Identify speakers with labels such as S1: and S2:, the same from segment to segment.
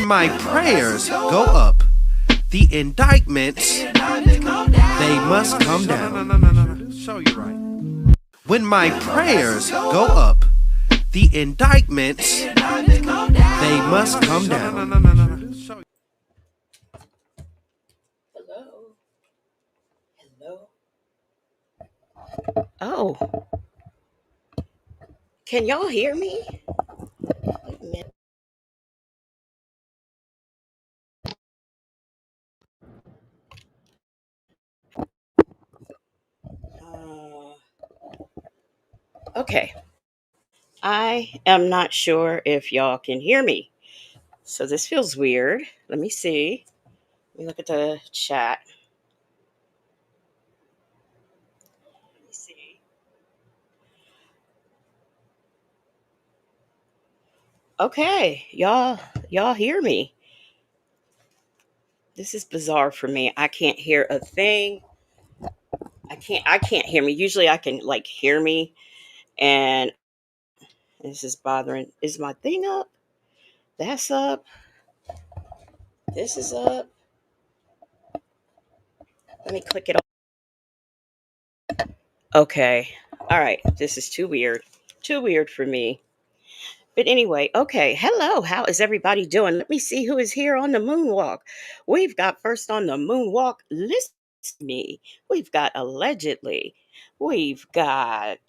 S1: When my prayers go up, the indictments, they must come down. No. Show you right. When my prayers go up, the indictments, they must come down. No.
S2: Hello. Hello. Oh, can y'all hear me? Wait a minute. Uh, okay. I am not sure if y'all can hear me. So this feels weird. Let me see. Let me look at the chat. Let me see. Okay, y'all hear me. This is bizarre for me. I can't hear a thing. I can't hear me. Usually I can like hear me, and this is bothering. Is my thing up? That's up. This is up. Let me click it. Okay. All right. This is too weird. Too weird for me. But anyway, okay. Hello. How is everybody doing? Let me see who is here on the moonwalk. We've got first on the moonwalk, listen to me. We've got allegedly. We've got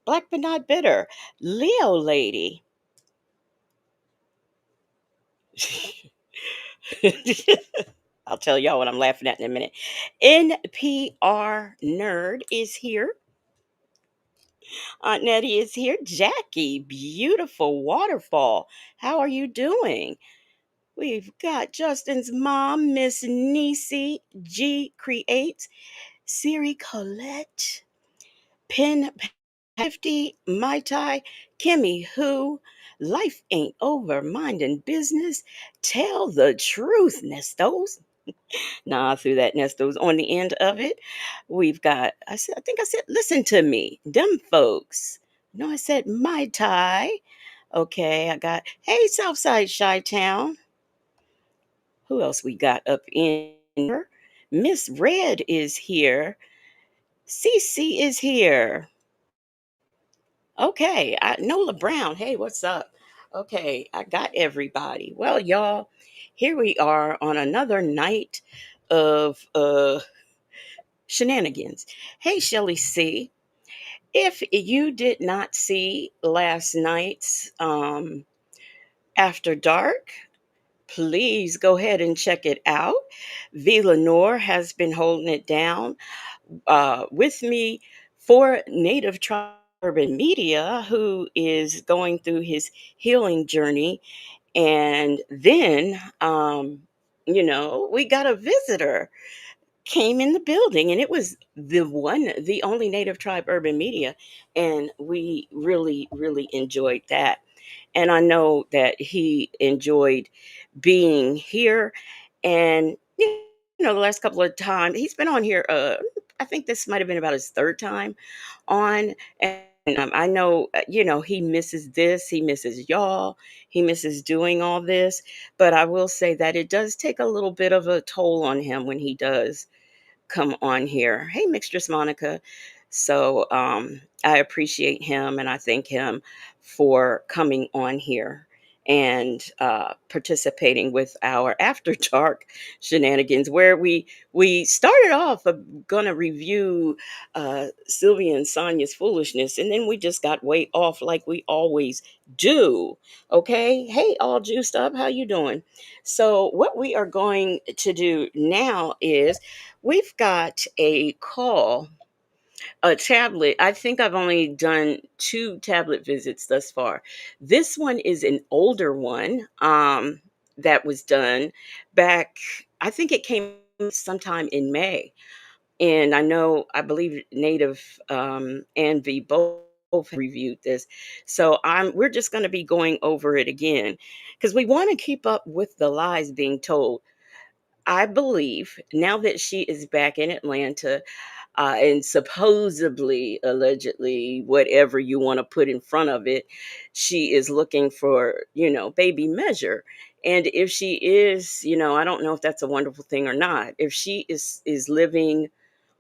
S2: Black but not bitter. Leo lady. I'll tell y'all what I'm laughing at in a minute. NPR nerd is here. Aunt Nettie is here. Jackie, beautiful waterfall. How are you doing? We've got Justin's mom, Miss Nisi G Creates, Siri Colette, Pin 50, Mai Tai, Kimmy Who, Life Ain't Over, Minding Business, Tell the Truth, Nestos. Nah, I threw that Nestos on the end of it. We've got, I think I said, listen to me, them folks. No, I said Mai Tai. Okay, I got, hey, Southside Chi Town. Who else we got up in here? Miss Red is here. Cece is here. Okay, Nola Brown. Hey, what's up? Okay, I got everybody. Well, y'all, here we are on another night of shenanigans. Hey, Shelly C. If you did not see last night's After Dark, please go ahead and check it out. V. Lenore has been holding it down with me for Native Tribe Urban Media, who is going through his healing journey. And then, we got a visitor came in the building, and it was the only Native Tribe Urban Media. And we really, really enjoyed that. And I know that he enjoyed being here. And the last couple of times he's been on here, I think this might have been about his third time on. And I know, he misses this, he misses y'all, he misses doing all this. But I will say that it does take a little bit of a toll on him when he does come on here. Hey, Mixtress Monica. So I appreciate him, and I thank him for coming on here and participating with our After Dark shenanigans, where we started off going to review Sylvia and Sonya's foolishness, and then we just got way off like we always do. Okay, hey, all juiced up, how you doing? So what we are going to do now is we've got a call, a tablet. I think I've only done two tablet visits thus far. This one is an older one that was done back, I think it came sometime in May. And I believe Native and V both reviewed this. So we're just going to be going over it again because we want to keep up with the lies being told. I believe now that she is back in Atlanta, And supposedly, allegedly, whatever you want to put in front of it, she is looking for, baby measure. And if she is, I don't know if that's a wonderful thing or not. If she is living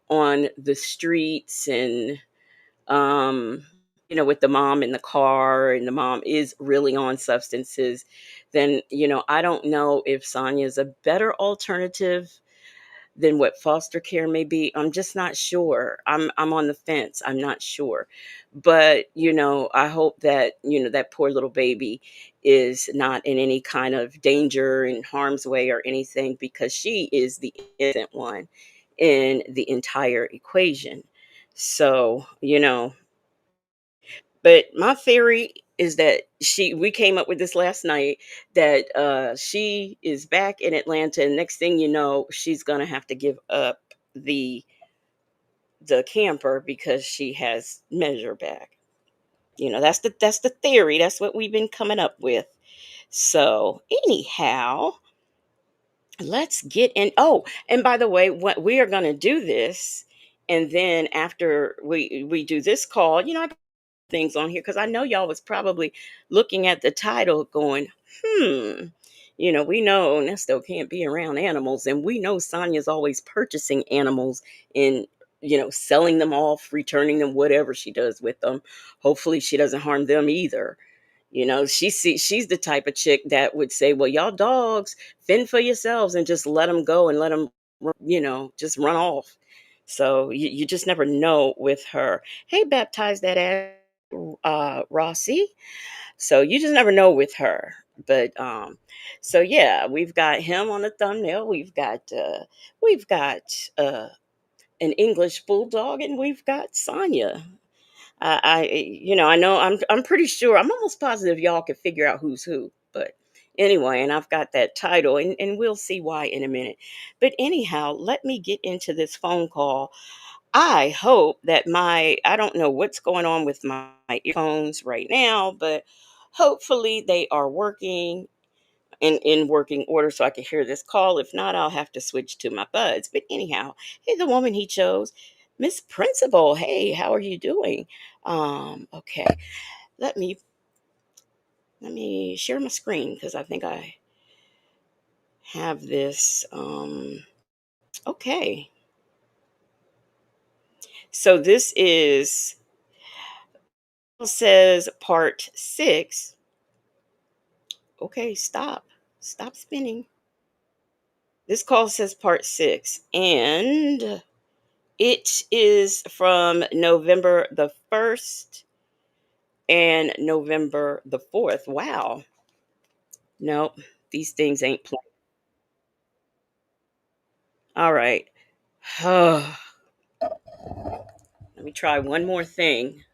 S2: on the streets and um with the mom in the car, and the mom is really on substances, then I don't know if Sonya is a better alternative than what foster care may be. I'm just not sure. I'm on the fence. I'm not sure. But, I hope that, that poor little baby is not in any kind of danger and harm's way or anything, because she is the innocent one in the entire equation. So, but my theory is that we came up with this last night, that she is back in Atlanta, and next thing you know, she's gonna have to give up the the camper because she has measure back. That's the theory. That's what we've been coming up with. So anyhow, let's get in. Oh, and by the way, what we are gonna do this, and then after we do this call, I things on here, because I know y'all was probably looking at the title going, hmm, we know Nesto can't be around animals, and we know Sonya's always purchasing animals and selling them off, returning them, whatever she does with them. Hopefully she doesn't harm them either. She's the type of chick that would say, well, y'all dogs fend for yourselves and just let them go and let them, just run off. So you just never know with her. Hey, baptize that ass, Rossi. So you just never know with her. But so yeah, we've got him on the thumbnail. We've got uh an English bulldog, and we've got Sonya. I know I'm pretty sure, I'm almost positive y'all can figure out who's who. But anyway, and I've got that title, and we'll see why in a minute. But anyhow, let me get into this phone call. I hope that I don't know what's going on with my earphones right now, but hopefully they are working in working order so I can hear this call. If not, I'll have to switch to my buds. But anyhow, hey, the woman he chose, Miss Principal. Hey, how are you doing? Okay. Let me let me share my screen, because I think I have this. Okay. So this is, says part 6. Okay, stop. Stop spinning. This call says part 6, and it is from November the 1st and November the 4th. Wow. Nope, these things ain't playing. All right. Let me try one more thing.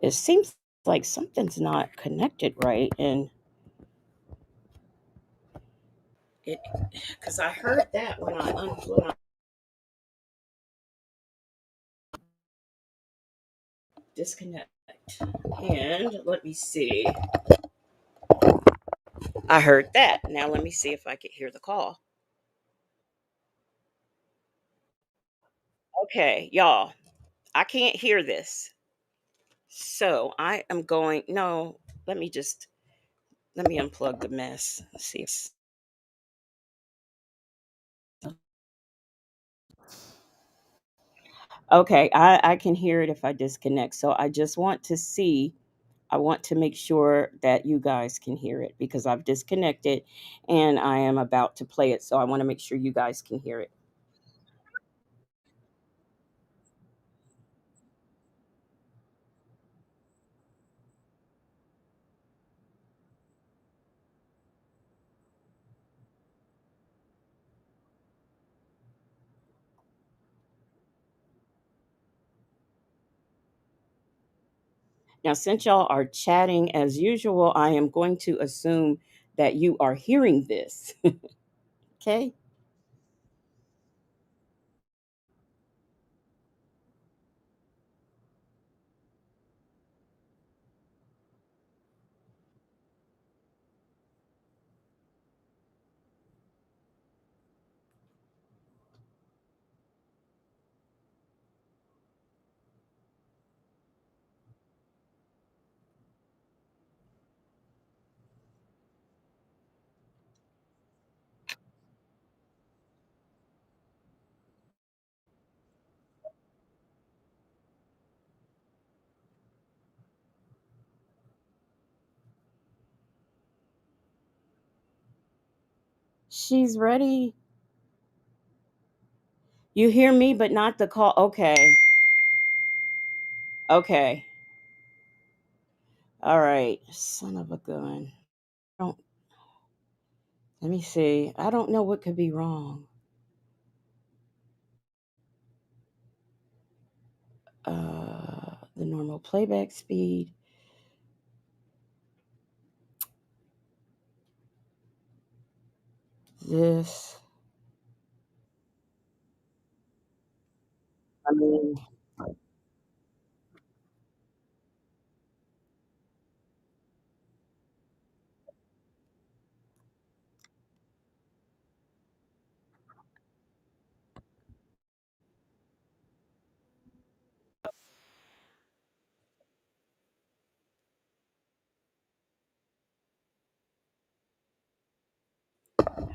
S2: It seems like something's not connected right, and it, because I heard that when I disconnect. And let me see. I heard that. Now let me see if I could hear the call. Okay, y'all, I can't hear this. So I am going, no, let me just, let me unplug the mess. Let's see. Okay, I can hear it if I disconnect. So I just want to see, I want to make sure that you guys can hear it, because I've disconnected and I am about to play it. So I want to make sure you guys can hear it. Now, since y'all are chatting as usual, I am going to assume that you are hearing this. Okay. She's ready. You hear me, but not the call. Okay. Okay. All right. Son of a gun. Don't. Let me see. I don't know what could be wrong. The normal playback speed. This. I mean.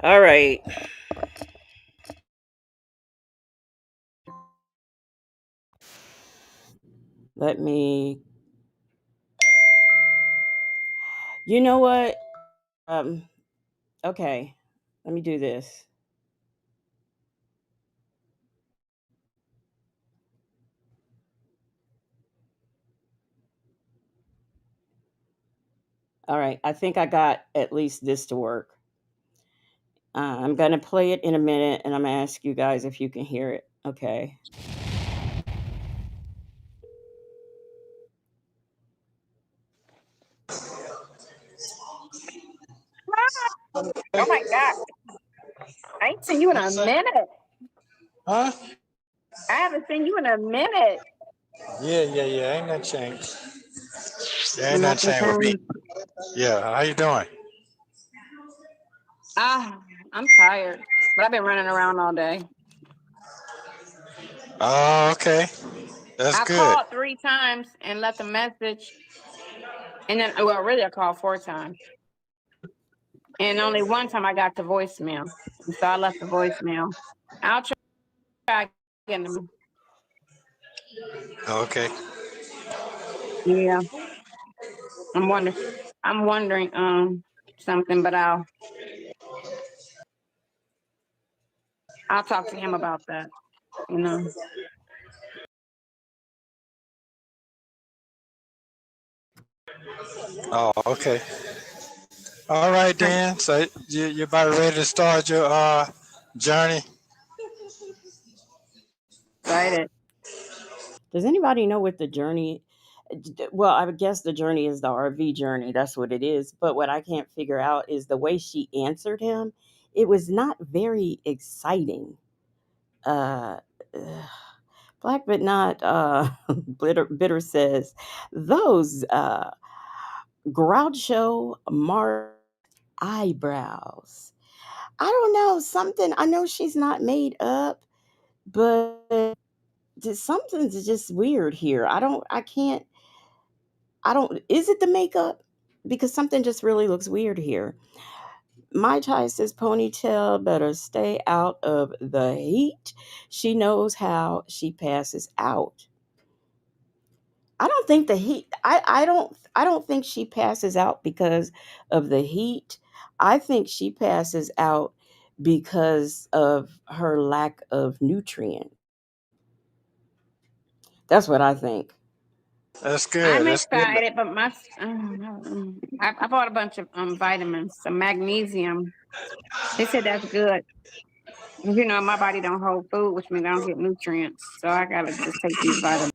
S2: All right. Let me. You know what? Um. Okay. Let me do this. All right. I think I got at least this to work. I'm gonna play it in a minute, and I'm gonna ask you guys if you can hear it. Okay.
S3: Oh my God. I ain't seen you in a minute.
S4: Huh?
S3: I haven't seen you in a minute.
S4: Yeah. Ain't nothing changed. There ain't nothing
S3: Nothing
S4: changed with me.
S3: changed.
S4: Yeah. How you doing?
S3: Ah, I'm tired, but I've been running around all day.
S4: Oh, okay. That's
S3: I
S4: good.
S3: called 3 times and left a message, and then, well, really, I called 4 times, and only one time I got the voicemail, and so I left the voicemail. I'll try again.
S4: Okay.
S3: Yeah, I'm wondering. I'm wondering something, but I'll talk to him about that. You know.
S4: Oh, okay. All right,
S3: I'm
S4: Dan. So you about ready to start your journey?
S3: excited.
S2: Does anybody know what the journey? Well, I would guess the journey is the RV journey. That's what it is. But what I can't figure out is the way she answered him. It was not very exciting. Uh, ugh. Black but not bitter says those Groucho Marx eyebrows. I don't know, something. I know she's not made up, but something's just weird here. I don't, is it the makeup? Because something just really looks weird here. My Chai says ponytail better stay out of the heat. She knows how she passes out. I don't think the heat I don't think she passes out because of the heat. I think she passes out because of her lack of nutrient. That's what I think.
S4: That's good.
S3: I'm
S4: That's good.
S3: excited, but I bought a bunch of vitamins, some magnesium. They said that's good. You know, my body don't hold food, which means I don't get nutrients. So I gotta just take these vitamins.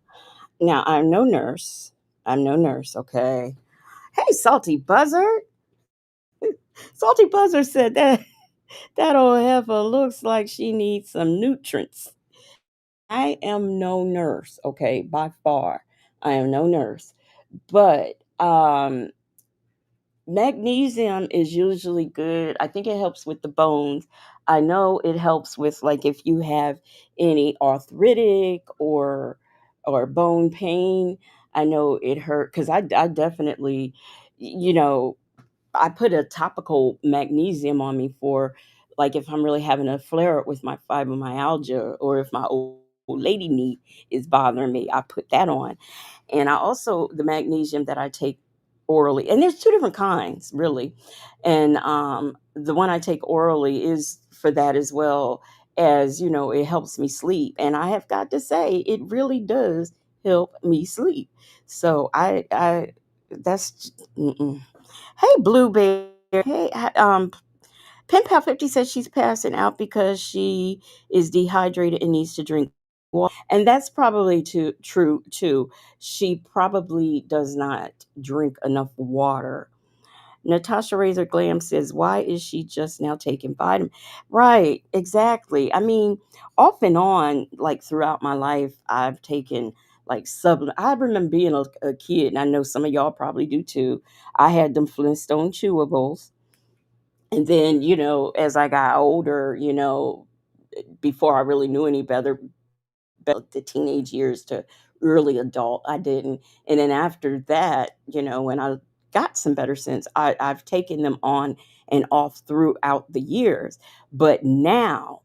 S2: Now, I'm no nurse. I'm no nurse, okay? Hey, Salty Buzzard. Salty Buzzard said that old heifer looks like she needs some nutrients. I am no nurse, okay, by far. I am no nurse. But magnesium is usually good. I think it helps with the bones. I know it helps with like if you have any arthritic or bone pain. I know it hurt because I definitely, you know, I put a topical magnesium on me for like if I'm really having a flare up with my fibromyalgia or if my old lady knee is bothering me, I put that on. And I also the magnesium that I take orally, and there's two different kinds, really. And the one I take orally is for that as well, as it helps me sleep. And I have got to say, it really does help me sleep. So I that's mm-mm. Hey, Blueberry. Hey, Pen Pal 50 says she's passing out because she is dehydrated and needs to drink water. And that's probably true too. She probably does not drink enough water. Natasha Razor Glam says, why is she just now taking vitamin? Right, exactly. I mean, off and on, like throughout my life, I've taken like supplement. I remember being a kid, and I know some of y'all probably do too. I had them Flintstone chewables. And then, as I got older, before I really knew any better, the teenage years to early adult, I didn't. And then after that, when I got some better sense, I've taken them on and off throughout the years. But now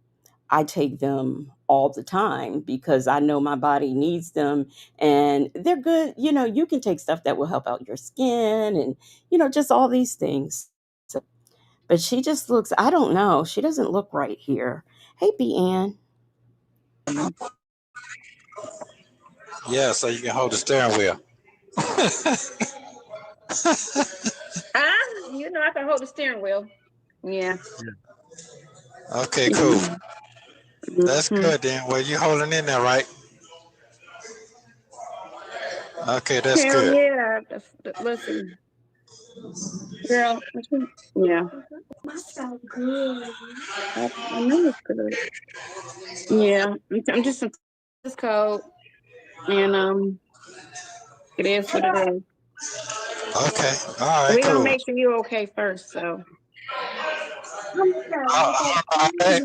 S2: I take them all the time because I know my body needs them, and they're good. You can take stuff that will help out your skin and, just all these things. So, but she just looks, I don't know. She doesn't look right here. Hey, B. Ann.
S4: Yeah, so you can hold the steering wheel.
S3: Ah, I can hold the steering wheel. Yeah.
S4: Okay, cool.
S3: Mhm.
S4: That's good then. Well, you holding in there, right? Okay, that's
S3: Hell
S4: good.
S3: yeah. Listen, girl. Yeah. I know it's good. Yeah. I'm just this cold, and it is what it is.
S4: Okay. All right,
S3: We're gonna
S4: cool.
S3: make sure you're okay first. So,
S4: All right.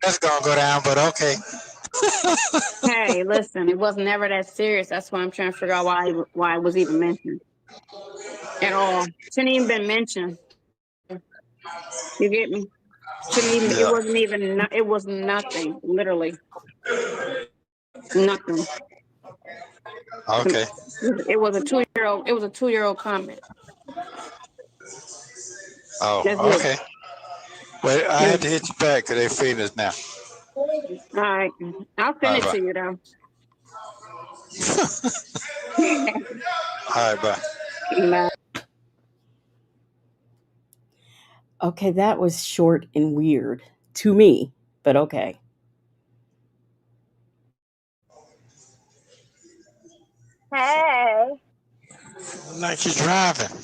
S4: That's gonna go down, but okay.
S3: hey, listen, it was never that serious. That's why I'm trying to figure out why it was even mentioned at all. Shouldn't even been mentioned. You get me? Shouldn't even. It
S4: Yeah.
S3: wasn't even. It was nothing. Literally nothing.
S4: Okay.
S3: It was a 2 year old. It was a 2 year old comment. That's
S4: Oh,
S3: it.
S4: okay. Wait, I had
S3: It
S4: to hit you back because they feeding us now.
S3: all right. I'll send
S4: All
S3: it
S4: right,
S3: to you though.
S4: bye. All right, bye.
S3: Bye.
S2: Okay, that was short and weird to me, but okay.
S3: Hey,
S4: Like you driving.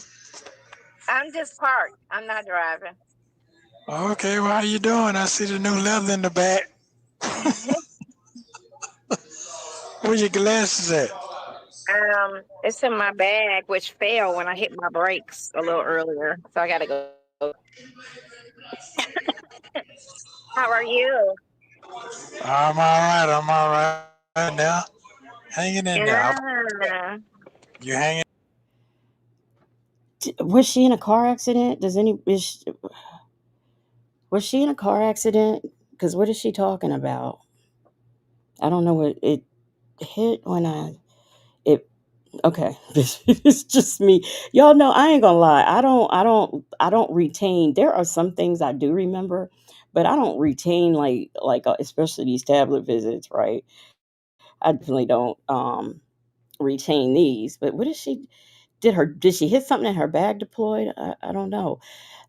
S3: I'm just parked. I'm not driving.
S4: Okay, well, how you doing? I see the new leather in the back. Where your glasses at?
S3: It's in my bag, which fell when I hit my brakes a little earlier. So I gotta go. How are you?
S4: I'm all right. I'm all right now. Hanging in there.
S3: Yeah.
S4: You hanging?
S2: Was she in a car accident? Was she in a car accident? Because what is she talking about? I don't know what it hit when it. Okay, it's just me. Y'all know I ain't gonna lie. I don't retain. There are some things I do remember, but I don't retain like especially these tablet visits, right? I definitely don't retain these. But what is she? Did she hit something in her bag deployed? I don't know.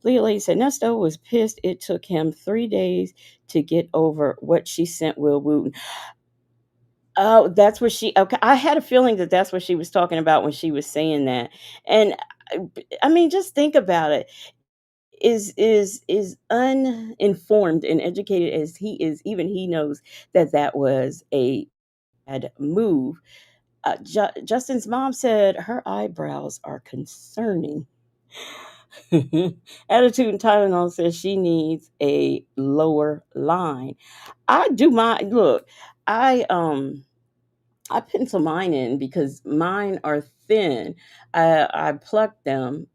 S2: Leah Lady said Nesto was pissed. It took him 3 days to get over what she sent Will Wooten. Oh, that's what she. Okay, I had a feeling that that's what she was talking about when she was saying that. And I mean, just think about it. Is uninformed and educated as he is, even he knows that that was a bad move. Justin's mom said her eyebrows are concerning. Attitude and Tylenol says she needs a lower line. I do my look. I I pencil mine in because mine are thin. I plucked them.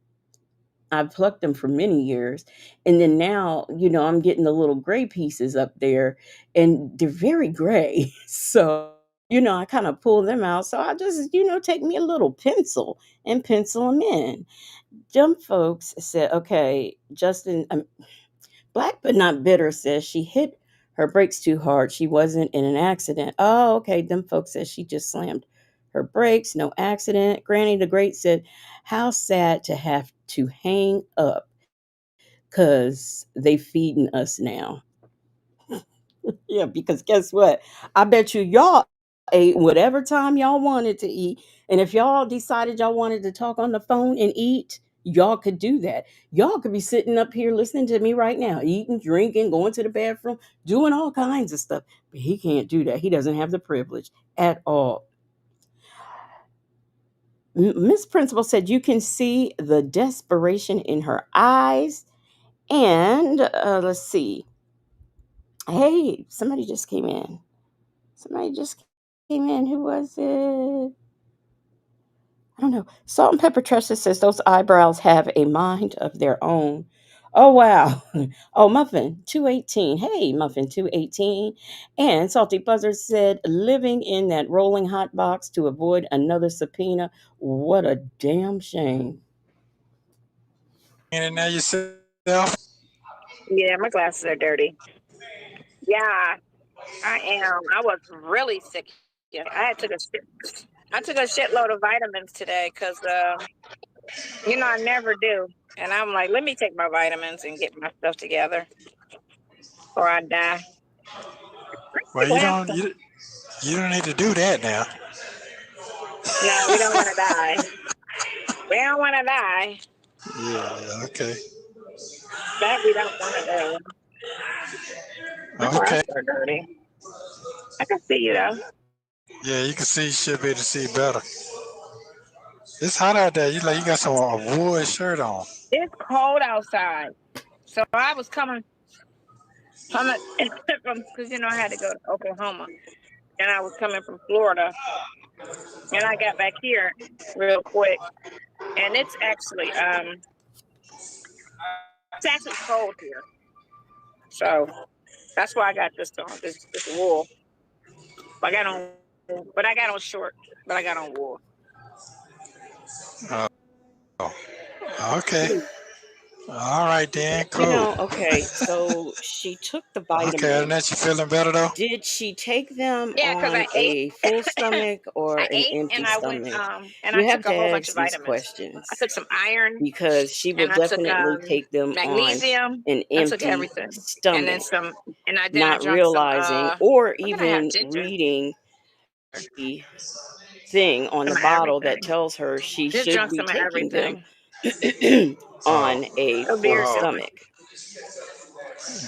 S2: I've plucked them for many years, and then now I'm getting the little gray pieces up there, and they're very gray. So I kind of pull them out. So I just, take me a little pencil and pencil them in. Them folks said, okay, Justin, Black but not bitter says she hit her brakes too hard. She wasn't in an accident. Oh, okay. Them folks said she just slammed her brakes, no accident. Granny the Great said, how sad to have to hang up because they feeding us now. Yeah, because guess what? I bet y'all ate whatever time y'all wanted to eat. And if y'all decided y'all wanted to talk on the phone and eat, y'all could do that. Y'all could be sitting up here listening to me right now, eating, drinking, going to the bathroom, doing all kinds of stuff. But he can't do that. He doesn't have the privilege at all. Miss Principal said you can see the desperation in her eyes. And let's see. Hey, somebody just came in. Somebody just came in. Who was it? I don't know. Salt and Pepper Tressa says those eyebrows have a mind of their own. Oh wow. Oh, Muffin 218. Hey, Muffin 218. And Salty Buzzard said living in that rolling hot box to avoid another subpoena. What a damn shame.
S4: In there yourself?
S3: Yeah, my glasses are dirty. Yeah, I am. I was really sick yesterday. I took a shitload of vitamins today because I never do. And I'm like, let me take my vitamins and get my stuff together or I die.
S4: Well,
S3: People have some.
S4: you don't need to do that now.
S3: No, we don't want to die. We don't want to die.
S4: Yeah. Okay.
S3: That we don't want to do. My
S4: Okay.
S3: glasses are dirty. I can see you though.
S4: Yeah, you can see. You should be able to see better. It's hot out there. You got some a wool shirt on.
S3: It's cold outside. So I was coming from because I had to go to Oklahoma, and I was coming from Florida, and I got back here real quick, and it's actually cold here. So that's why I got this on this wool. I got on, but I got on short, but I got on wool.
S4: Oh, okay. All right then. Cool.
S2: Okay, so she took the
S4: Okay. Other than
S2: vitamins.
S4: that, you feeling better though?
S2: Did she take them
S3: Yeah, because
S2: on
S3: I ate.
S2: a full stomach or
S3: I
S2: an
S3: ate,
S2: empty
S3: and I went
S2: stomach?
S3: and I
S2: You
S3: took
S2: have
S3: a
S2: to
S3: whole bunch
S2: ask
S3: of
S2: these
S3: vitamins. I
S2: questions
S3: took some iron,
S2: because she will
S3: and I took
S2: definitely take them on
S3: magnesium.
S2: an
S3: I took
S2: empty
S3: everything, and then
S2: stomach,
S3: some, and then I
S2: not
S3: drank some.
S2: realizing or
S3: What did I have?
S2: even
S3: Ginger,
S2: reading the thing on
S3: some
S2: the
S3: of
S2: bottle that
S3: everything.
S2: tells her she
S3: Just
S2: should
S3: drunk
S2: be
S3: some of
S2: taking them
S3: everything.
S4: Oh.
S2: on a
S3: A
S2: full
S3: beer
S4: Oh.
S3: doing.
S2: stomach.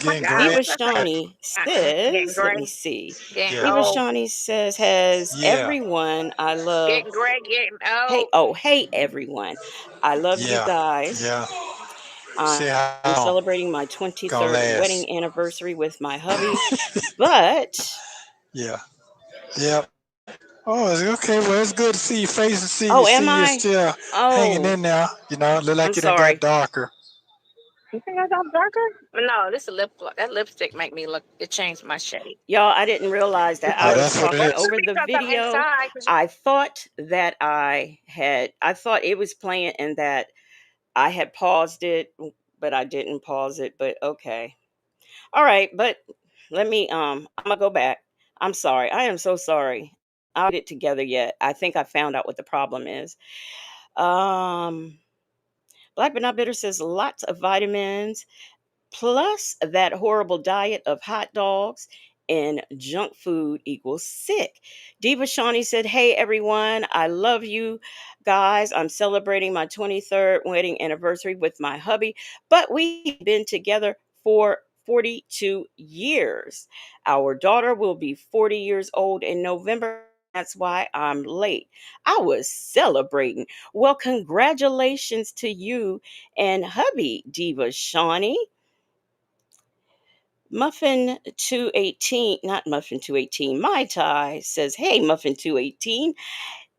S3: My
S4: Getting
S3: God,
S4: gray.
S2: Diva
S3: that's like
S2: Shawnee
S3: getting
S2: says, let me
S3: gray,
S2: see.
S3: getting
S4: Yeah.
S2: Diva
S3: old,
S2: Shawnee says, has
S4: Yeah.
S2: everyone I love.
S3: getting gray, getting
S2: Hey,
S3: old.
S2: oh, hey, everyone. I love you
S4: Yeah.
S2: guys.
S4: Yeah. See
S2: I'm
S4: how long
S2: celebrating my
S4: gonna
S2: 23rd
S4: last.
S2: wedding anniversary with my hubby, but,
S4: Yeah. Yep. Oh, it's okay. Well, it's good to see your face and
S2: oh, am
S4: see you
S2: I?
S4: still hanging
S2: Oh,
S4: in there. Look
S2: I'm
S4: like you done got
S2: sorry.
S4: darker.
S3: You think I got darker? No, this is that lipstick make me look. It changed my shade.
S2: Y'all, I didn't realize that I
S4: Oh,
S2: was
S4: that's what it
S3: Well,
S2: talking
S3: it
S4: is.
S3: could
S2: over
S3: be
S2: the
S3: because I'm
S2: video.
S3: inside.
S2: I thought that I thought it was playing and that I had paused it, but I didn't pause it. But okay. All right. But I'm going to go back. I'm sorry. I am so sorry. I'll get it together yet. I think I found out what the problem is. Um, Black but not bitter says lots of vitamins plus that horrible diet of hot dogs and junk food equals sick. Diva Shawnee said, hey everyone, I love you guys. I'm celebrating my 23rd wedding anniversary with my hubby, but we've been together for 42 years. Our daughter will be 40 years old in November. That's why I'm late. I was celebrating. Well, congratulations to you and hubby, Diva Shawnee. Muffin 218, not Muffin 218, My Tai says, hey, Muffin 218,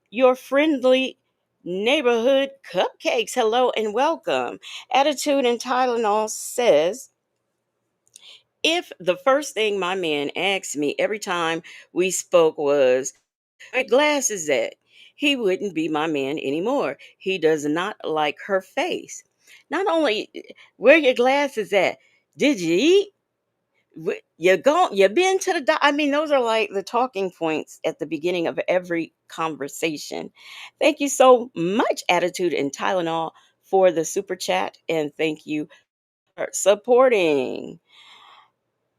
S2: your friendly neighborhood cupcakes. Hello and welcome. Attitude and Tylenol says, if the first thing my man asked me every time we spoke was, Where your glasses at? He wouldn't be my man anymore. He does not like her face. Not only where your glasses at? Did you eat? You been to the I mean, those are like the talking points at the beginning of every conversation. Thank you so much, Attitude and Tylenol, for the super chat, and thank you for supporting.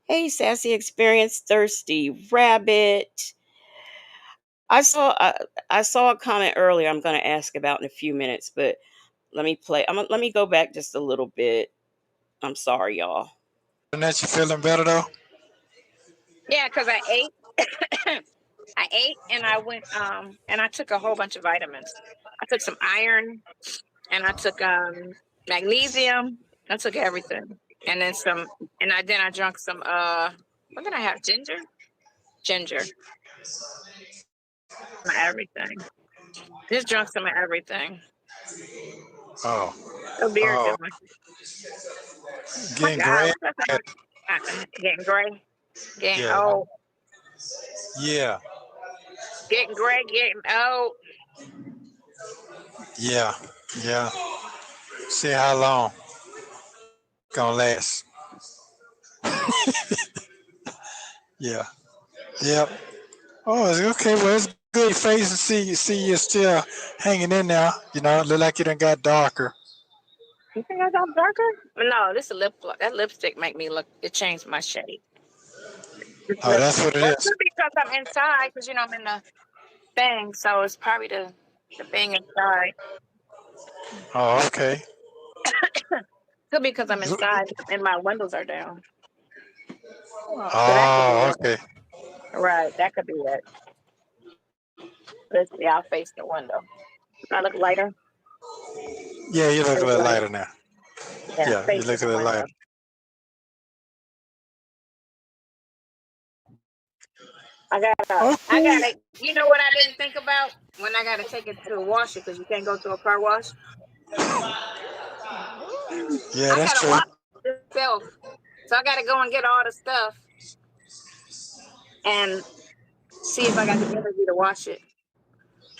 S2: Hey, Sassy Experience, Thirsty Rabbit. I saw a comment earlier. I'm going to ask about in a few minutes, but let me play. Let me go back just a little bit. I'm sorry, y'all.
S4: And that you feeling better though?
S3: Yeah, because I ate. I ate and I went and I took a whole bunch of vitamins. I took some iron and I took magnesium. I took everything. And then some and I drank some what did I have? Ginger? Ginger. Everything. Just drunk some of everything.
S4: Oh,
S3: So beard
S4: oh,
S3: doing. My
S4: getting
S3: God,
S4: gray.
S3: what's that sound? Getting gray, getting
S4: Yeah,
S3: old,
S4: yeah,
S3: getting gray, getting old.
S4: yeah, yeah. See how long gonna last. Yeah, yep. Oh, it's okay. Well, it's good face to see you still hanging in there. You know, look like you done got darker.
S3: You think I got darker? No, this is lip gloss. That lipstick make me look. It changed my shade. This
S4: Oh,
S3: lip.
S4: that's what it
S3: Well, it
S4: is.
S3: could be because I'm inside. Because I'm in the thing, so it's probably the thing inside.
S4: Oh, okay.
S3: Could be because I'm inside and my windows are down. So that could be
S4: Oh,
S3: it.
S4: okay.
S3: Right, that could be it. Let's see. I'll face the window. I look lighter.
S4: Yeah, you
S3: I
S4: look a
S3: look
S4: little
S3: lighter.
S4: lighter now.
S3: Yeah,
S4: Yeah, you
S3: facing
S4: look a
S3: the
S4: little
S3: window.
S4: lighter.
S3: I
S4: Okay.
S3: gotta. You know what I didn't think about when I gotta take it to the washer because you can't go to a car wash.
S4: Yeah,
S3: I
S4: that's
S3: gotta
S4: true.
S3: wash myself, so I gotta go and get all the stuff and see if I got the energy to wash it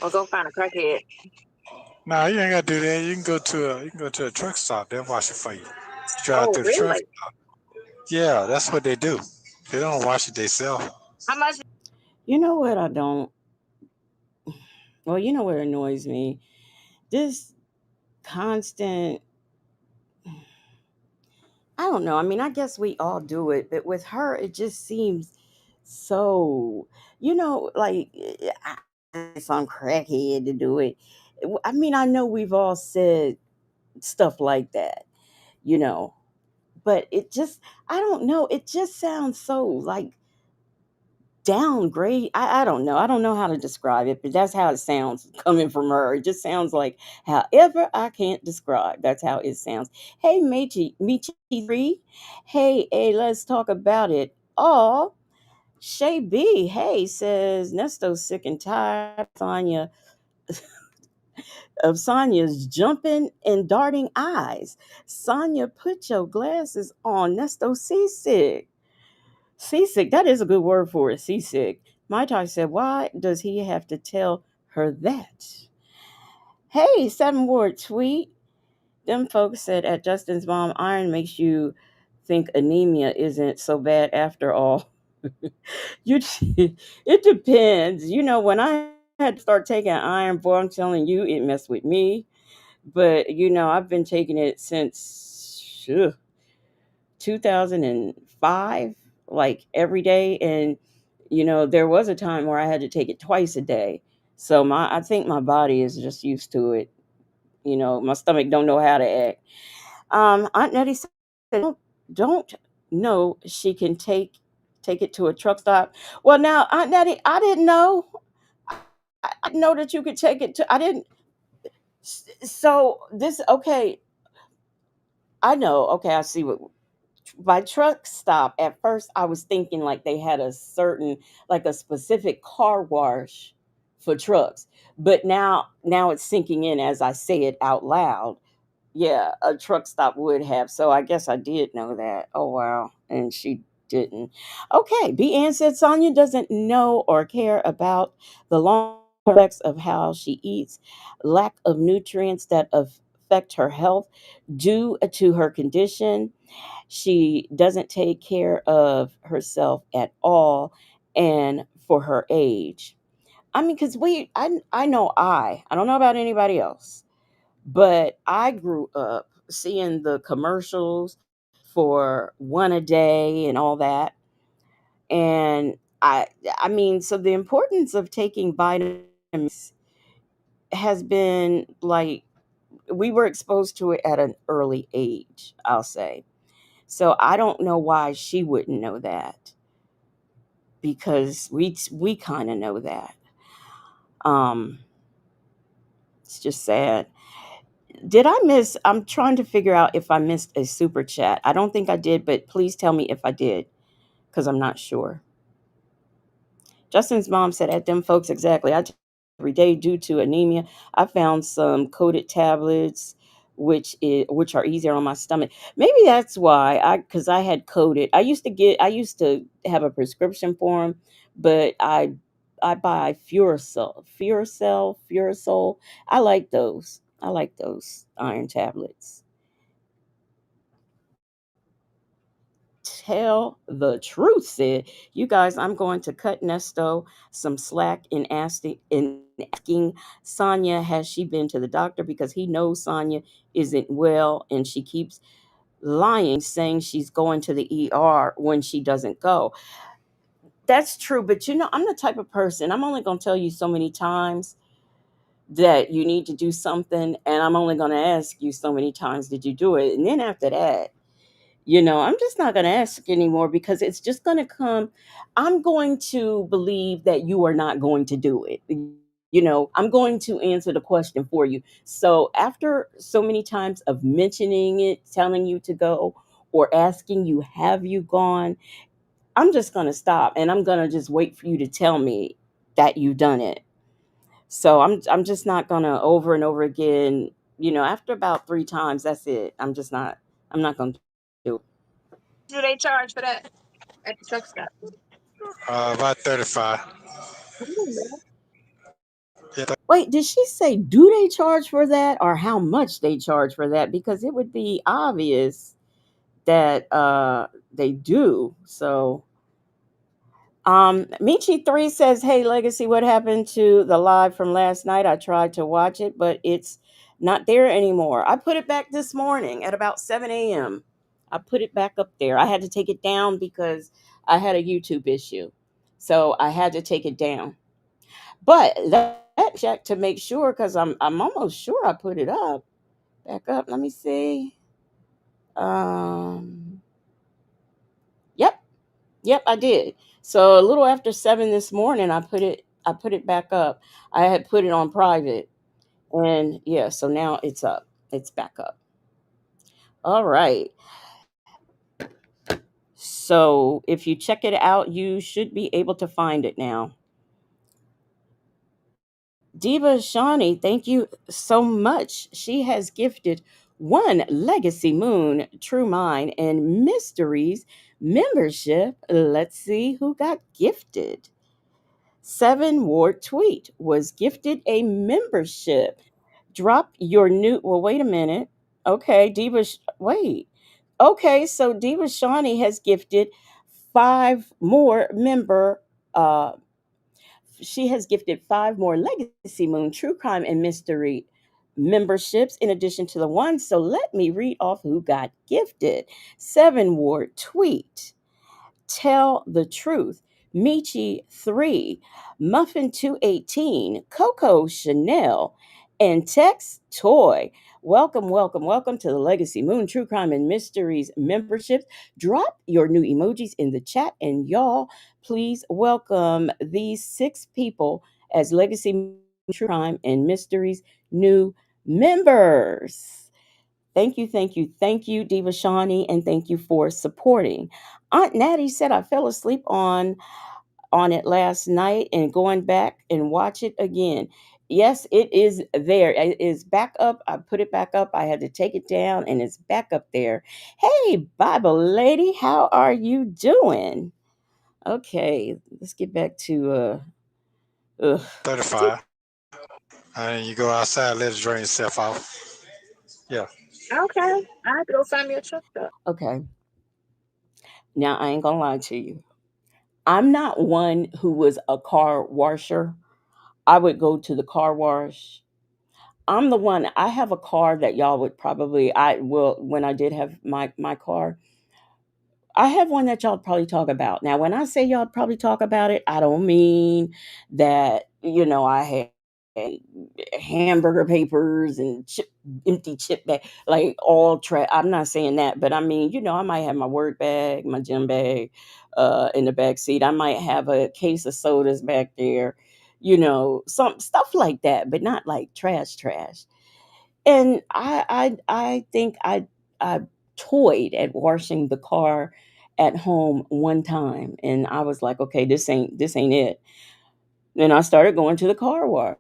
S3: or go find a crackhead.
S4: No, you ain't gotta do that. You can go to a truck stop. They'll wash it for you. Drive
S3: Oh,
S4: through the truck.
S3: really?
S4: Yeah, that's what they do. They don't wash it themselves.
S3: How much?
S2: You know what I don't? Well, you know what annoys me? This constant, I don't know. I mean, I guess we all do it, but with her, it just seems so, like some crackhead to do it. I mean, I know we've all said stuff like that, you know, but it just, I don't know. It just sounds so like downgrade. I don't know. I don't know how to describe it, but that's how it sounds coming from her. It just sounds like however I can't describe. That's how it sounds. Hey, Michi 3. Hey, let's talk about it. Oh, Shay B. Hey, says Nesto's sick and tired. Sonya's jumping and darting eyes. Sonya, put your glasses on. Nesto seasick. Seasick, that is a good word for it, seasick. My talk said, why does he have to tell her that? Hey, 7 word tweet. Them folks said at Justin's mom, iron makes you think anemia isn't so bad after all. you, it depends. When I had to start taking iron, boy, I'm telling you, it messed with me. But, I've been taking it since 2005, like every day. And, there was a time where I had to take it twice a day. So I think my body is just used to it. My stomach don't know how to act. Aunt Nettie said, don't know she can take it to a truck stop. Well, now, Aunt Nettie, I didn't know. I didn't know that you could take it to. I didn't. So this okay. I know. Okay, I see what by truck stop. At first, I was thinking like they had like a specific car wash for trucks. But now it's sinking in as I say it out loud. Yeah, a truck stop would have. So I guess I did know that. Oh wow. And she didn't. Okay, B. Ann said Sonya doesn't know or care about the long effects of how she eats, lack of nutrients that affect her health due to her condition. She doesn't take care of herself at all, and for her age. I mean, because I know I don't know about anybody else, but I grew up seeing the commercials for one a day and all that. And I I mean, so the importance of taking vitamins has been like we were exposed to it at an early age, I'll say. So I don't know why she wouldn't know that because we kind of know that. Um it's just sad. Did I miss? I'm trying to figure out if I missed a super chat. I don't think I did, but please tell me if I did because I'm not sure. Justin's mom said, at them folks, exactly. I take every day due to anemia. I found some coated tablets, which are easier on my stomach. Maybe that's why because I had coated. I used to have a prescription for them, but I buy Furacell. I like those iron tablets. Tell the truth, said, you guys, I'm going to cut Nesto some slack in asking Sonya has she been to the doctor because he knows Sonya isn't well and she keeps lying, saying she's going to the ER when she doesn't go. That's true, but I'm the type of person, I'm only going to tell you so many times that you need to do something, and I'm only going to ask you so many times did you do it, and then after that, I'm just not going to ask anymore because it's just going to come. I'm going to believe that you are not going to do it. I'm going to answer the question for you. So after so many times of mentioning it, telling you to go, or asking you, have you gone? I'm just going to stop and I'm going to just wait for you to tell me that you've done it. So I'm just not going to over and over again. After about 3 times, that's it. I'm not going to do it.
S3: Do they charge for that at the truck stop?
S4: About 35. Yeah,
S2: Wait, did she say do they charge for that or how much they charge for that? Because it would be obvious that they do. So Michi3 says, hey Legacy, what happened to the live from last night? I tried to watch it, but it's not there anymore. I put it back this morning at about 7 a.m. I put it back up there. I had to take it down because I had a YouTube issue. So I had to take it down. But that check to make sure because I'm almost sure I put it up. Back up. Let me see. Um yep. Yep, I did. So a little after 7 this morning I put it back up. I had put it on private. And yeah, so now it's up. It's back up. All right. So if you check it out, you should be able to find it now. Diva Shani, thank you so much. She has gifted one Legacy Moon, True Mind, and Mysteries membership. Let's see who got gifted. Seven Ward Tweet was gifted a membership. Drop your new. Well, wait a minute. Okay, wait. Okay, so Diva Shani has gifted five more member uh she has gifted five more Legacy Moon True Crime and Mystery memberships in addition to the one. So let me read off who got gifted. Seven Ward Tweet, Tell the Truth, Michi 3, Muffin 218, Coco Chanel, and Tex Toy. Welcome, welcome, welcome to the Legacy Moon True Crime and Mysteries memberships. Drop your new emojis in the chat, and y'all, please welcome these six people as Legacy Moon True Crime and Mysteries new members. Thank you, thank you, thank you, Diva Shani, and thank you for supporting. Aunt Natty said I fell asleep on it last night and going back and watch it again. Yes, it is there. It is back up. I put it back up. I had to take it down, and it's back up there. Hey, Bible lady, how are you doing? Okay, let's get back to ugh.
S4: 35. And you go outside, let it drain itself off. Yeah.
S3: Okay. I have to go find me a truck stop.
S2: Okay. Now I ain't gonna lie to you. I'm not one who was a car washer. I would go to the car wash. I'm the one. I have a car that y'all would probably. I will when I did have my car. I have one that y'all probably talk about. Now, when I say y'all probably talk about it, I don't mean that, I had hamburger papers and empty chip bag, like all trash. I'm not saying that, but I mean, I might have my work bag, my gym bag in the back seat. I might have a case of sodas back there, some stuff like that, but not like trash. And I think I toyed at washing the car at home one time, and I was like, okay, this ain't it. Then I started going to the car wash,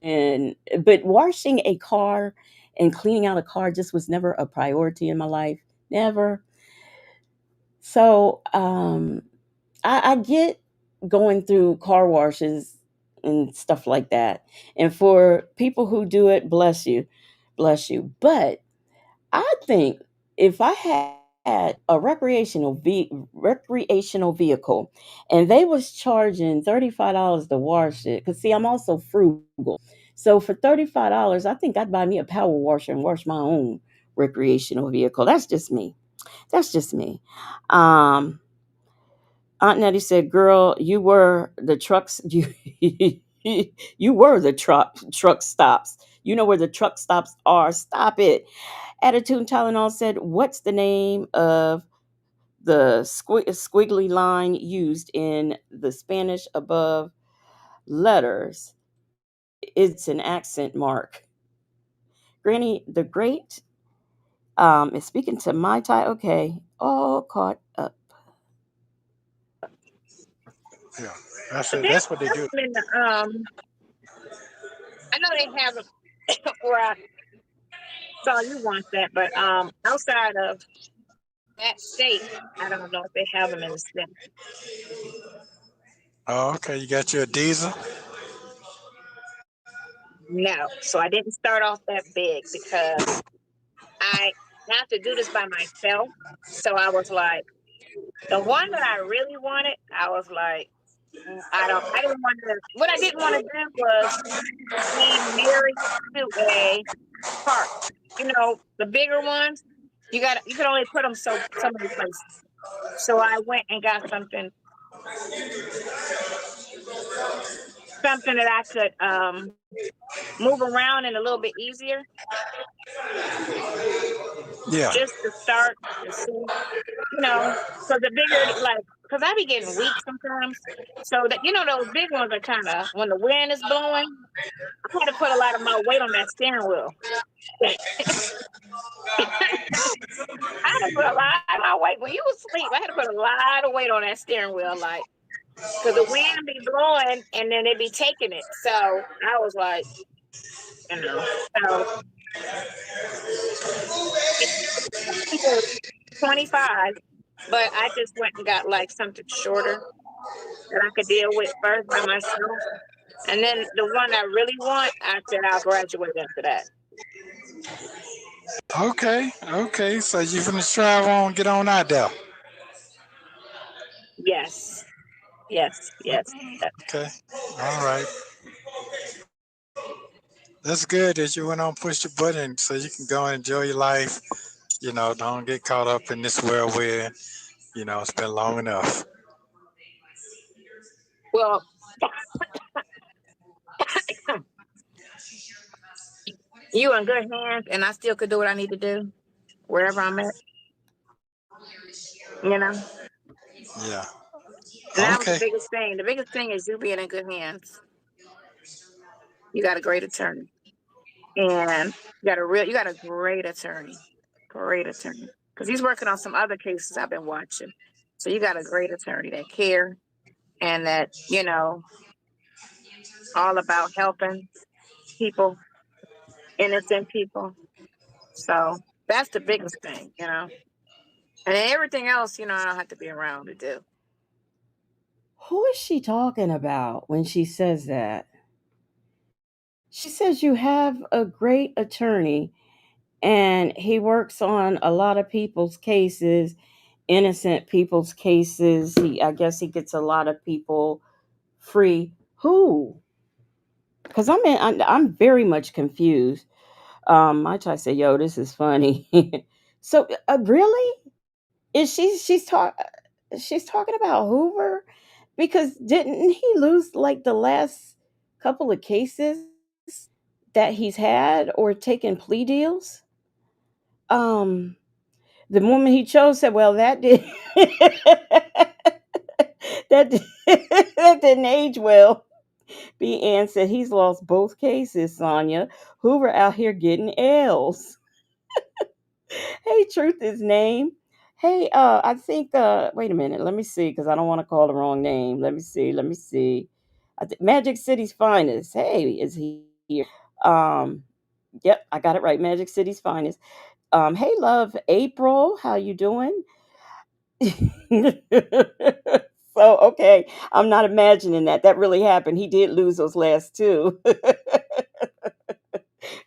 S2: and but washing a car and cleaning out a car just was never a priority in my life, never. So I get going through car washes and stuff like that, and for people who do it, bless you. But I think if I had a recreational vehicle and they was charging $35 to wash it, because see, I'm also frugal. So for $35, I think I'd buy me a power washer and wash my own recreational vehicle. That's just me. That's just me. Um, Aunt Nettie said, "Girl, you were the trucks. You were the truck stops. You know where the truck stops are. Stop it." Attitude and Tylenol said, "What's the name of the squiggly line used in the Spanish above letters? It's an accent mark." Granny the Great is speaking to my tie. Okay, all caught up.
S4: Yeah. That's
S3: But
S4: it. That's what they
S3: have
S4: do.
S3: them in the I know they have them where I saw you want that, but outside of that state, I don't know if they have them in the state.
S4: Oh, okay. You got your diesel.
S3: No. So I didn't start off that big because I have to do this by myself. So I was like, the one that I really wanted, I was like, I didn't want to, what I didn't want to do was be married to a park. The bigger ones, you can only put them so many places. So I went and got something that I could move around and a little bit easier,
S4: Yeah.
S3: just to start to see, because the bigger, like, because I be getting weak sometimes. So that, those big ones are kind of, when the wind is blowing, I had to put a lot of my weight on that steering wheel. I had to put a lot of my weight when you was asleep. I had to put a lot of weight on that steering wheel, like, because the wind be blowing and then it be taking it. So I was like, so it was 25, but I just went and got like something shorter that I could deal with first by myself. And then the one I really want, I said I'll graduate into that.
S4: Okay. Okay. So you finna travel on, get on out there.
S3: Yes, yes, yes.
S4: Okay. All right. That's good that you went on push the button so you can go and enjoy your life. Don't get caught up in this world where, it's been long enough.
S3: Well, you in good hands, and I still could do what I need to do wherever I'm at. You know,
S4: Yeah.
S3: and that was the
S4: Okay.
S3: biggest thing. The biggest thing is you being in good hands. You got a great attorney, and you got a great attorney, because he's working on some other cases I've been watching. So you got a great attorney that care and that all about helping people, innocent people. So that's the biggest thing, you know. And then everything else, I don't have to be around to do.
S2: Who is she talking about when she says that? She says you have a great attorney and he works on a lot of people's cases, innocent people's cases. I guess he gets a lot of people free. Who? Because I'm very much confused. I try to say, "Yo, this is funny." So, really, is she's talking about Hoover? Because didn't he lose like the last couple of cases that he's had or taken plea deals? Um, the woman he chose said, "Well, that did that that didn't age well." B. Ann said he's lost both cases. Sonya, Hoover out here getting L's. Hey, Truth is name. Hey, I think wait a minute, let me see, because I don't want to call the wrong name. Let me see. Magic City's finest. Hey, is here. Um, yep, I got it right. Magic City's finest. Hey love, April, how you doing? So okay, I'm not imagining that. That really happened. He did lose those last two.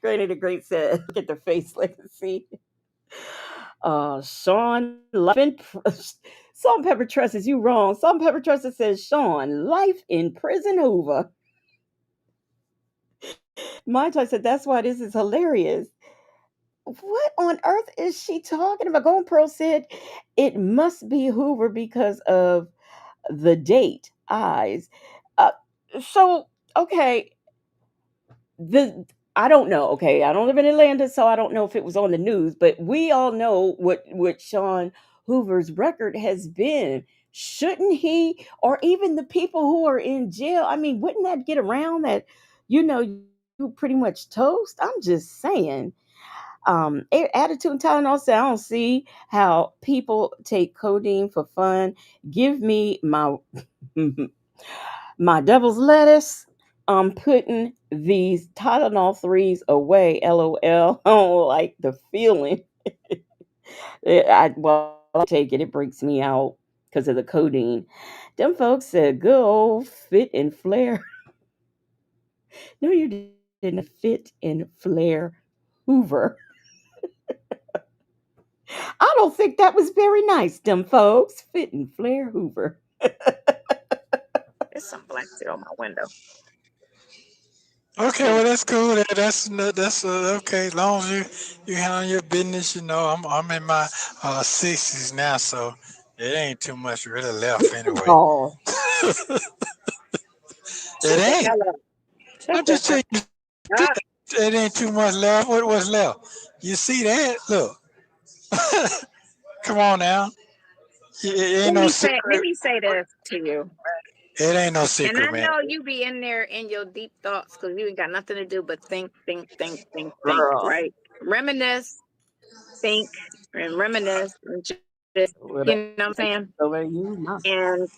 S2: Granny the Great said, look at the face, legacy. Sean, life in Salt and Pepper Trust is you wrong. Salt and Pepper Trust says Sean, life in prison Hoover. My choice said that's why this is hilarious. What on earth is she talking about? Golden Pearl said it must be Hoover because of the date eyes. Uh, so okay, the I don't know. Okay, I don't live in Atlanta, so I don't know if it was on the news, but we all know what Sean Hoover's record has been. Shouldn't he, or even the people who are in jail? I mean, wouldn't that get around that? You pretty much toast. I'm just saying. Attitude and Tylenol said, I don't see how people take codeine for fun. Give me my my devil's lettuce. I'm putting these Tylenol 3s away. LOL. I don't like the feeling. I take it. It breaks me out because of the codeine. Them folks said, good old fit and flare. No, you didn't fit and flare Hoover. I don't think that was very nice, them folks. Fit and flare Hoover.
S3: There's some blanket on my window.
S4: Okay, well that's cool. That's okay. As long as you handle your business, I'm in my 60s now, so it ain't too much really left anyway.
S2: Oh,
S4: It
S3: Shut the
S4: ain't.
S3: hell up. Shut
S4: I'm
S3: the
S4: just
S3: hell
S4: telling you,
S3: up.
S4: it ain't too much left. What's left? You see that? Look, come on now. It ain't
S3: Let
S4: no
S3: me say, let
S4: secret.
S3: me say this to you.
S4: It ain't no
S3: And
S4: secret,
S3: I
S4: man.
S3: know you be in there in your deep thoughts because you ain't got nothing to do but think, think, think, think, think,
S2: girl.
S3: right? Reminisce, think, and reminisce, and just,
S2: Well,
S3: you know what I'm saying?
S2: over you, my
S3: And,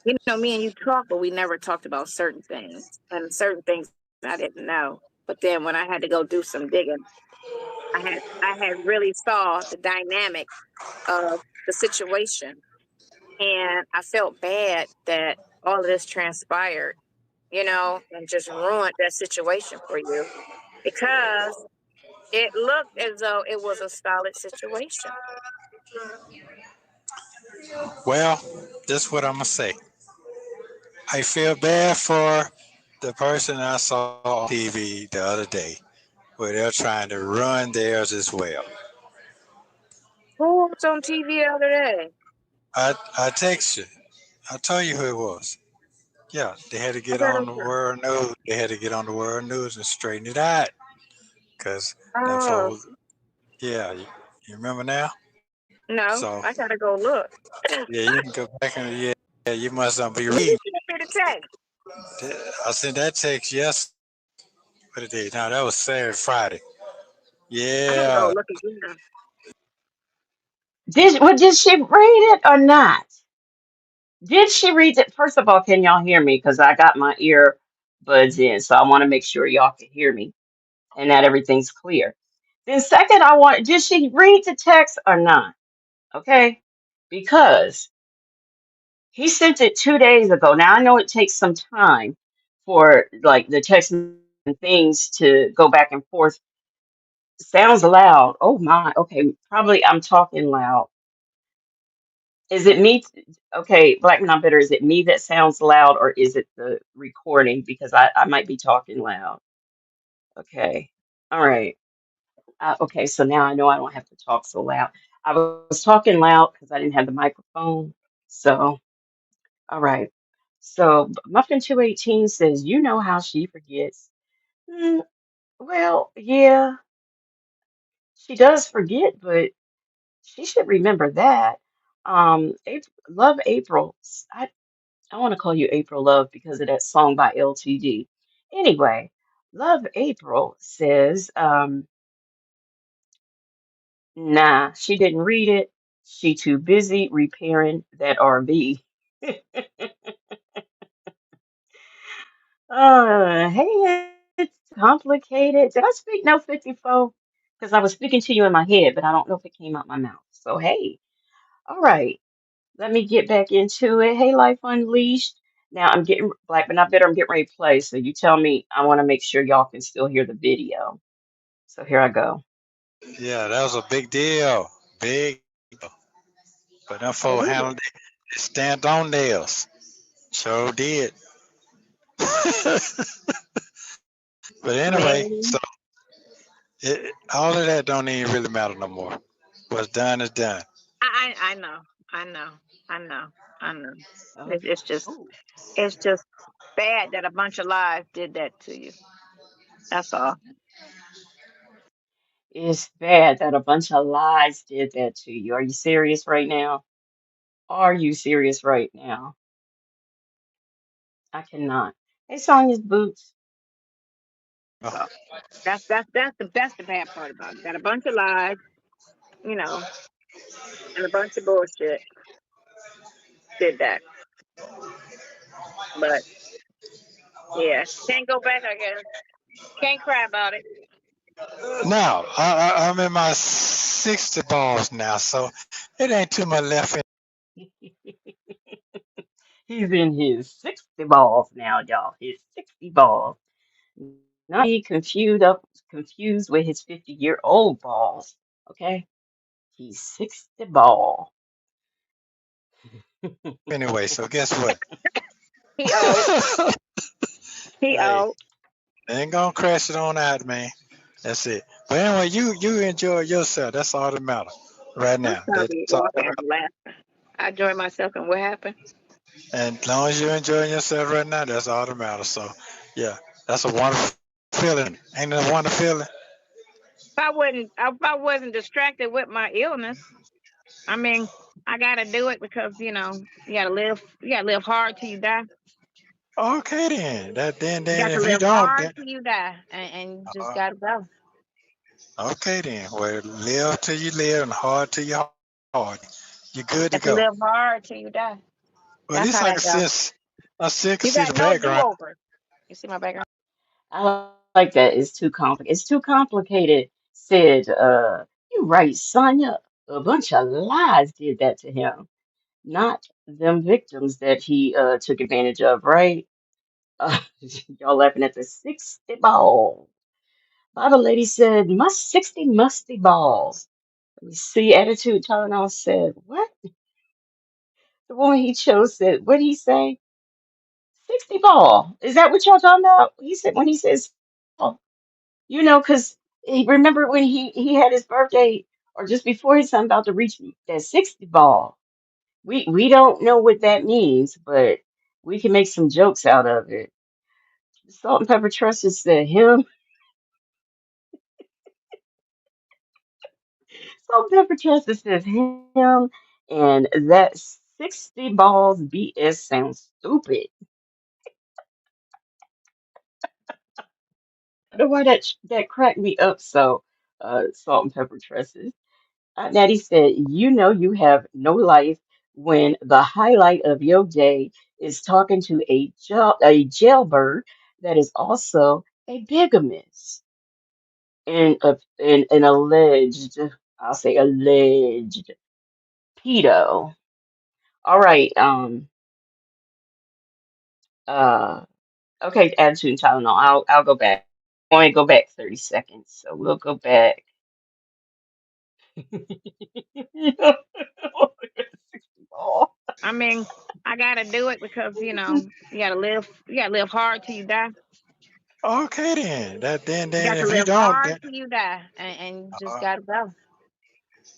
S3: me and you talk, but we never talked about certain things. And certain things I didn't know. But then when I had to go do some digging, I had really saw the dynamic of the situation. And I felt bad that all of this transpired, and just ruined that situation for you because it looked as though it was a solid situation.
S4: Well, that's what I'm gonna say. I feel bad for the person I saw on TV the other day, where they're trying to run theirs as well.
S3: Who was on TV the other day?
S4: I text you. I tell you who it was. Yeah, they had to
S3: I
S4: get on
S3: better
S4: the world news. They had to get on the world news and straighten it out. Cause them
S3: Oh,
S4: folks, yeah, you remember now?
S3: no,
S4: So
S3: I gotta go look.
S4: yeah, you can go back and yeah, you must not be
S3: When you
S4: reading.
S3: send me the text,
S4: I sent that text yes. What a day? Now that was Saturday, Friday.
S3: I gotta go
S4: Yeah,
S3: look again.
S5: Did she read it or not?
S2: Did she read it? First of all, can y'all hear me? Because I got my earbuds in, so I want to make sure y'all can hear me and that everything's clear. Then second, did she read the text or not? Okay, because he sent it 2 days ago. Now I know it takes some time for like the text and things to go back and forth. Sounds loud. Oh my. Okay, probably I'm talking loud. Is it me? Okay, Black Not Bitter, is it me that sounds loud or is it the recording? Because I might be talking loud. Okay. All right. Okay, so now I know I don't have to talk so loud. I was talking loud because I didn't have the microphone. So, all right. So, Muffin 218 says, you know how she forgets. Mm, well, yeah, she does forget, but she should remember that. Love April. I want to call you April Love because of that song by LTD. Anyway, Love April says, nah, she didn't read it. She too busy repairing that RV. Hey, it's complicated. Did I speak no 54? Because I was speaking to you in my head, but I don't know if it came out my mouth. So, hey, all right. Let me get back into it. Hey, Life Unleashed. Now I'm getting Black, but not better. I'm getting ready to play. So you tell me. I want to make sure y'all can still hear the video. So here I go.
S4: Yeah, that was a big deal. Big. But them
S2: It
S4: folk
S2: is.
S4: handled it. They stamped on nails. Sure did. But anyway, so
S3: Man,
S4: all of that don't even really matter no more. What's done is done.
S3: I know, I know, I know, I know.
S2: Okay.
S3: It's just
S2: Oh,
S3: it's just bad that a bunch of lies did that to you. That's all.
S2: it's bad that a bunch of lies did that to you. Are you serious right now? Are you serious right now? I cannot. Hey, Sonya's boots.
S3: So
S4: Oh,
S3: that's the bad part about it. That a bunch of lies, you know, and a bunch of bullshit did that. But yeah, can't go back. I guess can't cry about it.
S4: now, I'm in my 60 balls now, so it ain't too much left in.
S2: He's in his 60 balls now, y'all. His 60 balls. Not be confused with his 50-year-old balls. Okay? He's 60 ball.
S4: Anyway, so guess what?
S3: He old. He
S4: Hey,
S3: old.
S4: ain't gonna crash it on out, man. That's it. But anyway, you enjoy yourself. That's all that matters right
S3: I'm
S4: now. That's
S3: probably
S4: all
S3: walking
S4: that
S3: and
S4: matters.
S3: laughing. I enjoy myself, and what happened?
S4: And as long as you're enjoying yourself right now, that's all that matters. So, yeah, that's a wonderful feeling. Ain't it a wonderful feeling?
S3: If I wasn't distracted with my illness, I mean, I gotta do it because you gotta live hard till you die.
S4: Okay, then.
S3: You
S4: Then
S3: got to
S4: if you
S3: live
S4: don't,
S3: hard
S4: then
S3: till you die, and you just
S4: uh,
S3: gotta go.
S4: okay, then. Well, live till you live and hard till you hard. You're good to
S3: Have to
S4: go.
S3: live hard till you die.
S4: Well, at
S3: That's
S4: least
S3: how
S4: I
S3: that
S4: can
S3: goes. You
S4: see
S3: got
S4: the
S3: no do
S4: background.
S3: over. You see my background?
S2: I like that. It's too complicated. It's too complicated, said, you right, Sonya. A bunch of lies did that to him. Not them victims that he took advantage of, right? Uh, y'all laughing at the 60 ball. Bible lady said, must 60 musty balls. Let me see, attitude Tylenol said, what? The woman he chose said, what did he say? 60 ball. Is that what y'all talking about? He said, when he says, ball. You know, because he remember when he had his birthday or just before his son about to reach that 60 ball. We don't know what that means, but we can make some jokes out of it. Salt and Pepper Trusted said him. Salt and Pepper Trusted says him, and that 60 balls BS sounds stupid. I don't know why that cracked me up so. Salt and Pepper Trusted. Natty said, you know you have no life when the highlight of your day is talking to a jailbird that is also a bigamist and an alleged, I'll say alleged pedo. All right, uh, okay, attitude and Tylenol. I'll go back. I want to go back 30 seconds, so we'll go back.
S3: I mean, I gotta do it because you gotta live hard till you die.
S4: Okay then. That
S3: You
S4: then
S3: got to
S4: if you
S3: live
S4: don't,
S3: hard
S4: then
S3: till you die, and you just
S4: uh,
S3: gotta go.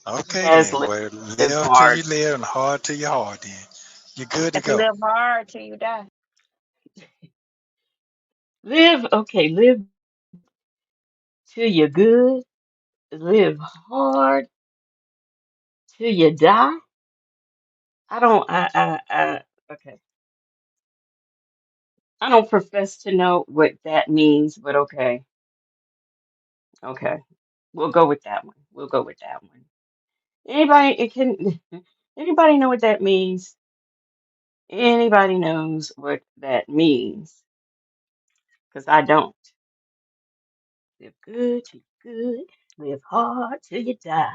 S4: okay
S2: Has
S4: then. Well,
S2: lived
S4: live till
S2: hard.
S4: you live and hard till you hard. Then you're good to
S3: Got to
S4: go.
S3: live hard till you die.
S2: Live, okay, live till you're good. Live hard till you die. I don't, okay. I don't profess to know what that means, but okay. Okay. We'll go with that one. We'll go with that one. Anybody, it can, anybody know what that means? Anybody knows what that means? Because I don't. Live good till you're good. Live hard till you die.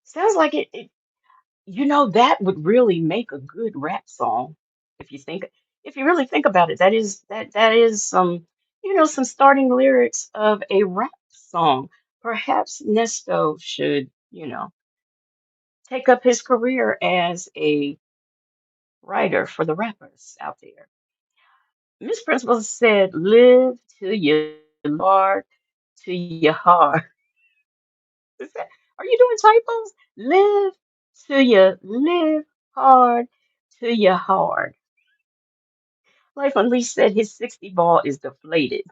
S2: Sounds like that would really make a good rap song if you think if you really think about it. That is some starting lyrics of a rap song. Perhaps Nesto should, take up his career as a writer for the rappers out there. Miss Principal said, "Live till you hard till you hard." Are you doing typos? Live till you live hard till you hard. Like when Lee said his 60 ball is deflated.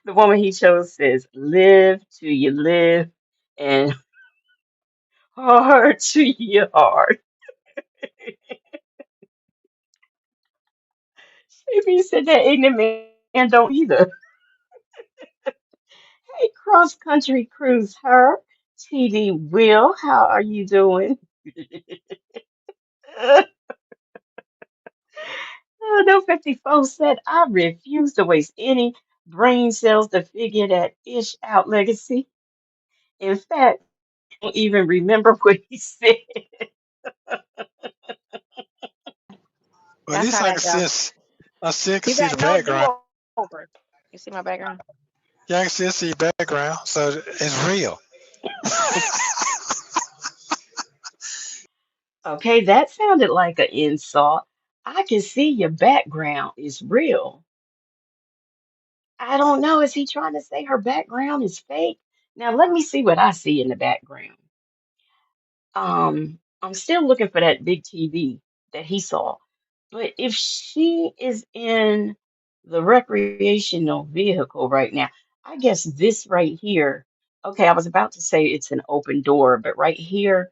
S2: The woman he chose says, live till you live and hard till you hard. Maybe said that ignorant man don't either. Hey, cross country cruise her. TV Will, how are you doing? No 54 said, I refuse to waste any brain cells to figure that ish out legacy. In fact, I don't even remember what he said.
S4: Well, at
S3: That's
S4: least
S3: how
S4: I
S3: that
S4: can
S3: go.
S4: see
S3: You
S4: see
S3: got
S4: the
S3: no
S4: background.
S3: do over. You see my background?
S4: Yeah, I can still see background, so it's real.
S2: Okay, that sounded like an insult. I can see your background is real. I don't know. Is he trying to say her background is fake? Now let me see what I see in the background. I'm still looking for that big TV that he saw. But if she is in the recreational vehicle right now, I guess this right here. Okay, I was about to say it's an open door, but right here,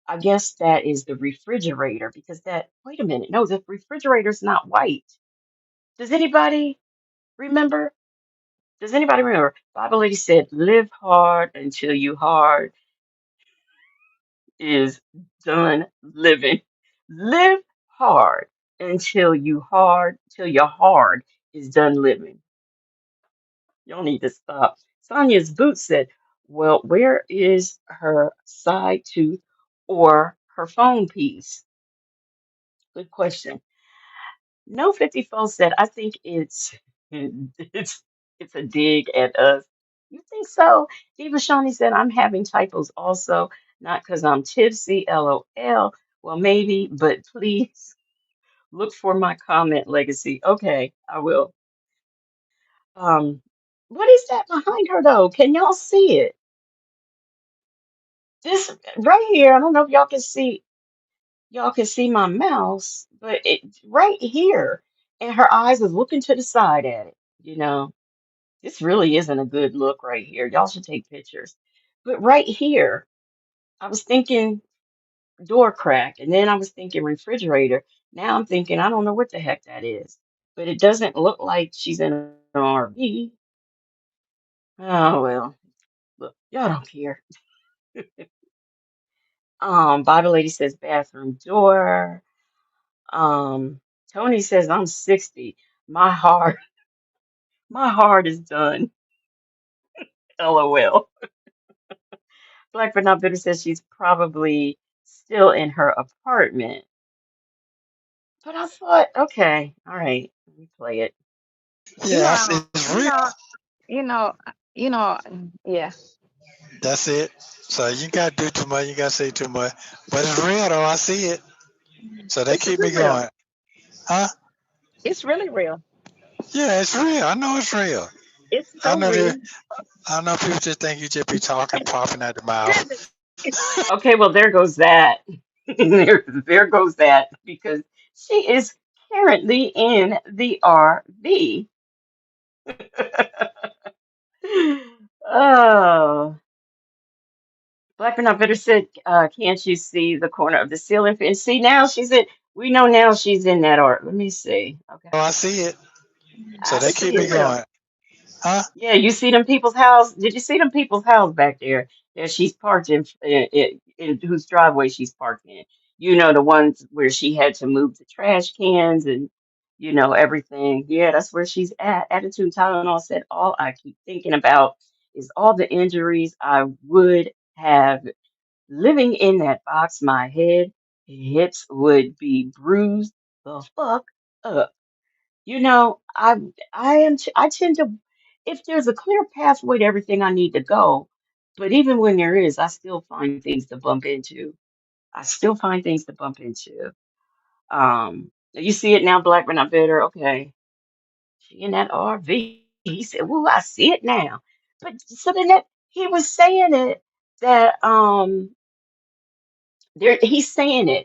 S2: I guess that is the refrigerator because wait a minute, no, the refrigerator's not white. Does anybody remember? Does anybody remember? Bible lady said, live hard until you hard is done living. Live hard till your hard is done living. Y'all need to stop. Sonia's boot said, well, where is her side tooth or her phone piece? Good question. No 54 said, I think it's a dig at us. You think so? Eva Shawnee said, I'm having typos also, not because I'm tipsy, LOL. Well, maybe, but please look for my comment legacy. Okay, I will. Um, what is that behind her though? Can y'all see it? This right here, I don't know if y'all can see my mouse, but it right here, and her eyes is looking to the side at it. You know, this really isn't a good look right here. Y'all should take pictures. But right here, I was thinking door crack, and then I was thinking refrigerator. Now I'm thinking I don't know what the heck that is, but it doesn't look like she's in an RV. Oh well, look, y'all don't care. Bible Lady says bathroom door. Um, Tony says I'm 60. My heart, my heart is done. LOL. Black but not bitter says she's probably still in her apartment. But I thought, okay, all right, let me play it.
S3: You know,
S4: Yeah, it's
S3: you
S4: real.
S3: know, you know, you know. Yeah,
S4: That's it. So you got to do too much. You got to say too much. But it's real though. I see it. So they
S3: it's
S4: keep me
S3: really real.
S4: going. Huh?
S3: It's really real.
S4: Yeah, it's real. I know it's real.
S3: It's
S4: I
S3: so
S4: know there.
S3: real.
S4: I know people just think you just be talking, popping at the mouth.
S2: Okay, well there goes that. There goes that because she is currently in the RV. Oh, Black but not bitter said, can't you see the corner of the ceiling? And see now she's in. We know now she's in that art. Let me see. Okay,
S4: Oh, I see it. So
S2: I
S4: they
S3: It's
S2: see
S4: keep
S3: really
S4: me
S2: it.
S3: real.
S4: going. Huh?
S2: Yeah, you see them people's house? Did you see them people's house back there that she's parked in whose driveway she's parked in? You know, the ones where she had to move the trash cans and, everything. Yeah, that's where she's at. Attitude Tylenol said, all I keep thinking about is all the injuries I would have living in that box. My head, hips would be bruised the fuck up. I tend to, if there's a clear pathway to everything I need to go, but even when there is, I still find things to bump into. I still find things to bump into. You see it now, Black but not bitter. Okay, she in that RV. He said, "Well, I see it now." But so then that he was saying it that he's saying it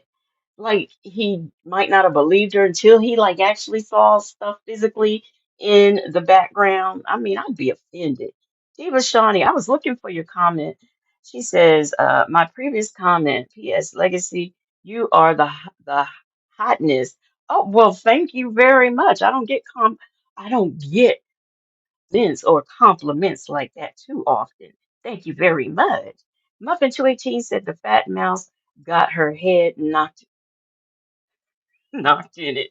S2: like he might not have believed her until he like actually saw stuff physically in the background. I mean, I'd be offended. Diva Shawnee, I was looking for your comment. She says, my previous comment, P.S. Legacy, you are the hotness. Oh, well, thank you very much. I don't get compliments or compliments like that too often. Thank you very much. Muffin 218 said the fat mouse got her head knocked in it.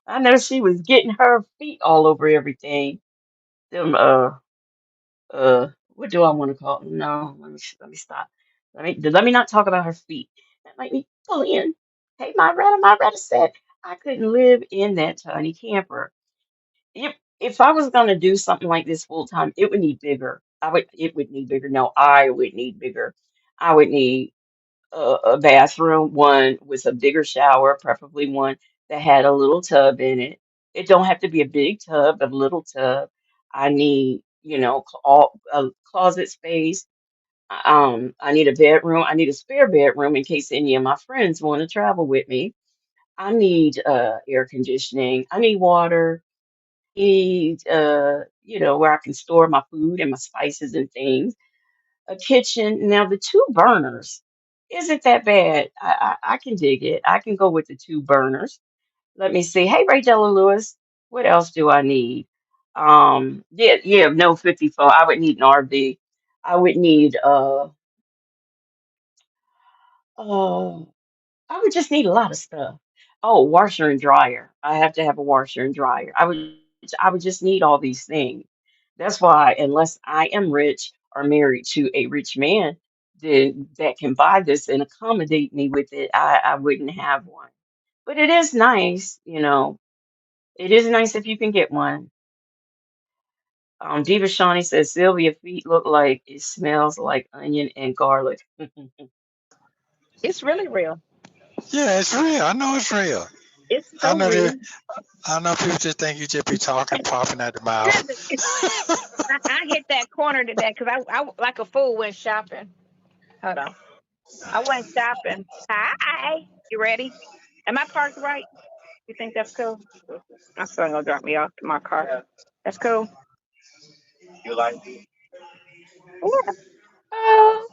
S2: I know she was getting her feet all over everything. Them what do I want to call them? No, let me stop. Let me not talk about her feet. That might be bullying. Hey, my Retta said I couldn't live in that tiny camper. If I was gonna do something like this full time, it would need bigger. It would need bigger. No, I would need bigger. I would need a bathroom, one with a bigger shower, preferably one that had a little tub in it. It don't have to be a big tub, but a little tub. I need, all a closet space. I need a bedroom. I need a spare bedroom in case any of my friends want to travel with me. I need air conditioning. I need water. Need where I can store my food and my spices and things, a kitchen. Now, the two burners isn't that bad. I can dig it. I can go with the two burners. Let me see. Hey, Ray Della Lewis, what else do I need? Yeah, no 54. I would need an RV. I would need uh I would just need a lot of stuff. Oh, washer and dryer. I have to have a washer and dryer. I would just need all these things. That's why, unless I am rich or married to a rich man that can buy this and accommodate me with it, I wouldn't have one. But it is nice, It is nice if you can get one. Diva Shawnee says Sylvia feet look like it smells like onion and garlic.
S3: It's really real.
S4: Yeah, it's real. I know it's real.
S3: It's
S4: I
S3: so
S4: know there.
S3: real.
S4: I know people just think you just be talking, popping at the mouth.
S3: I hit that corner today because I like a fool went shopping. Hold on. I went shopping. Hi. You ready? Am I parked right? You think that's cool? My son gonna drop me off to my car. That's cool. Yeah.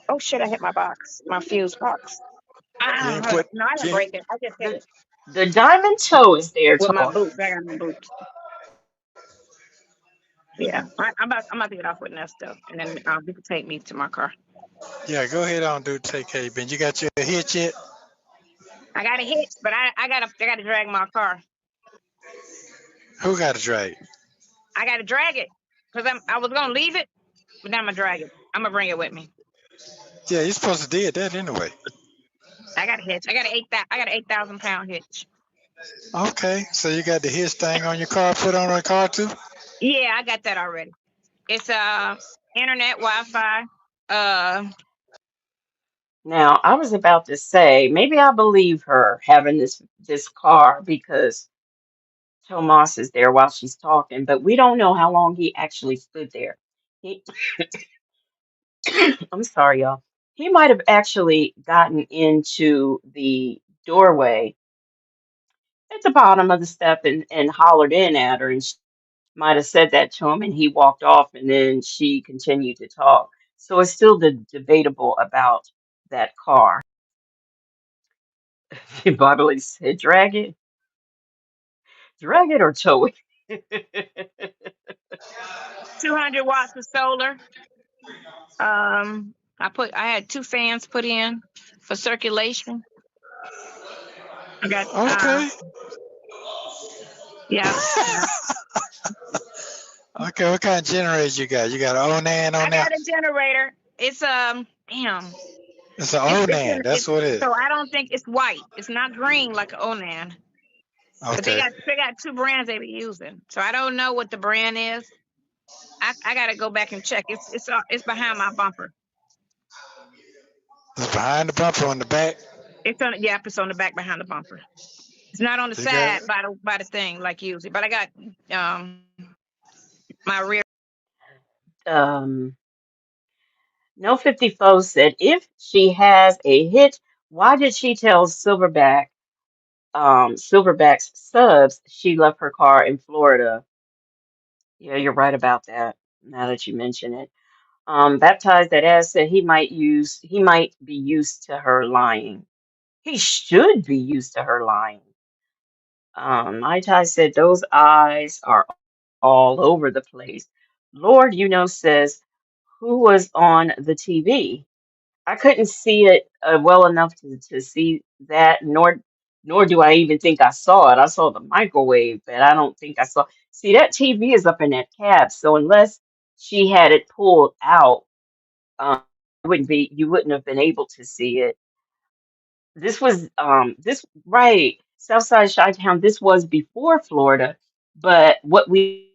S3: Oh shit! I hit my box, my fuse box.
S4: You
S3: Ah,
S4: ain't
S3: hold on.
S4: put.
S3: No, I didn't
S4: You,
S3: break it. I just hit
S2: the
S3: it
S2: the diamond toe is there
S3: with my
S2: talking.
S3: boots. I got no boots. Yeah, I'm about to get off with Nesto, and then you can take me to my car.
S4: Yeah, go ahead on, do take care, Ben. You got your hitch yet?
S3: I got a hitch, but I gotta drag my car.
S4: Who got to drag?
S3: I gotta drag it because I was gonna leave it, but now I'm gonna drag it. I'm gonna bring it with me.
S4: Yeah, you're supposed to did that anyway.
S3: I got a hitch. I got an 8,000 pound hitch.
S4: Okay, so you got the hitch thing on your car, put on the car too?
S3: Yeah, I got that already. It's internet, Wi-Fi. Uh,
S2: Now, I was about to say, maybe I believe her having this car because Tomas is there while she's talking, but we don't know how long he actually stood there. He, I'm sorry, y'all. He might have actually gotten into the doorway at the bottom of the step and hollered in at her, and she might have said that to him, and he walked off, and then she continued to talk. So it's still debatable about that car. Bible said, drag it or tow it.
S3: 200 watts of solar. I had two fans put in for circulation. I got
S4: Okay.
S3: yeah. Yeah.
S4: Okay, what kind of generator you got? You got an Onan
S3: I
S4: on there?
S3: got a generator. It's damn.
S4: It's an
S3: It's
S4: Onan. That's what it is.
S3: so I don't think it's white. It's not green like an Onan. But
S4: Okay.
S3: they got two brands they be using. So I don't know what the brand is. I gotta go back and check. It's behind my bumper.
S4: It's behind the bumper on the back.
S3: It's on it's on the back behind the bumper. It's not on the
S4: You got
S3: side by the thing like usually. But I got my rear.
S2: um, No 54 said if she has a hit, why did she tell Silverback's subs she left her car in Florida? Yeah, you're right about that. Now that you mention it. Baptized that ass said he might be used to her lying. He should be used to her lying. Mai Tai said those eyes are all over the place. Lord, says who was on the TV? I couldn't see it well enough to see that, nor do I even think I saw it. I saw the microwave, but I don't think I saw. See, that TV is up in that cab, so unless she had it pulled out, you wouldn't have been able to see it. This right, Southside Chi-Town. This was before Florida, but what we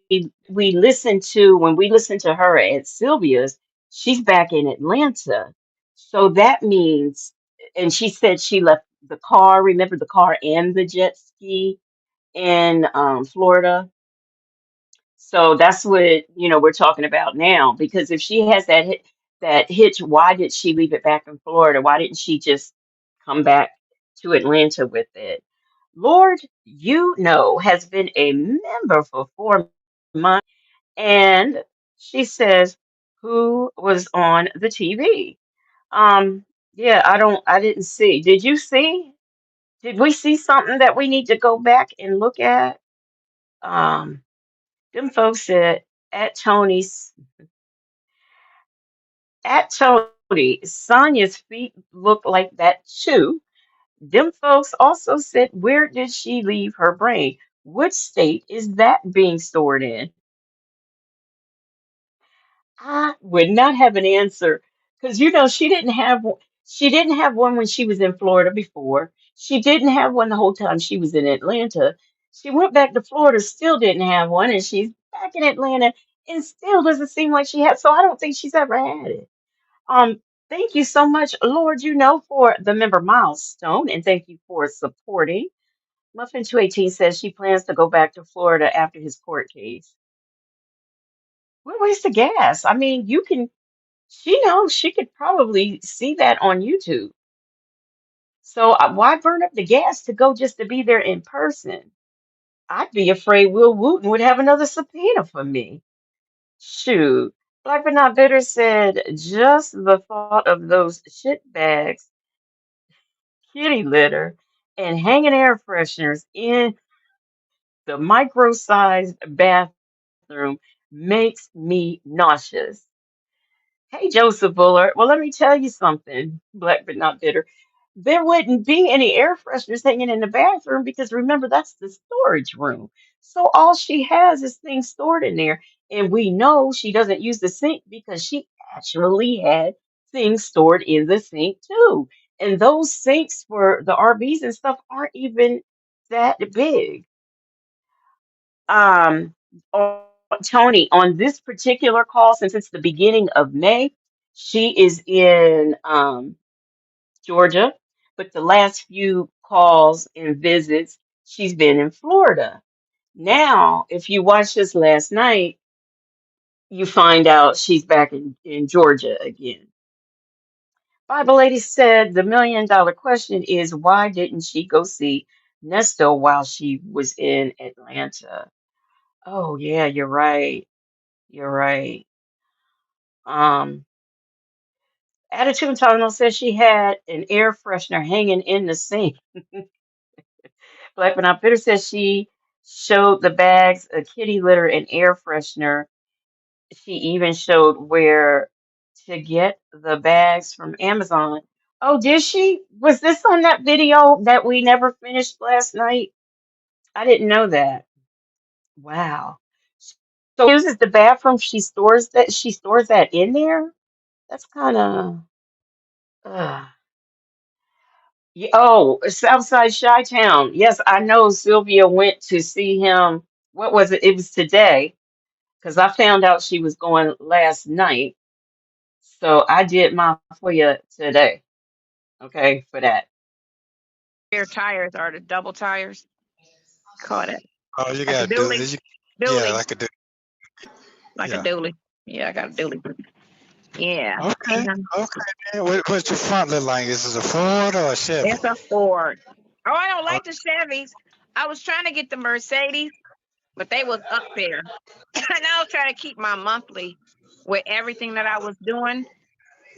S2: listened to when we listened to her at Sylvia's, she's back in Atlanta. So that means, and she said she left the car. Remember the car and the jet ski in Florida. So that's what we're talking about now. Because if she has that hitch, why did she leave it back in Florida? Why didn't she just come back to Atlanta with it? Lord, has been a member for 4 months, and she says, "Who was on the TV?" Yeah, I didn't see. Did you see? Did we see something that we need to go back and look at? Um, them folks said at Tony's at Tony, Sonya's feet look like that too. Them folks also said, where did she leave her brain? Which state is that being stored in? I would not have an answer because she didn't have one when she was in Florida before. She didn't have one the whole time she was in Atlanta. She went back to Florida, still didn't have one, and she's back in Atlanta and still doesn't seem like she had. So I don't think she's ever had it. Um, Thank you so much, Lord, for the member milestone, and thank you for supporting. Muffin 218 says she plans to go back to Florida after his court case. What waste of gas? I mean, she knows she could probably see that on YouTube. So why burn up the gas to go just to be there in person? I'd be afraid Will Wooten would have another subpoena for me. Shoot. Black but not bitter said just the thought of those shit bags, kitty litter, and hanging air fresheners in the micro-sized bathroom makes me nauseous. Hey, Joseph Bullard. Well, let me tell you something, black but not bitter. There wouldn't be any air fresheners hanging in the bathroom because remember, that's the storage room. So all she has is things stored in there. And we know she doesn't use the sink because she actually had things stored in the sink too. And those sinks for the RVs and stuff aren't even that big. Um, Tony, on this particular call, since it's the beginning of May, she is in Georgia, but the last few calls and visits, she's been in Florida. Now, if you watched this last night, you find out she's back in Georgia again. Bible Lady said the $1 million question is why didn't she go see Nesto while she was in Atlanta? Oh, yeah, you're right. You're right. Um, Attitude Tolerable says she had an air freshener hanging in the sink. Black but not bitter says she showed the bags a kitty litter and air freshener. She even showed where to get the bags from Amazon. Oh, did she? Was this on that video that we never finished last night? I didn't know that. Wow. So she uses the bathroom. She stores that in there. That's kind of. Yeah, oh, Southside Chi-Town. Yes, I know Sylvia went to see him. What was it? It was today because I found out she was going last night. So I did my for you today. Okay, for that.
S3: Spare tires are the double tires. Call it
S4: Oh, you
S3: like a
S4: got to do
S3: dually.
S4: this. Yeah,
S3: Dually.
S4: like a do.
S3: Like a
S4: Yeah.
S3: dually. Yeah, I got a dually. Yeah.
S4: Okay.
S3: Mhm.
S4: Okay. Man. What's your front look like? Is it a Ford or a Chevy?
S3: It's a Ford. Oh, I don't
S4: Oh,
S3: like the Chevys. I was trying to get the Mercedes, but they was up there. And I was trying to keep my monthly with everything that I was doing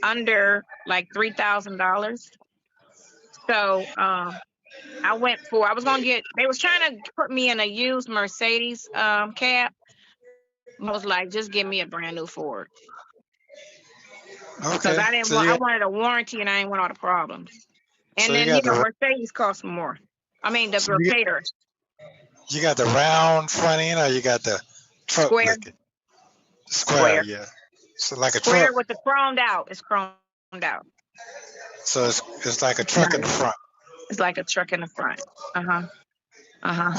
S3: under like $3,000. So I was gonna get they was trying to put me in a used Mercedes cab. I was like, just give me a brand new Ford. Because
S4: okay.
S3: I wanted a warranty and I didn't want all the problems. And
S4: So you
S3: then,
S4: got the
S3: Mercedes cost more. I mean, the
S4: so you,
S3: repairs,
S4: you got the round front end or you got the truck
S3: square,
S4: looking square?
S3: square,
S4: Yeah. So like a
S3: square
S4: truck.
S3: with the chromed out. It's chromed out.
S4: So it's like a
S3: It's
S4: truck in the
S3: nice.
S4: front.
S3: It's like a truck in the front. Uh huh. Uh huh.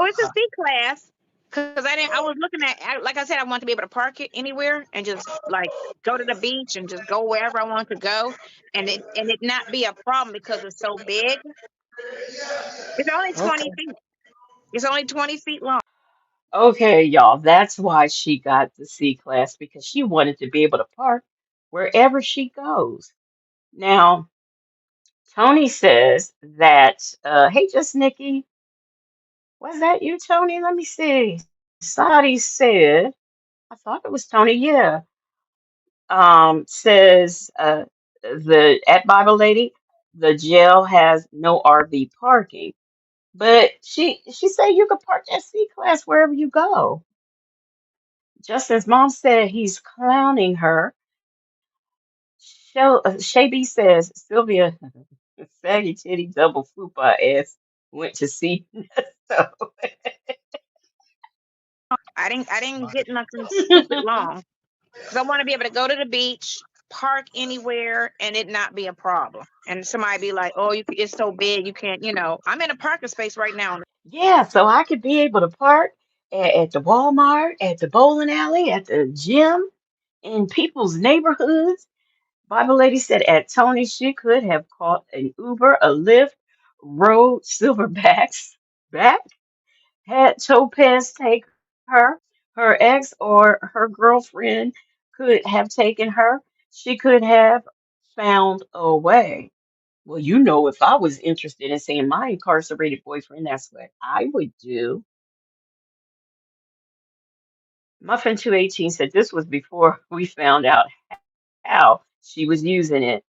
S3: It's a C class because I was looking like I said, I want to be able to park it anywhere and just like go to the beach and just go wherever I want to go, and it not be a problem because it's so big. It's only 20 feet. It's only 20 feet long.
S2: Okay, y'all. That's why she got the C class because she wanted to be able to park wherever she goes. Now, Tony says that, hey, just Nikki, was that you, Tony? Let me see. Somebody said, I thought it was Tony, yeah. Says the at Bible Lady, the jail has no RV parking. But she said you could park that C class wherever you go. Justin's mom said he's clowning her. Shay says Sylvia saggy titty double fupa ass went to see. So
S3: I didn't get nothing stupid long because I want to be able to go to the beach, park anywhere, and it not be a problem. And somebody be like, "Oh, it's so big, you can't." I'm in a parking space right now.
S2: yeah, so I could be able to park at the Walmart, at the bowling alley, at the gym, in people's neighborhoods. Bible Lady said at Tony she could have caught an Uber, a Lyft, rode Silverbacks back, had Topaz take her, her ex or her girlfriend could have taken her. She could have found a way. Well, if I was interested in seeing my incarcerated boyfriend, that's what I would do. Muffin 218 said this was before we found out how she was using it.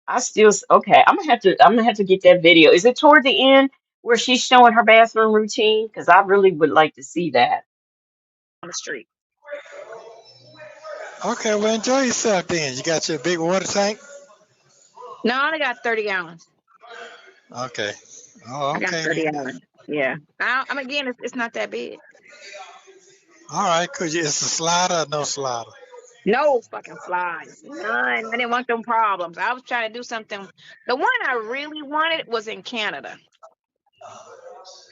S2: Okay, I'm gonna have to get that video. Is it toward the end where she's showing her bathroom routine? Because I really would like to see that.
S3: On the street.
S4: Okay, well, enjoy yourself then. You got your big water tank?
S3: No, I only got 30 gallons.
S4: Okay. Oh,
S3: I got
S4: okay
S3: 30
S4: then.
S3: gallons. Yeah. I'm again, it's not that big.
S4: All right, could you? It's a slider or no slider?
S3: No fucking flies. None. I didn't want them problems. I was trying to do something. The one I really wanted was in Canada.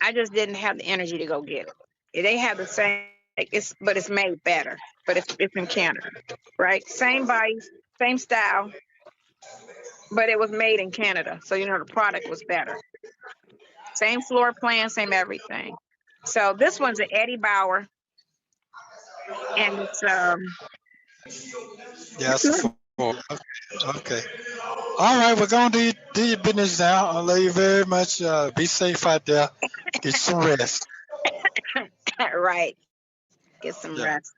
S3: I just didn't have the energy to go get it. They have the same, like, but it's made better. But it's in Canada, right? Same body, same style, but it was made in Canada. So the product was better. Same floor plan, same everything. So this one's an Eddie Bauer, and
S4: Yeah,
S3: it's
S4: it's a
S3: nice.
S4: four. Okay. All right, we're going to do your business now. I love you very much. Be safe out there. Get some rest.
S3: Right. Get some
S4: Yeah.
S3: rest.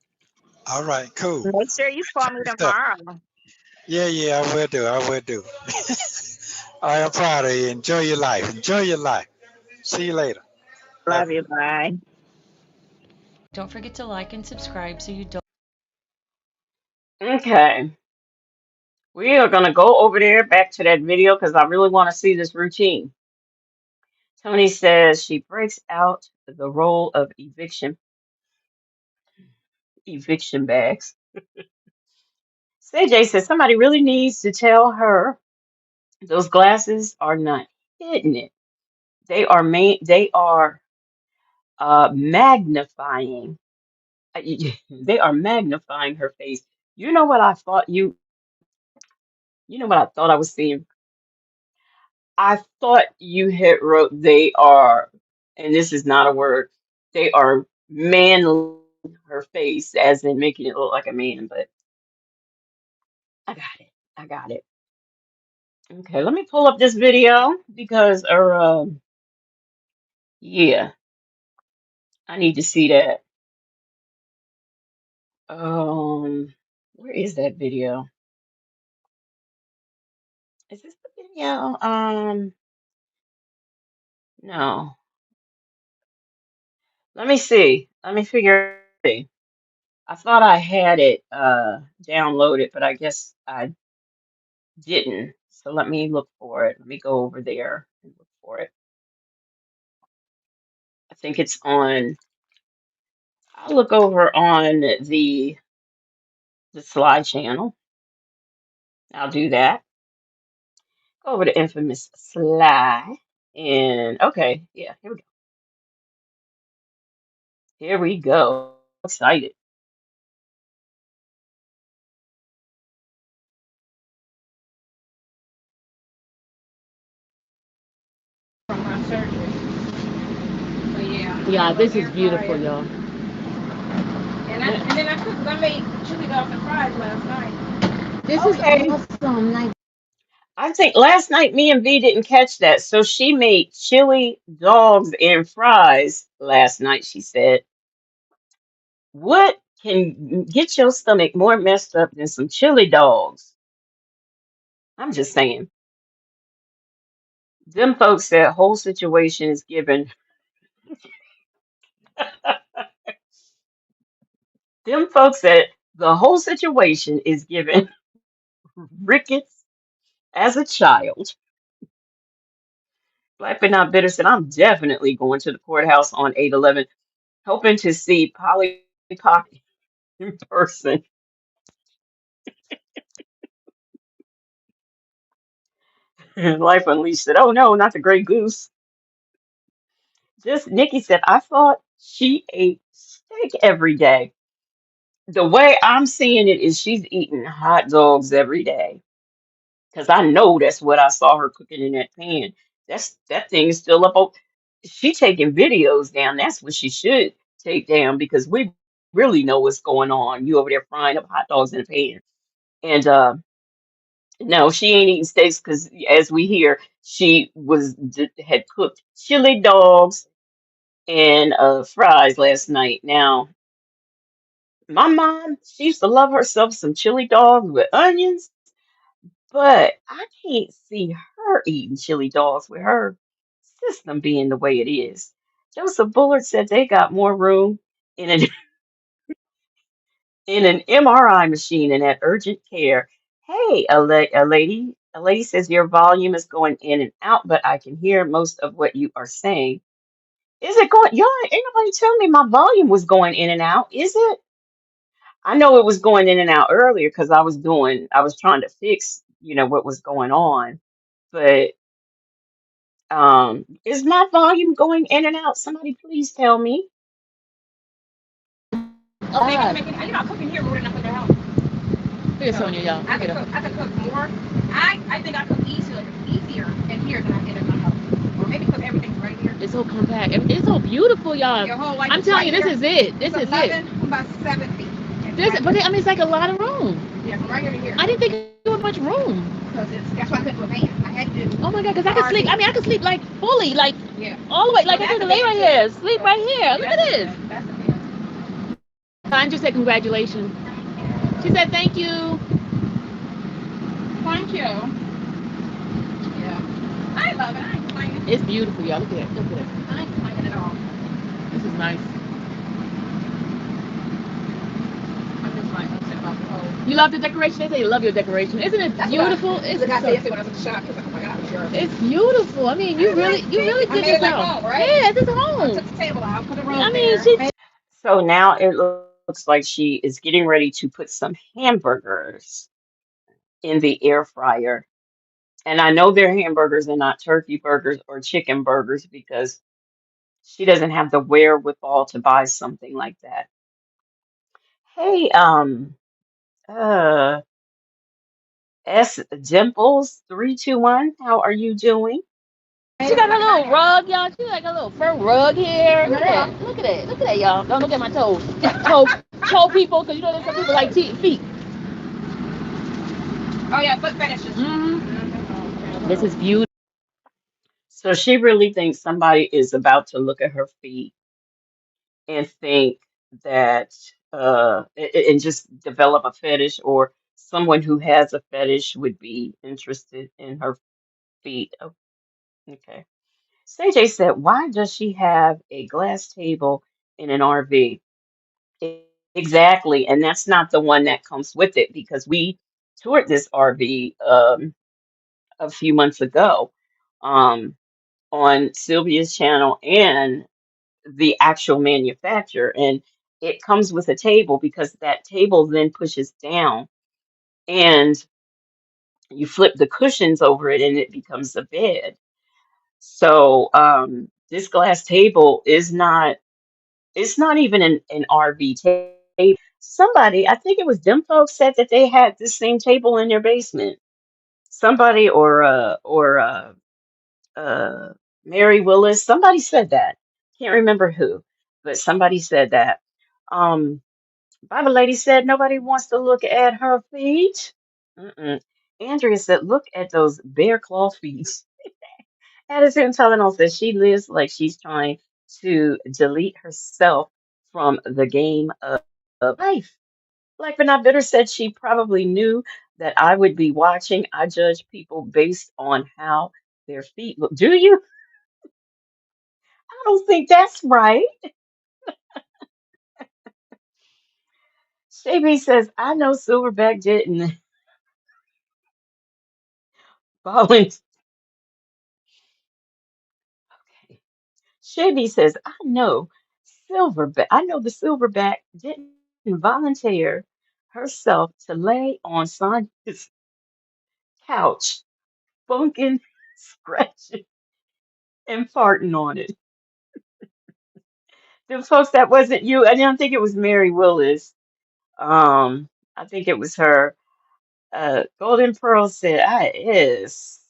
S4: All right, cool.
S3: Make sure you call me
S4: So,
S3: tomorrow.
S4: yeah, yeah, I will do. I will do. I am proud of you. Enjoy your life. Enjoy your life. See you later. Love
S3: Love
S4: you.
S3: you. Bye.
S5: Don't forget to like and subscribe so you don't.
S2: Okay, we are gonna go over there back to that video because I really want to see this routine. Tony says she breaks out the roll of eviction bags. CJ says somebody really needs to tell her those glasses are not hitting it. They are magnifying. They are magnifying her face. You know what I thought you know what I thought I was seeing? I thought you had wrote they are, and this is not a word, they are manly her face, as in making it look like a man, but I got it. I got it. Okay, let me pull up this video because yeah, I need to see that. Where is that video? Is this the video? No. Let me see. Let me figure. I thought I had it downloaded, but I guess I didn't. So let me look for it. Let me go over there and look for it. I think it's on. I'll look over on the Sly channel. I'll do that. Go over to Infamous Sly. And okay, yeah, here we go. Here we go. Excited.
S3: From my surgery. So yeah, I got
S5: Yeah,
S3: a little
S5: this is
S3: air
S5: beautiful,
S3: fryer.
S5: y'all.
S3: And then I cooked. I made chili dogs and fries last night.
S5: This is
S2: Okay.
S5: awesome. Like,
S2: I think last night me and V didn't catch that. So she made chili dogs and fries last night, she said. What can get your stomach more messed up than some chili dogs? I'm just saying. Them folks said whole situation is given. Them folks said the whole situation is given rickets as a child. Black but not bitter said, I'm definitely going to the courthouse on 8/11, hoping to see Polly Pocket in person. Life Unleashed said, oh no, not the Grey Goose. Just Nikki said, I thought she ate steak every day. The way I'm seeing it is she's eating hot dogs every day. Because I know that's what I saw her cooking in that pan. That thing is still up. She taking videos down. That's what she should take down because we really know what's going on. You over there frying up hot dogs in a pan. And no, she ain't eating steaks because as we hear, she had cooked chili dogs and fries last night. Now, my mom, she used to love herself some chili dogs with onions, but I can't see her eating chili dogs with her system being the way it is. Joseph Bullard said they got more room in a
S6: in an MRI machine and at urgent care. Hey, a lady says your volume is going in and out, but I can hear most of what you are saying. Is it going? Y'all, ain't nobody telling me my volume was going in and out. Is it? I know it was going in and out earlier because I was trying to fix, what was going on. But is my volume going in and out? Somebody please tell me.
S3: Oh, baby, you making, you know, cooking here more than I cook at home. Look at Sonya, y'all. I could cook more. I think I cook easier in here than I did in my house. Or maybe because everything's right here. It's so compact. It's so beautiful, y'all. Your whole life I'm telling right you, this here. Is it. This is 11, it. About 7 feet. This, right, but I mean, it's like a lot of room. Yeah, from right here to here. I didn't think it was much room. Because that's why I couldn't do a van. I had to do. Oh my God, because I could sleep. I mean, I could sleep like fully, like all the way. Like I could lay right here, sleep right here. Look at this. That's the van. Andrew said congratulations. She said thank you. Thank you. Yeah. I love it. I ain't complaining. It's beautiful, y'all. Look at it. Look at it. I ain't complaining at all. This is nice. I'm just like upset about the whole. You love the decoration? They say you love your decoration. Isn't it that's beautiful? It's a guy said when I was at the shop. He was like, oh my God, sure. It's beautiful. I mean, you really did this home, right? Yeah, this is home. I took the table out, put the room there.
S6: So now it looks like she is getting ready to put some hamburgers in the air fryer. And I know they're hamburgers and not turkey burgers or chicken burgers because she doesn't have the wherewithal to buy something like that. Hey, uh, S Dimples 321, how are you doing?
S3: She got her little rug, y'all. She got a little fur rug here. Look at that. Look at that. Look at that, y'all. Don't look at my toes. Toe people, because you know there's some people like feet. Oh yeah, foot fetishes. Mm-hmm. This is beautiful.
S6: So she really thinks somebody is about to look at her feet and think that and just develop a fetish, or someone who has a fetish would be interested in her feet. Oh, okay. CJ said, why does she have a glass table in an RV? Exactly, and that's not the one that comes with it because we toured this RV a few months ago um, on Sylvia's channel and the actual manufacturer, and it comes with a table because that table then pushes down and you flip the cushions over it and it becomes a bed. So this glass table is not, it's not even an RV table. Somebody, I think it was them folks, said that they had this same table in their basement. Somebody or Mary Willis, somebody said that. Can't remember who, but somebody said that. Um, Bible lady said nobody wants to look at her feet. Mm-mm. Andrea said, look at those bare claw feet. Addison Tylenol says she lives like she's trying to delete herself from the game of life. Like but not bitter said she probably knew that I would be watching. I judge people based on how their feet look. Do you? I don't think that's right. Shavy says, I know Silverback didn't volunteer. Shavy says, I know the Silverback didn't volunteer herself to lay on Sonya's couch, bunking, scratching, and farting on it. The folks, that wasn't you. I don't think it was Mary Willis. I think it was her. Golden Pearl said, I is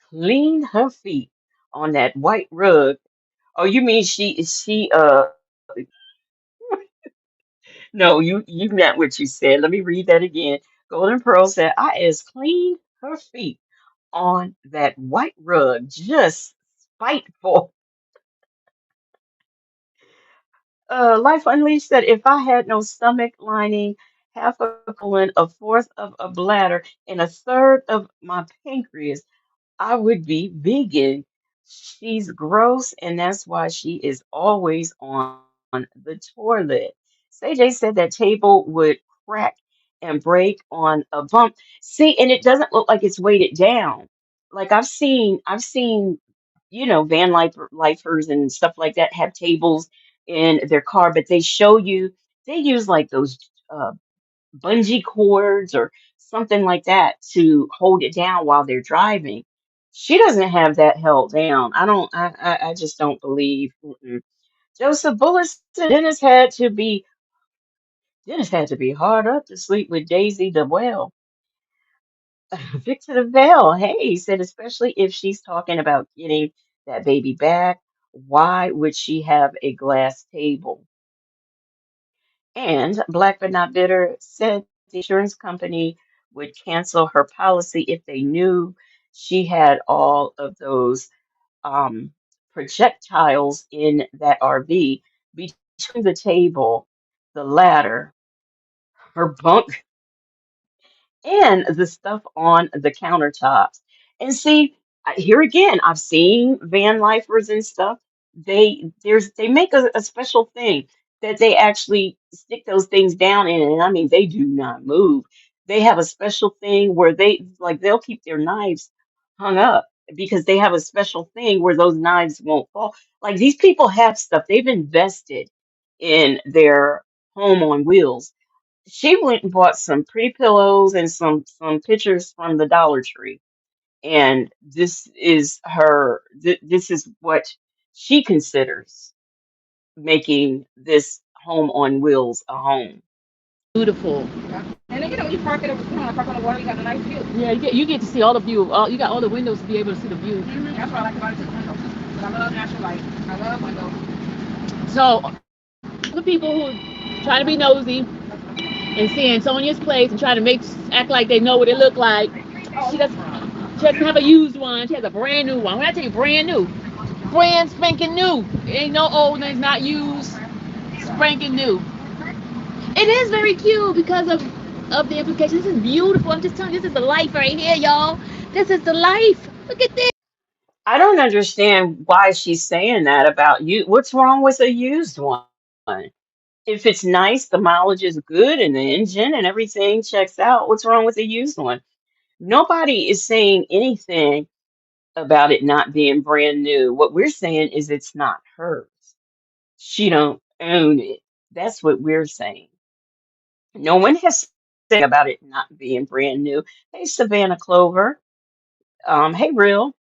S6: cleaned her feet on that white rug. Oh, you mean she no, you meant what you said. Let me read that again. Golden Pearl said, I is cleaned her feet on that white rug, just spiteful. Life Unleashed said, if I had no stomach lining, half a colon, a fourth of a bladder, and a third of my pancreas, I would be vegan. She's gross, and that's why she is always on. the toilet. CJ said that table would crack and break on a bump. See, and it doesn't look like it's weighted down. Like I've seen, lifers and stuff like that have tables in their car, but they show you they use like those bungee cords or something like that to hold it down while they're driving. She doesn't have that held down. I just don't believe. Mm-mm. Joseph Bullis said Dennis had to be hard up to sleep with Daisy the well. Victor the Veil, hey, he said, especially if she's talking about getting that baby back, why would she have a glass table? And Black but Not Bitter said the insurance company would cancel her policy if they knew she had all of those um, projectiles in that RV between the table, the ladder, her bunk, and the stuff on the countertops. And see, here again, I've seen van lifers and stuff. They make a special thing that they actually stick those things down in, and I mean they do not move. They have a special thing where they'll keep their knives hung up because they have a special thing where those knives won't fall. Like these people have stuff they've invested in their home on wheels. She went and bought some pretty pillows and some pictures from the Dollar Tree. And this is what she considers making this home on wheels a home.
S3: Beautiful. And then you park it, park on the water. You got a nice view. Yeah, you get to see all the view. You got all the windows to be able to see the view. That's what I like about it. Just windows. 'Cause I love natural light. I love windows. So the people who try to be nosy and seeing Sonya's place and trying to act like they know what it looked like. She doesn't. She doesn't have a used one. She has a brand new one. When I tell you brand new, brand spanking new. It ain't no old. It's not used. Spanking new. It is very cute because of the implications. This is beautiful. I'm just telling you, this is the life right here, y'all. This is the life. Look at this.
S6: I don't understand why she's saying that about you. What's wrong with a used one? If it's nice, the mileage is good, and the engine and everything checks out. What's wrong with a used one? Nobody is saying anything about it not being brand new. What we're saying is it's not hers. She don't own it. That's what we're saying. No one has said about it not being brand new. Hey, Savannah Clover. Hey, Real.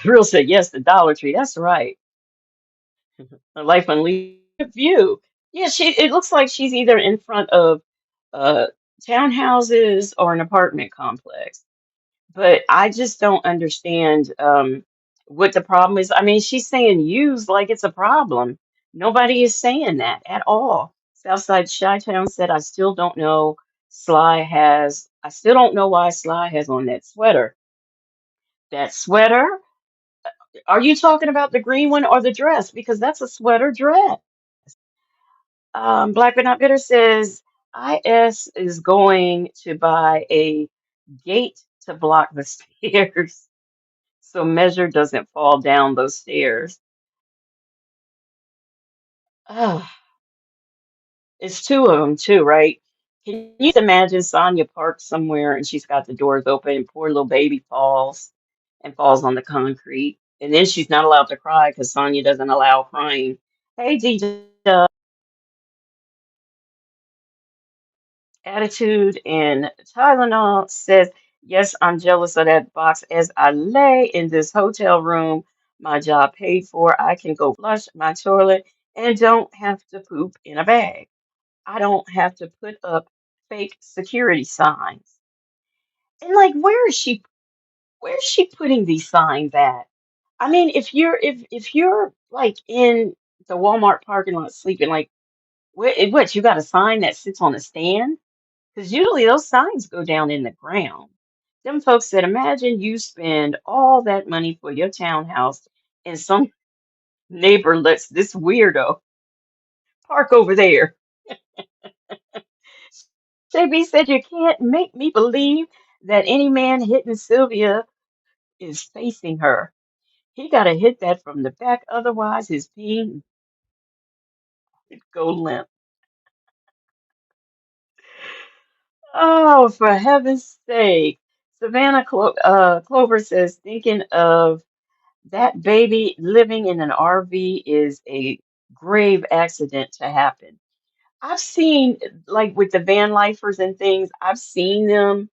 S6: Real said yes, the Dollar Tree. That's right. A Life Unleashed view. Yeah, it looks like she's either in front of uh townhouses or an apartment complex. But I just don't understand what the problem is. I mean, she's saying used like it's a problem. Nobody is saying that at all. Southside Chi-Town said, I still don't know why Sly has on that sweater. That sweater? Are you talking about the green one or the dress? Because that's a sweater dress. Black but Not Bitter says, IS is going to buy a gate to block the stairs. So Measure doesn't fall down those stairs. Oh, it's two of them too, right? Can you imagine Sonya parked somewhere and she's got the doors open and poor little baby falls and falls on the concrete. And then she's not allowed to cry because Sonya doesn't allow crying. Hey, DJ, Attitude and Tylenol says, yes, I'm jealous of that box as I lay in this hotel room my job paid for. I can go flush my toilet and don't have to poop in a bag. I don't have to put up fake security signs. And like, where's she putting these signs at? I mean, if you're like in the Walmart parking lot sleeping, like what you got a sign that sits on a stand? Because usually those signs go down in the ground. Them folks said, imagine you spend all that money for your townhouse and some neighbor lets this weirdo park over there. JB said, you can't make me believe that any man hitting Sylvia is facing her. He got to hit that from the back, otherwise, his being. Go limp. Oh, for heaven's sake. Clover says, thinking of that baby living in an RV is a grave accident to happen. I've seen, like with the van lifers and things, I've seen them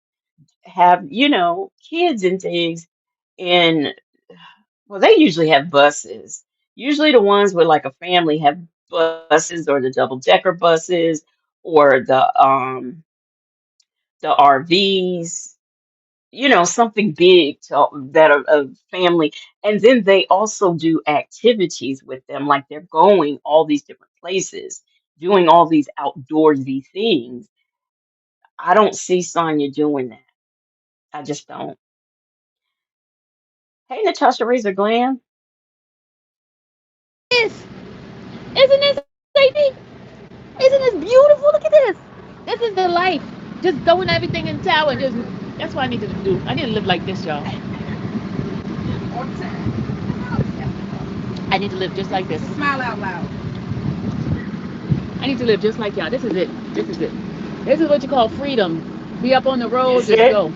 S6: have, kids and things. And well, they usually have buses. Usually the ones with like a family have buses or the double decker buses or the RVs, something big that a family. And then they also do activities with them, like they're going all these different places, doing all these outdoorsy things. I don't see Sonya doing that. I just don't. Hey, Natasha Razor Glam.
S7: This isn't this baby? Isn't this beautiful? Look at this. This is the life. Just throwing everything in the towel and just. That's what I need to do. I need to live like this, y'all. I need to live just like this.
S3: Smile out loud.
S7: I need to live just like y'all. This is it. This is it. This is what you call freedom. Be up on the road,
S6: Is
S7: just
S6: it?
S7: go.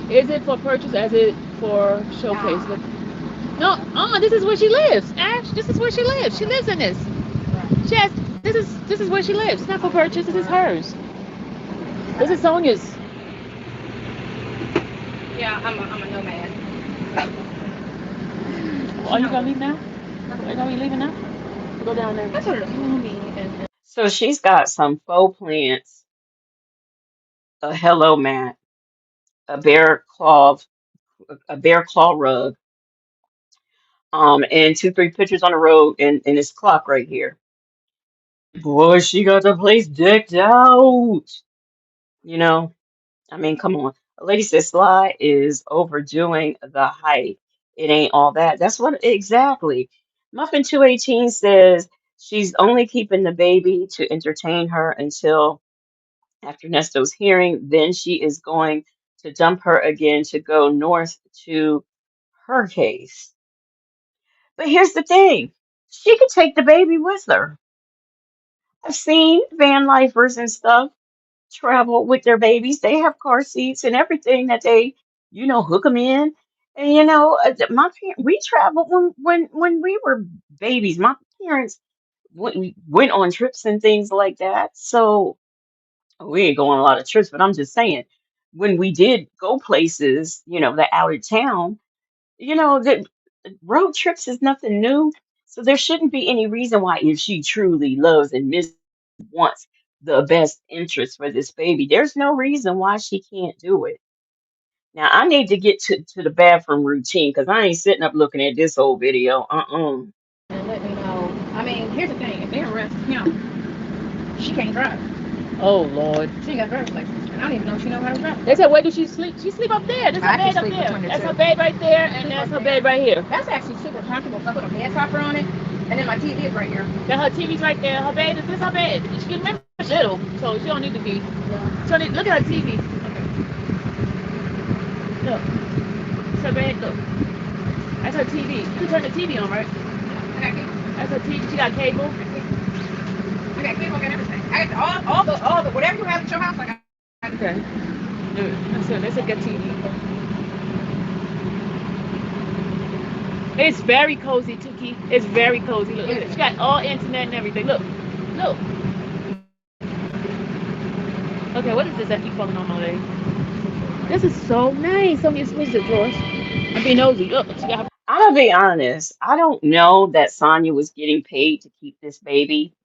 S7: Is it for purchase? Is it for showcase?
S3: Nah.
S7: Look. No, this is where she lives. Ash, this is where she lives. She lives in this. She has, this is where she lives. It's not for purchase. This is hers. This is Sonya's.
S3: Yeah, I'm a nomad.
S7: Are you gonna leave now? Are you gonna be leaving now? Go down there.
S3: That's what it is.
S6: So she's got some faux plants, a hello mat, a bear claw rug, and two, three pictures on the road and this clock right here. Boy, she got the place decked out. You know, I mean, come on. A lady says Sly is overdoing the hype. It ain't all that. That's what exactly. Muffin 218 says she's only keeping the baby to entertain her until after Nesto's hearing. Then she is going to dump her again to go north to her case. But here's the thing. She could take the baby with her. I've seen van lifers and stuff travel with their babies. They have car seats and everything that they, hook them in. And my parents, we traveled when we were babies. My parents went on trips and things like that. So we ain't go on a lot of trips, but I'm just saying, when we did go places, that out of town, that road trips is nothing new. So there shouldn't be any reason why, if she truly loves and wants the best interest for this baby, there's no reason why she can't do it. Now I need to get to the bathroom routine because I ain't sitting up looking at this whole video.
S3: And let me know. I mean, here's the thing. If they arrest him, she can't drive.
S7: Oh Lord.
S3: She ain't got a driver's license. And I don't even know if she knows how to drive.
S7: They said, where does she sleep? She sleep up there. There's her
S3: I can
S7: bed up
S3: sleep
S7: there.
S3: between the
S7: That's
S3: two.
S7: her bed right there, and that's her bed right here.
S3: That's actually super comfortable. So I put a bed topper on it, and then my TV is right here.
S7: Then her TV's right there. Her bed is this her bed. She can remember she's little, so she don't need to be. She don't need, look at her TV. Look. It's her bed. Look. That's her TV. You can turn the TV on, right?
S3: I got cable.
S7: That's her TV. She got cable.
S3: I got cable. I got everything. I got all the whatever you have at your house. I got.
S7: Okay. Good. That's it. Let's look at TV. It's very cozy, Tuki. It's very cozy. Look, she got all internet and everything. Look. Look. Okay, what is this that keep falling on my leg? This is so nice. So many switches, drawers. I'm being nosy. Look, she got her.
S6: I'm gonna be honest. I don't know that Sonya was getting paid to keep this baby.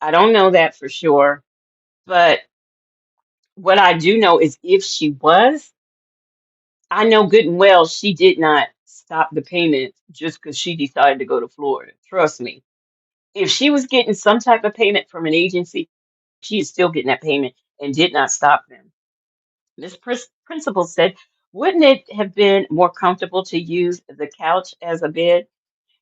S6: I don't know that for sure. But what I do know is if she was, I know good and well she did not stop the payment just because she decided to go to Florida. Trust me. If she was getting some type of payment from an agency, she is still getting that payment and did not stop them. This principal said, wouldn't it have been more comfortable to use the couch as a bed?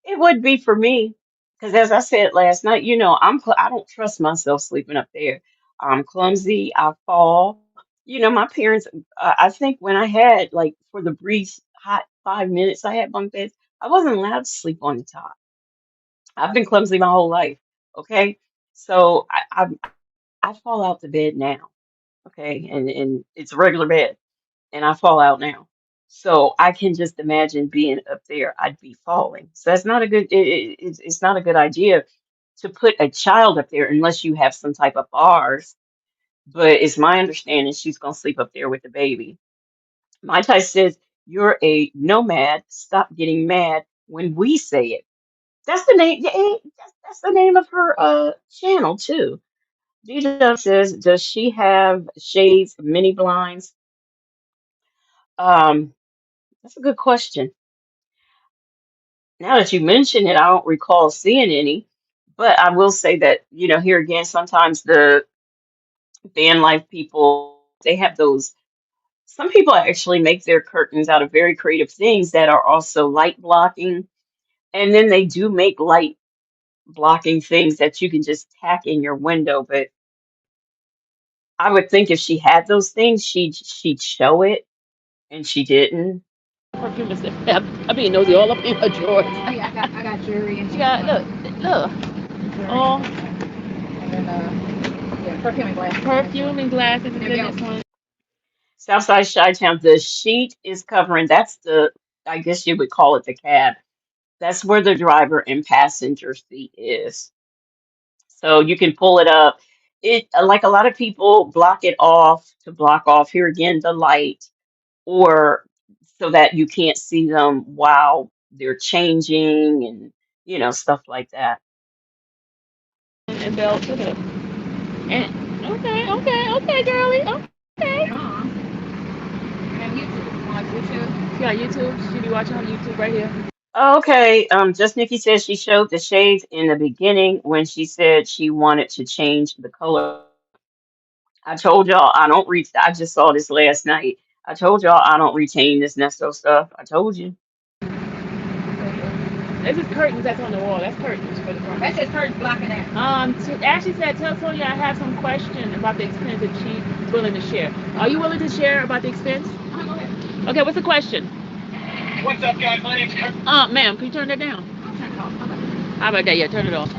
S6: It would be for me, because as I said last night, I don't trust myself sleeping up there. I'm clumsy. I fall. My parents. I think when I had like for the brief hot 5 minutes I had bunk beds, I wasn't allowed to sleep on the top. I've been clumsy my whole life. Okay. So I fall out the bed now, okay, and it's a regular bed, and I fall out now. So I can just imagine being up there. I'd be falling. So that's not a good. It's not a good idea to put a child up there unless you have some type of bars. But it's my understanding she's gonna sleep up there with the baby. My Ty says you're a nomad. Stop getting mad when we say it. That's the name. Yeah, that's the name of her channel too. D-Dub says, does she have shades, mini blinds? Um, that's a good question. Now that you mention it, I don't recall seeing any, but I will say that, here again, sometimes the van life people, they have those. Some people actually make their curtains out of very creative things that are also light blocking. And then they do make light blocking things that you can just tack in your window. But I would think if she had those things, she'd show it, and she didn't.
S7: Perfume is I mean nosy all up in her drawers. Oh yeah, I got jewelry and she got look. Oh, and then yeah, perfume and glasses. Perfume and glasses is in this one.
S6: Southside Chi-Town, the sheet is covering, that's the, I guess you would call it the cab. That's where the driver and passenger seat is. So you can pull it up. It, like a lot of people block it off to block off here again the light, or so that you can't see them while they're changing and stuff like that.
S7: And belt. Look at it. And okay, girlie. Okay. And YouTube. On YouTube. She got YouTube. She be watching on YouTube right here.
S6: Okay, just Nikki says she showed the shades in the beginning when she said she wanted to change the color. I told y'all I don't reach. I just saw this last night. I told y'all I don't retain this Nesto stuff. I told you.
S7: This is curtains that's on the wall. That's curtains for the front. That's just curtains blocking that. Ashley said, tell Sonya I have some question about the expense that she's willing to share. Are you willing to share about the expense? Go ahead. Okay, what's the question? What's up, guys? My name's Kurt. Ma'am, can you turn that down? How about that? Yeah, turn it off.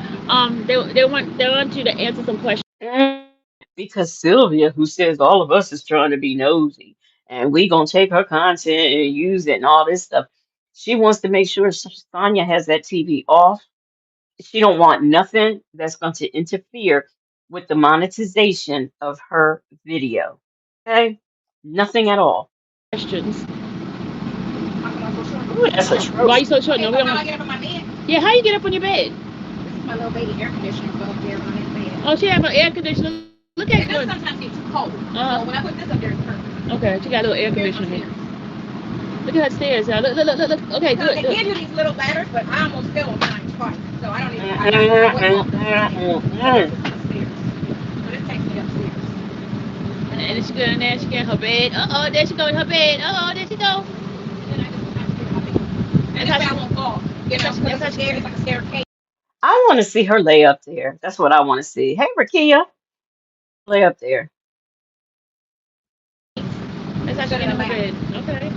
S7: They want you to answer some questions.
S6: Mm, because Sylvia, who says all of us is trying to be nosy, and we gonna take her content and use it and all this stuff. She wants to make sure Sonya has that TV off. She don't want nothing that's going to interfere with the monetization of her video. Okay? Nothing at all.
S7: Questions.
S6: Ooh, that's a
S7: Why you
S6: trophy.
S7: so short? No, we don't. How I get up on my bed? Yeah, how you get up on your bed? This is my little baby air conditioner go up there on his bed. Oh, she have an air conditioner. Look at it. Sometimes get too cold. So when I put this up there, it's perfect. Okay, she got a little air conditioner here. Look at her stairs, y'all. Look. Okay, good. They give you these little ladders, but I almost fell on mine twice, so I don't even. I don't know what but it takes me upstairs. And then she go in there. She get in her bed. There she go in her bed. There she go. And I and that's how I won't fall. That's how she it's like a staircase.
S6: I want to see her lay up there. That's what I want to see. Hey, Rakia, lay up there.
S7: That's how she get in her bed. Okay.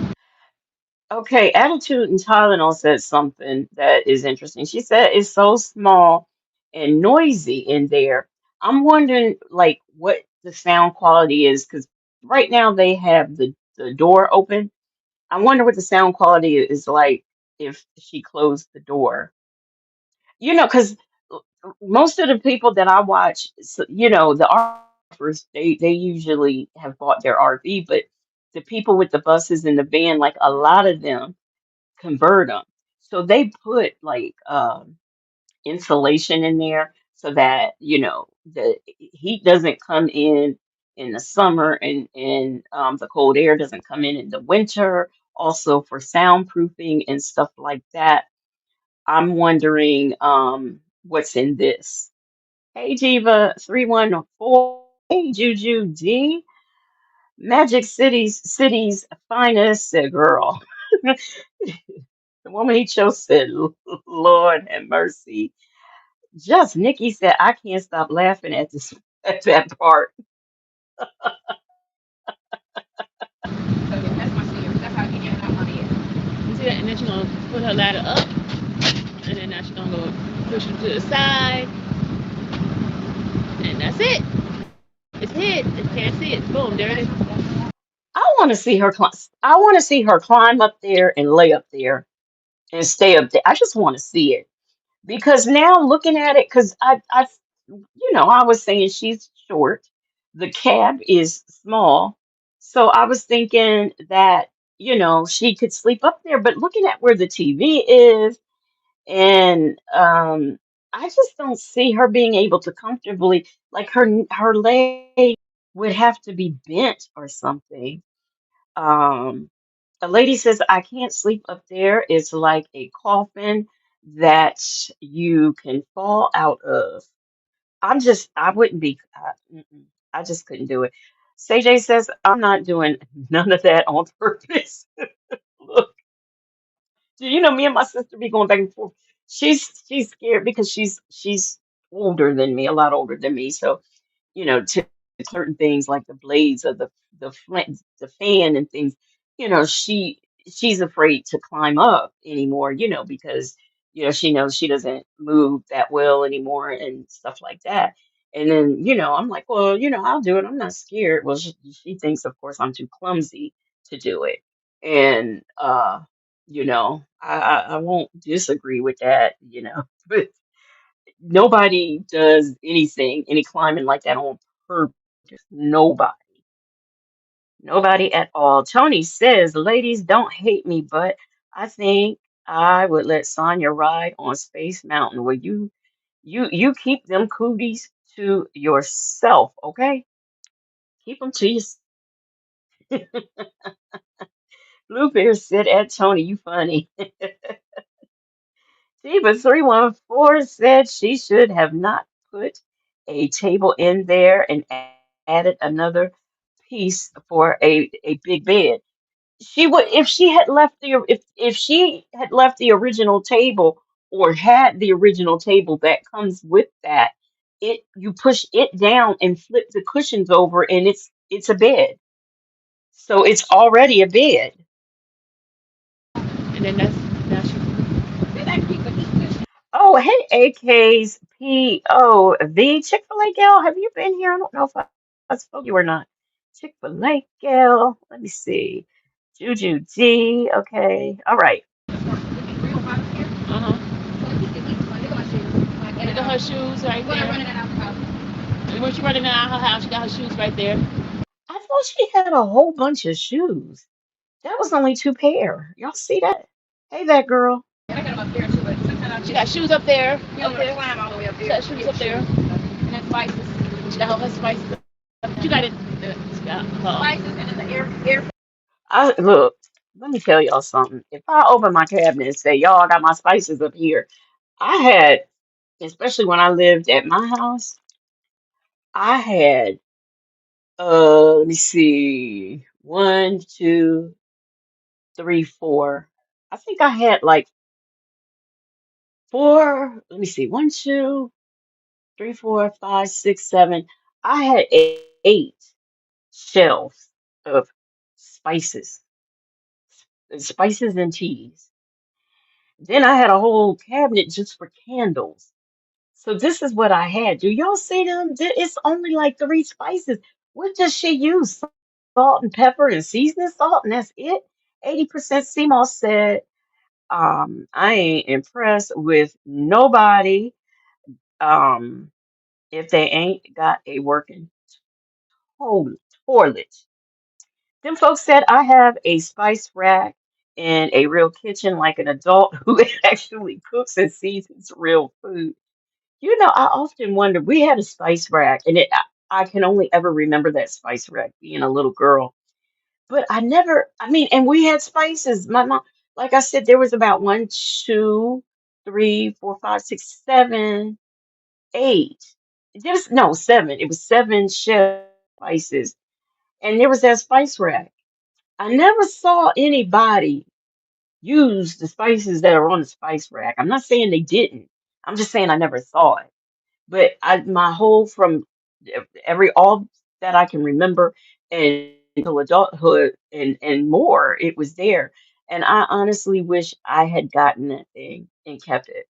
S6: Okay, Attitude and Tylenol said something that is interesting. She said it's so small and noisy in there. I'm wondering, like, what the sound quality is, because right now they have the door open. I wonder what the sound quality is like if she closed the door. Because most of the people that I watch, the RVers, they usually have bought their RV, but the people with the buses and the van, like a lot of them convert them. So they put like insulation in there so that the heat doesn't come in the summer, and the cold air doesn't come in the winter. Also for soundproofing and stuff like that. I'm wondering what's in this. Hey Jiva 314. Hey Juju D. Magic City's finest, said girl. The woman he chose said, Lord have mercy. Just Nikki said, I can't stop laughing at this at that part.
S7: So yeah, that's my stairs. That's how I get in and out my bed. You see that? And then she's gonna put her ladder up, and then now she's gonna go push it to the side. That's it. It's hid. You can't see it. Boom, there it is.
S6: I want to see her climb. I want to see her climb up there and lay up there and stay up there. I just want to see it because now looking at it, because I was saying she's short, the cab is small, so I was thinking that she could sleep up there. But looking at where the TV is, and I just don't see her being able to comfortably, like her leg would have to be bent or something. Um, a lady says, I can't sleep up there. It's like a coffin that you can fall out of. I wouldn't be, I just couldn't do it. CJ says, I'm not doing none of that on purpose. Look, do you know me and my sister be going back and forth? She's scared because she's older than me, a lot older than me. So to certain things like the blades of the fan and things, she's afraid to climb up anymore, because she knows she doesn't move that well anymore and stuff like that. And then, I'm like, well, I'll do it. I'm not scared. Well, she thinks, of course, I'm too clumsy to do it. And I won't disagree with that, but nobody does any climbing like that on purpose. Nobody. Nobody at all. Tony says, ladies, don't hate me, but I think I would let Sonya ride on Space Mountain. Will you keep them cooties to yourself, okay? Keep them to yourself. Bluebeard said at Tony, you funny. Diva 314 said she should have not put a table in there and added another piece for a big bed. She would if she had left the if she had left the original table or had the original table that comes with that, it you push it down and flip the cushions over and it's a bed. So it's already a bed.
S7: And then that's
S6: Oh, hey, AK's POV. Chick-fil-A gal, have you been here? I don't know if I spoke to you or not. Chick-fil-A gal. Let me see. Juju D. Okay. All right.
S7: uh-huh. Look at her shoes right there. And when she running out of her house, she got her shoes right there.
S6: I thought she had a whole bunch of shoes. That was only two pair. Y'all see that? Hey, that girl.
S7: She got shoes up there. Up there. She got shoes up there. And then spices. She got all her spices. She got it. She got spices and in the air.
S6: I look. Let me tell y'all something. If I open my cabinet and say, "Y'all, I got my spices up here," I had, especially when I lived at my house, I had let me see. One, two, three, four. I think I had like four. Let me see. One, two, three, four, five, six, seven. I had eight shelves of spices, spices and teas. Then I had a whole cabinet just for candles. So this is what I had. Do y'all see them? It's only like three spices. What does she use? Salt and pepper and seasoning salt, and that's it. 80% CMOS said, I ain't impressed with nobody um, if they ain't got a working toilet. toilet. Them folks said I have a spice rack and a real kitchen like an adult who actually cooks and seasons real food. I often wonder, we had a spice rack, and I can only ever remember that spice rack being a little girl. But I never, I mean, and we had spices. My mom, like I said, there was about one, two, three, four, five, six, seven, eight. Just no, seven. It was seven shelf spices, and there was that spice rack. I never saw anybody use the spices that are on the spice rack. I'm not saying they didn't. I'm just saying I never saw it. But my whole from every all that I can remember and until adulthood and more, it was there. And I honestly wish I had gotten that thing and kept it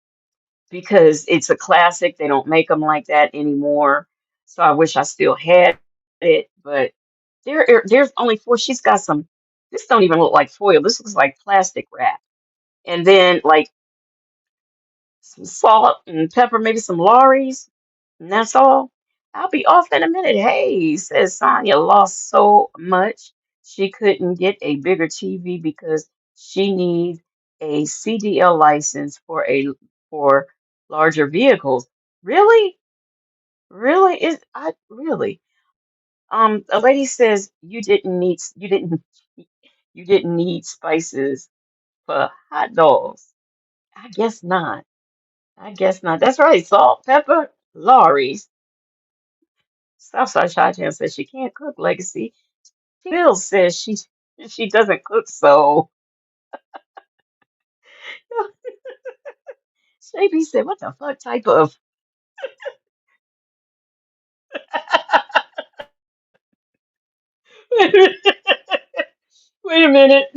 S6: because it's a classic. They don't make them like that anymore. So I wish I still had it, but there's only four. She's got some. This don't even look like foil. This looks like plastic wrap. And then like some salt and pepper, maybe some Lorry's, and that's all. I'll be off in a minute. Hey, says Sonya lost so much she couldn't get a bigger TV because she needs a CDL license for larger vehicles. Really? Really? Is I really? A lady says you didn't need spices for hot dogs. I guess not. I guess not. That's right. Salt, pepper, Lorry's. Southside Chi says she can't cook. Legacy. Bill says she doesn't cook. So Shavy said, "What the fuck type of?" Wait a minute.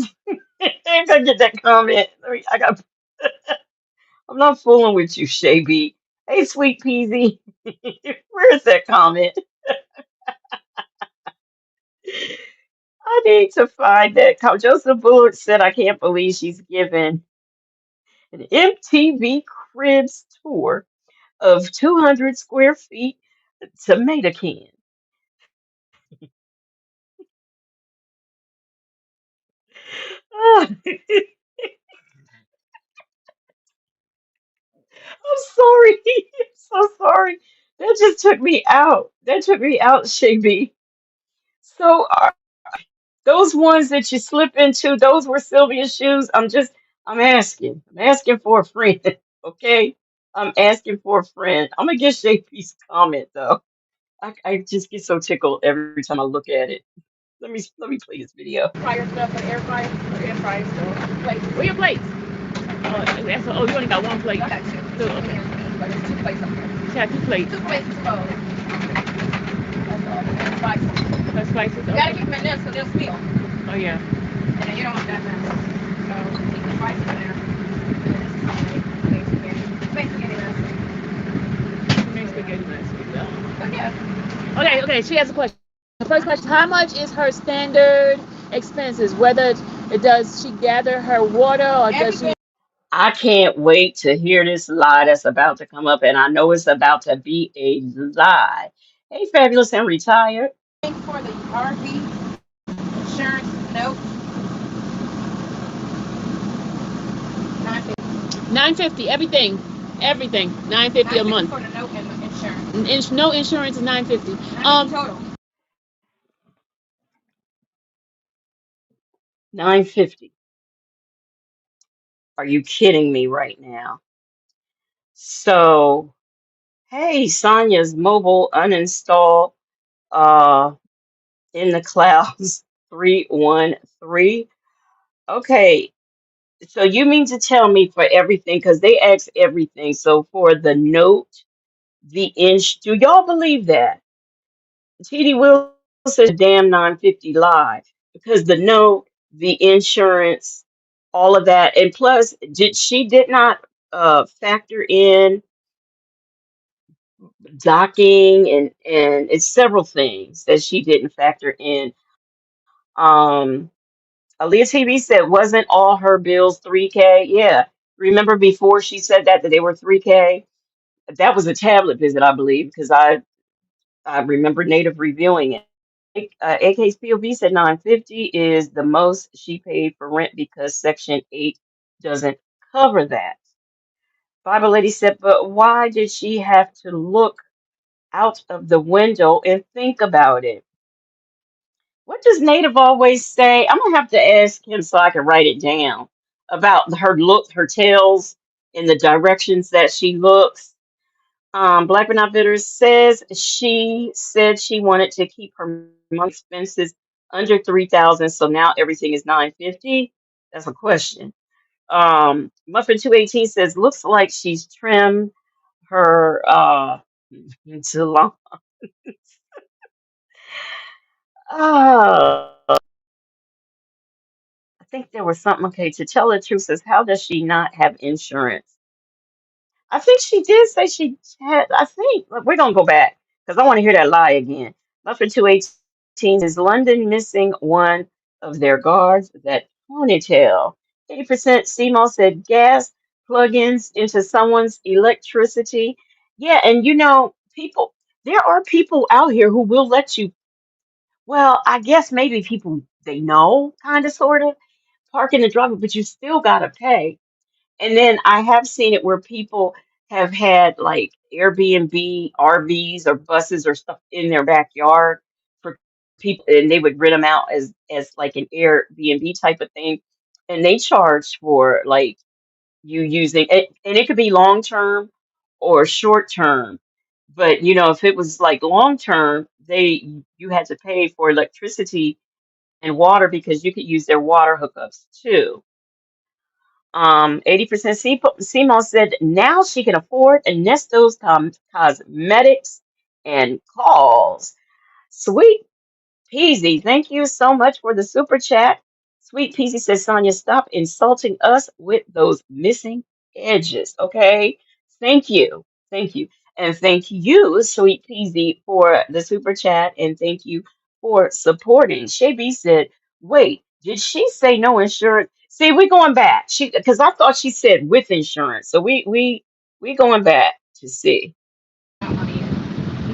S6: I gotta get that comment. I got. I'm not fooling with you, Shavy. Hey, sweet peasy. Where's that comment? I need to find that. Joseph Bullard said, "I can't believe she's given an MTV Cribs tour of 200 square feet tomato can." I'm sorry. I'm so sorry. That just took me out. That took me out, Shavy. So are those ones that you slip into, those were Sylvia's shoes? I'm asking. I'm asking for a friend. Okay? I'm asking for a friend. I'm gonna get Shavy's comment though. I just get so tickled every time I look at it. Let me play this video.
S7: Fryer stuff, or air fryer, or air fryer stuff. Plates. Where your plates? Oh, you only got one plate. I got two. Two, okay. But there's two plates up here. You got two plates. Two plates is full. That's all. And spices. No spices? Okay. You gotta keep them in there so they'll spill. Oh, yeah. And then you don't want that mess. So keep the spices in there. And then this is how we make spaghetti. Make spaghetti mess. Make spaghetti mess. But yeah. Okay, she has a question. The first question, how much is her standard expenses? Whether it does she gather her water or does she
S6: I can't wait to hear this lie that's about to come up, and I know it's about to be a lie. Hey, fabulous and retired.
S3: For the RV insurance note, 950.
S7: 950 everything? Everything. 950 a month.
S3: For the note and the insurance.
S7: No insurance is 950.
S3: Total.
S6: 950. Are you kidding me right now? So, hey, Sonya's mobile uninstall uh in the clouds 313. Okay, so you mean to tell me for everything, because they ask everything. So for the note, do y'all believe that? TD Will says damn 950 lie because the note, the insurance, all of that, and plus, did not factor in docking and it's several things that she didn't factor in. Um, Aaliyah TV said wasn't all her bills 3K? Yeah, remember before she said that they were 3K? That was a tablet visit, I believe, because I remember Native reviewing it. AK's POV said 950 is the most she paid for rent because Section 8 doesn't cover that. Bible Lady said, but why did she have to look out of the window and think about it? What does Native always say? I'm gonna have to ask him so I can write it down about her tails in the directions that she looks. Black but Not Bitter says she said she wanted to keep her monthly expenses under 3,000, so now everything is 950. That's a question. Muffin 218 says looks like she's trimmed her too long. Oh, I think there was something. Okay, to tell the truth says how does she not have insurance? I think she did say she had. I think we're gonna go back because I want to hear that lie again. Buffett 218 is London missing one of their guards, that ponytail. 80% CMO said gas plugins into someone's electricity. Yeah, and people, there are people out here who will let you, well, I guess maybe people they know, kind of, sort of, park in the driveway, but you still got to pay. And then I have seen it where people have had like Airbnb, RVs, or buses or stuff in their backyard for people, and they would rent them out as like an Airbnb type of thing, and they charge for like you using it, and it could be long term or short term. But if it was like long term, you had to pay for electricity and water because you could use their water hookups too. 80% Simon said now she can afford a Nesto's cosmetics and calls. Sweet Peasy, thank you so much for the super chat. Sweet Peasy says, Sonya, stop insulting us with those missing edges, okay? Thank you. Thank you. And thank you, Sweet Peasy, for the super chat. And thank you for supporting. Shay B said, wait, did she say no insurance? See, we're going back. Because I thought she said with insurance. So we going back to see.
S7: You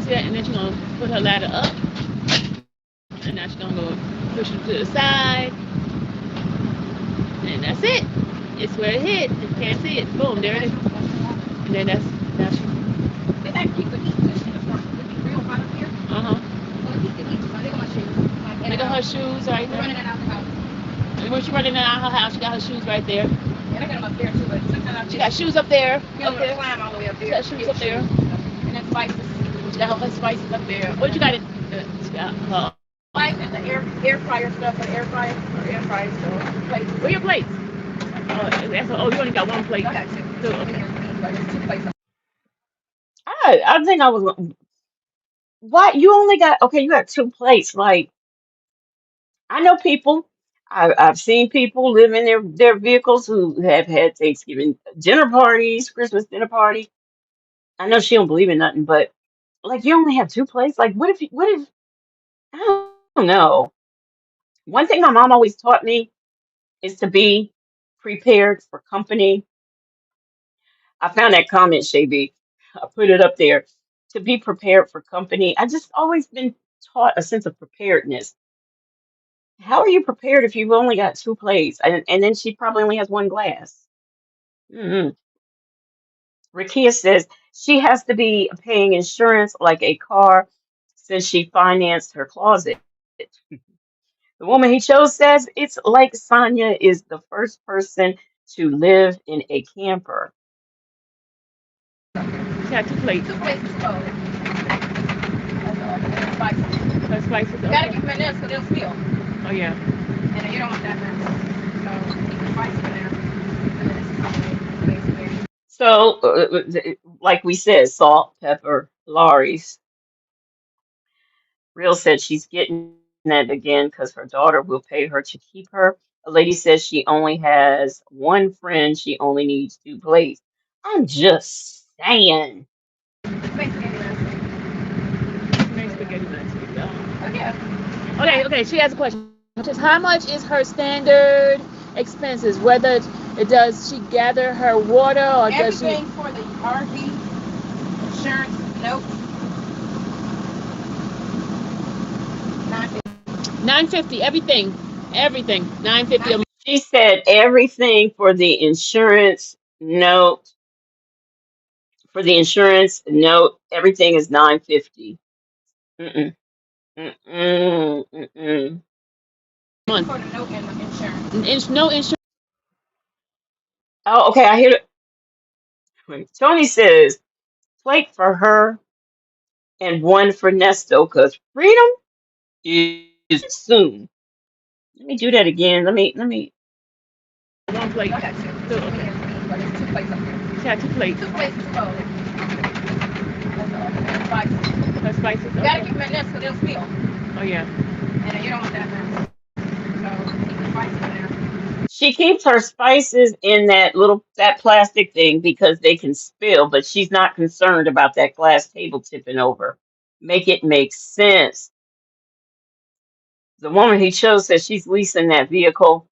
S7: see that? And then she's gonna put her ladder up, and now she's gonna go push it to the side, and that's it. It's where it hit. You can't see it. Boom, there it is. And then that's now she. Uh huh. Look at her shoes right there. And when she running out of her house, she got her shoes right there. She got shoes up there. She got shoes up there. And then spices. She got her spices up there. What you got in? She got her. And the air fryer stuff, air fryer stuff. Plates. Where your plates? Oh, you only got one plate. I got two. Okay.
S6: I think I was. What? You only got, okay, you got two plates. Like, I know people. I've seen people live in their vehicles who have had Thanksgiving dinner parties, Christmas dinner party. I know she don't believe in nothing, but like you only have two plates. Like, what if I don't know. One thing my mom always taught me is to be prepared for company. I found that comment, Shay. I put it up there. To be prepared for company. I just always been taught a sense of preparedness. How are you prepared if you've only got two plates? And then she probably only has one glass. Mm-hmm. Rakia says she has to be paying insurance like a car since she financed her closet. The woman he chose says it's like Sonya is the first person to live in a camper.
S7: She got two plates. Two plates is cold. That's spices. That's spices. Okay. You gotta keep them in there so they'll spill. Oh yeah. And you don't want that mess. So keep the spices in there.
S6: So, like we said, salt, pepper, Laurie's. Real said she's getting that again because her daughter will pay her to keep her. A lady says she only has one friend. She only needs two plates. I'm just saying.
S7: Make spaghetti last week, y'all. Okay. She has a question. Just how much is her standard expenses? Whether does she gather her water or does she? Everything for the RV insurance. Nope. 950. Everything. 950 a month.
S6: She said everything for the insurance note. For the insurance note, everything is 950. Mm-mm. Mm-mm. Mm-mm.
S7: Month. For the note and the insurance. No insurance.
S6: Oh, okay. I hear it. Tony says plate for her and one for Nesto because freedom is soon. Let me do that again. Let me.
S7: One plate. I got two. Okay. Two plates up there. She had two plates. Two plates is cold. That's spices. That's spices. Okay. You gotta keep them in there so they'll spill. Oh yeah. And you don't want that mess. So keep the spices in there.
S6: She keeps her spices in that plastic thing because they can spill, but she's not concerned about that glass table tipping over. make it make sense. The woman he chose says she's leasing that vehicle.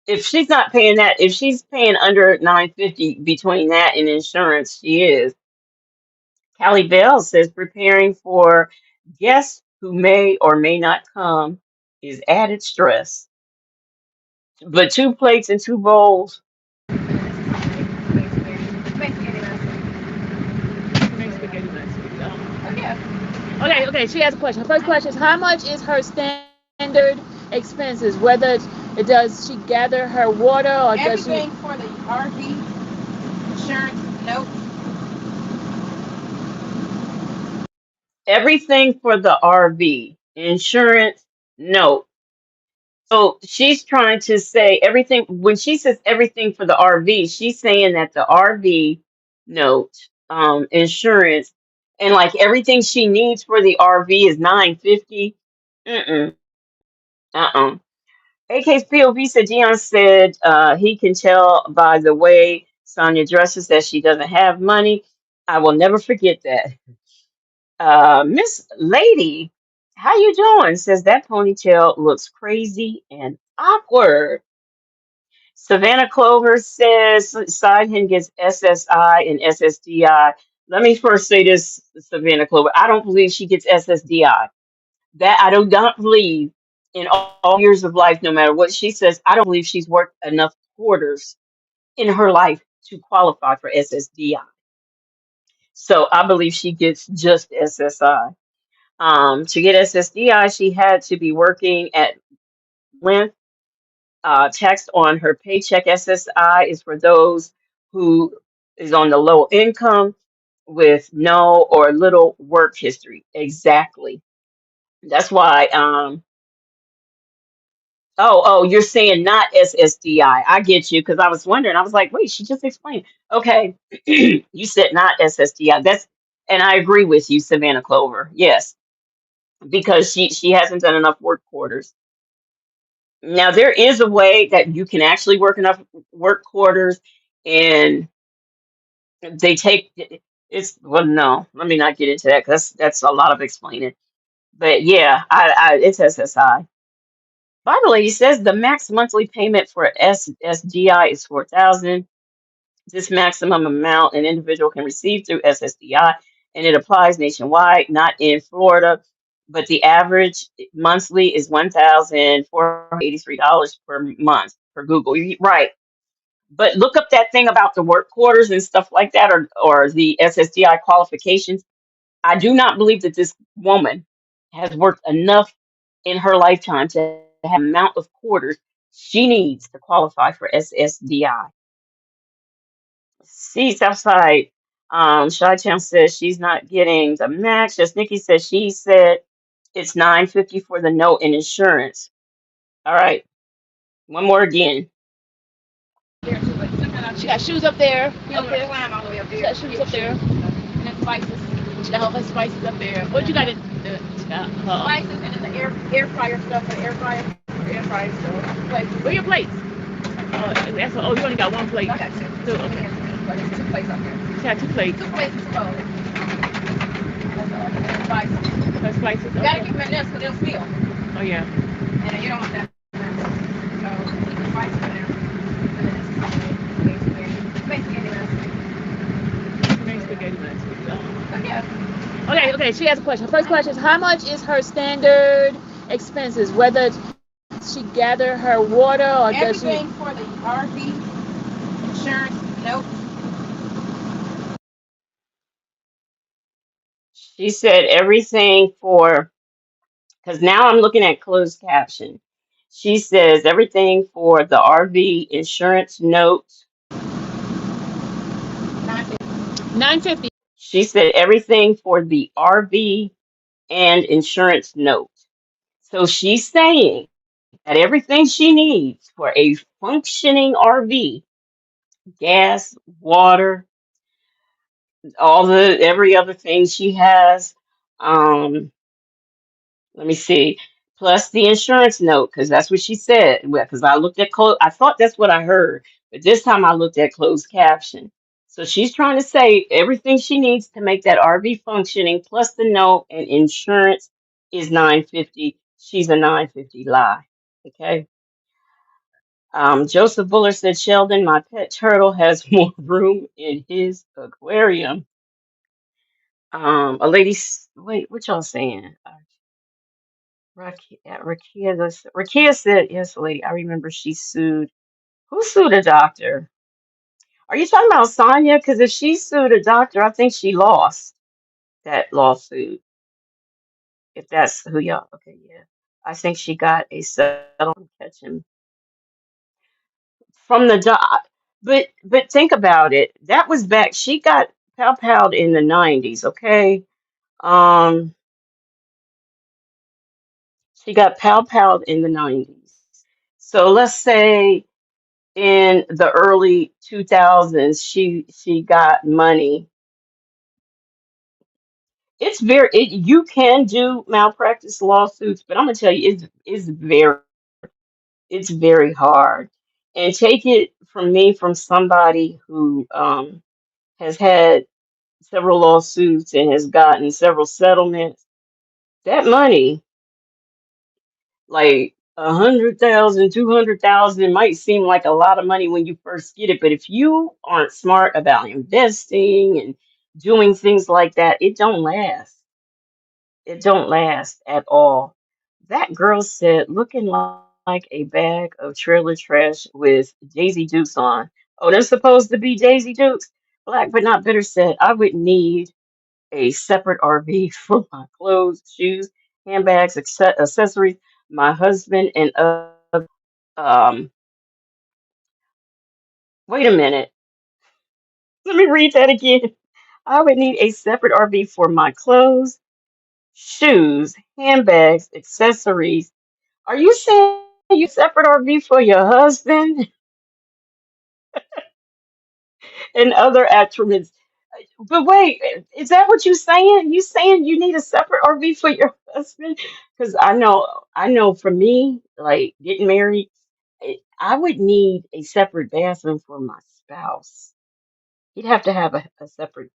S6: If she's not paying that, if she's paying under 950 between that and insurance, she is. Callie Bell says preparing for guests who may or may not come is added stress. But two plates and two bowls.
S7: Okay, she has a question. Her first question is how much is her standard expenses? Whether does she gather her water or does she
S3: Everything for the RV insurance note.
S6: Everything for the RV, insurance, no. So she's trying to say everything, when she says everything for the RV, she's saying that the RV note, insurance, and like everything she needs for the RV is 950. Mm-mm. Uh-uh. AK's POV said Dion said he can tell by the way Sonya dresses that she doesn't have money. I will never forget that. Miss Lady, how you doing? Says that ponytail looks crazy and awkward. Savannah Clover says Sidehin gets SSI and SSDI. Let me first say this, Savannah Clover. I don't believe she gets SSDI. That I do not believe in all years of life, no matter what she says, I don't believe she's worked enough quarters in her life to qualify for SSDI. So I believe she gets just SSI. To get SSDI, she had to be working at length. Taxed on her paycheck. SSI is for those who is on the low income with no or little work history. Exactly. That's why. Oh, you're saying not SSDI. I get you because I was wondering. I was like, wait, she just explained. Okay, you said not SSDI. And I agree with you, Savannah Clover. Yes, because she hasn't done enough work quarters. Now there is a way that you can actually work enough work quarters, and they take it's well. No, let me not get into that because that's a lot of explaining. But yeah, it's SSI. Bible Lady says the max monthly payment for SSDI is 4,000. This maximum amount an individual can receive through SSDI, and it applies nationwide, not in Florida. But the average monthly is $1,483 per month for Google. Right. But look up that thing about the work quarters and stuff like that, or the SSDI qualifications. I do not believe that this woman has worked enough in her lifetime to have the amount of quarters she needs to qualify for SSDI. See, Southside, Chi-Town says she's not getting the max. Just Nikki says she said it's 950 for the note and insurance. All right, one more again.
S7: she got shoes up there? She got shoes up there.
S3: And then spices.
S7: She got all her spices up there. What you got in she got
S3: Spices and then the air fryer stuff for the air fryer. Air fryer stuff. Plates.
S7: where your plates? Oh, you only got one plate.
S3: I got two.
S7: Two, okay.
S3: There's two plates up there.
S7: She got two plates.
S3: Two plates is full. That's all. And then spices.
S7: Her spices.
S3: You gotta keep them in this because they'll spill.
S7: Oh yeah.
S3: And you don't want that. So keep the spices in there. And then it's basically
S7: Make spaghetti nuts.
S3: yeah.
S7: Okay, she has a question. Her first question is how much is her standard expenses? Whether she gather her water or does she
S3: Everything for the RV insurance note.
S6: She said everything for, because now I'm looking at closed caption. She says everything for the RV insurance note.
S7: 950?
S6: She said everything for the RV and insurance note. So she's saying that everything she needs for a functioning RV, gas, water, all the every other thing she has. Um, Let me see. Plus the insurance note, because that's what she said. Because I looked at I thought that's what I heard, but this time I looked at closed caption. So she's trying to say everything she needs to make that RV functioning, plus the note and insurance is 950. She's a 950 lie. Okay. Joseph Buller said, Sheldon, my pet turtle has more room in his aquarium. A lady, wait, what y'all saying? Rakia said, yes, lady, I remember she sued. Who sued a doctor? Are you talking about Sonya? Because if she sued a doctor, I think she lost that lawsuit. If that's who y'all, okay, yeah. I think she got a settlement catch him from the doc. But think about it. That was back. She got pow in the 90s. Okay, um, she got pow in the 90s. So let's say in the early 2000s, she got money. It's very you can do malpractice lawsuits, but I'm gonna tell you, it's very hard. And take it from me, from somebody who has had several lawsuits and has gotten several settlements. That money, like 100,000, 200,000, might seem like a lot of money when you first get it, but if you aren't smart about investing and doing things like that, it don't last. It don't last at all. That girl said, looking like a bag of trailer trash with Daisy Dukes on. Oh, they're supposed to be Daisy Dukes. Black but not bitter said, I would need a separate RV for my clothes, shoes, handbags, accessories, my husband, and um. Wait a minute. Let me read that again. I would need a separate RV for my clothes, shoes, handbags, accessories. Are you saying you separate RV for your husband and other attributes? But wait, is that what you saying? You saying you need a separate RV for your husband? Because I know for me, like getting married, I would need a separate bathroom for my spouse. He'd have to have a separate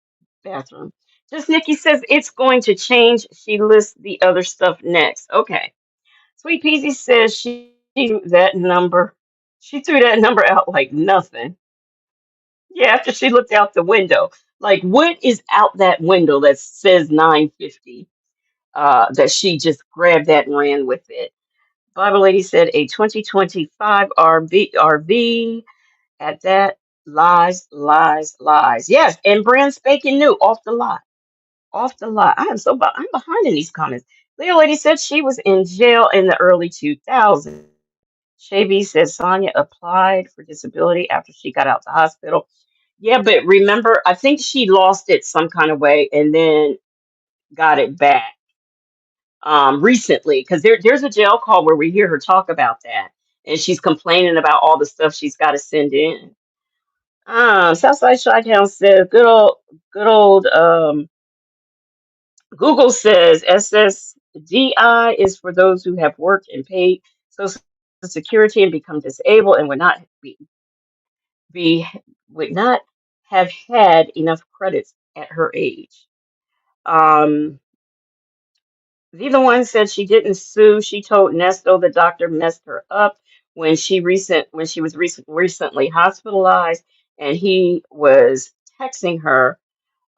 S6: bathroom. Just Nikki says it's going to change. She lists the other stuff next. Okay. Sweet Peasy says she threw that number. She threw that number out like nothing. Yeah, after she looked out the window. Like, what is out that window that says 950? That she just grabbed that and ran with it. Bible Lady said a 2025 RV at that. Lies, lies, lies. Yes, and brand spanking new off the lot. Off the lot. I'm behind in these comments. Leo Lady said she was in jail in the early 2000s. Shavy says Sonya applied for disability after she got out the hospital. Yeah, but remember, I think she lost it some kind of way and then got it back recently. Because there's a jail call where we hear her talk about that. And she's complaining about all the stuff she's got to send in. Southside Chi-Town says, good old Google says SSDI is for those who have worked and paid Social Security and become disabled and be would not have had enough credits at her age. Um, the one said she didn't sue. She told Nesto the doctor messed her up when she was recently hospitalized, and he was texting her.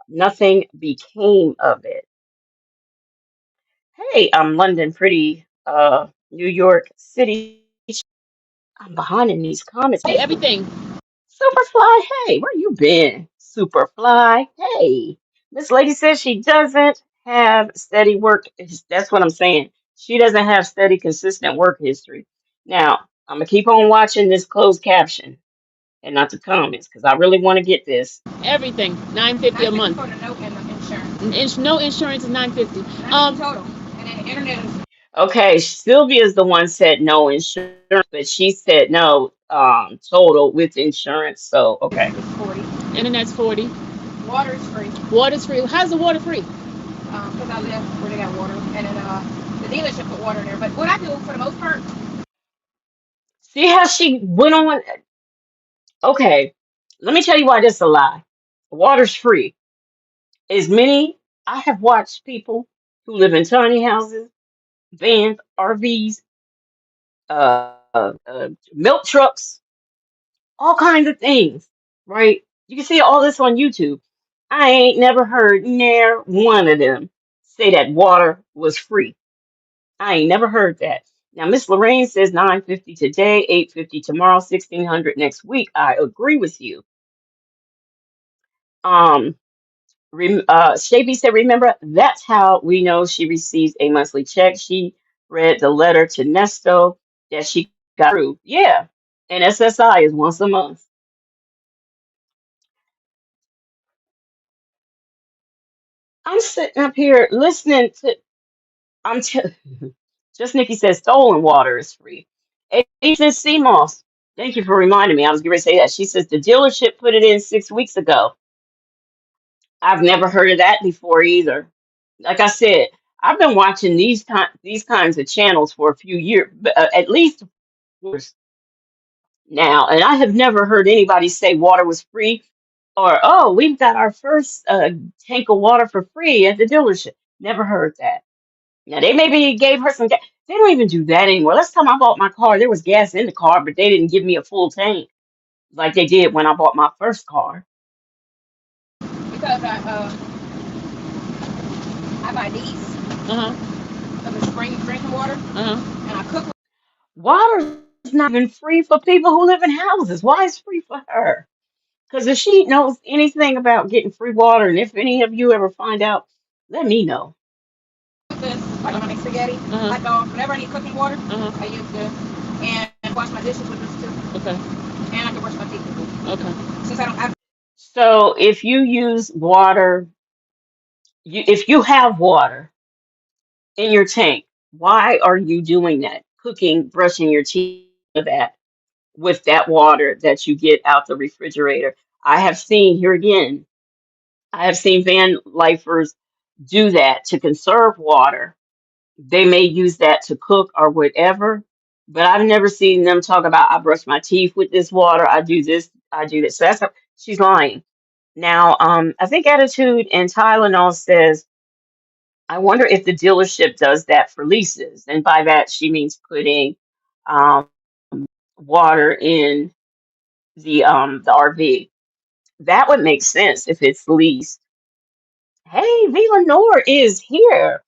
S6: Nothing became of it. Hey, I'm London Pretty, New York City. I'm behind in these comments.
S7: Hey, everything.
S6: Superfly, hey, where you been? Superfly, hey. This lady says she doesn't have steady work. That's what I'm saying. She doesn't have steady, consistent work history. Now, I'm gonna keep on watching this closed caption and not the comments because I really want to get this.
S7: Everything. 950 a month. For the note and the insurance. No insurance is 950. Total. And then the internet is
S6: Okay, Sylvia's the one said no insurance, but she said no total with insurance. So okay.
S7: 40. Internet's 40. Water's free. Water's free. How's the water free? Because I live where they got water, and then the dealership put water in there. But what I do for the most part,
S6: See how she went on? Okay, let me tell you why this is a lie. Water's free. As many I have watched people who live in tiny houses, vans, RVs, milk trucks, all kinds of things, right? You can see all this on YouTube. I ain't never heard near one of them say that water was free. I ain't never heard that. Now, Miss Lorraine says 950 today, 850 tomorrow, 1600 next week. I agree with you. Um, Shabby said, remember, that's how we know she receives a monthly check. She read the letter to Nesto that she got through. Yeah, and SSI is once a month. I'm sitting up here listening to. I'm t- just Nikki says stolen water is free. Agent CMOS, thank you for reminding me. I was going to say that. She says the dealership put it in 6 weeks ago. I've never heard of that before either. Like I said, I've been watching these kinds of channels for a few years, at least years now, and I have never heard anybody say water was free or oh, we've got our first tank of water for free at the dealership. Never heard that. Now they maybe gave her some gas. They don't even do that anymore. Last time I bought my car, there was gas in the car, but they didn't give me a full tank like they did when I bought my first car.
S3: Because I buy these
S7: Uh-huh.
S3: of the spring drinking water,
S7: Uh-huh.
S3: and I cook.
S6: Water's not even free for people who live in houses. Why is it free for her? Because if she knows anything about getting free water, and if any of you ever find out, let me know.
S3: This, like when I make spaghetti,
S7: Uh-huh.
S3: hot dogs, whenever I need cooking water,
S7: Uh-huh.
S3: I use this. And wash my dishes with this too.
S7: Okay.
S3: And I can brush my teeth with it.
S7: Okay.
S3: Since I don't have.
S6: So if you use water, if you have water in your tank, why are you doing that? Cooking, brushing your teeth, that with that water that you get out the refrigerator. I have seen here again. I have seen van lifers do that to conserve water. They may use that to cook or whatever, but I've never seen them talk about I brush my teeth with this water. I do this. I do this. So that's how, she's lying. Now, I think Attitude and Tylenol says, I wonder if the dealership does that for leases. And by that, she means putting um, water in the RV. That would make sense if it's leased. Hey, Lenore is here.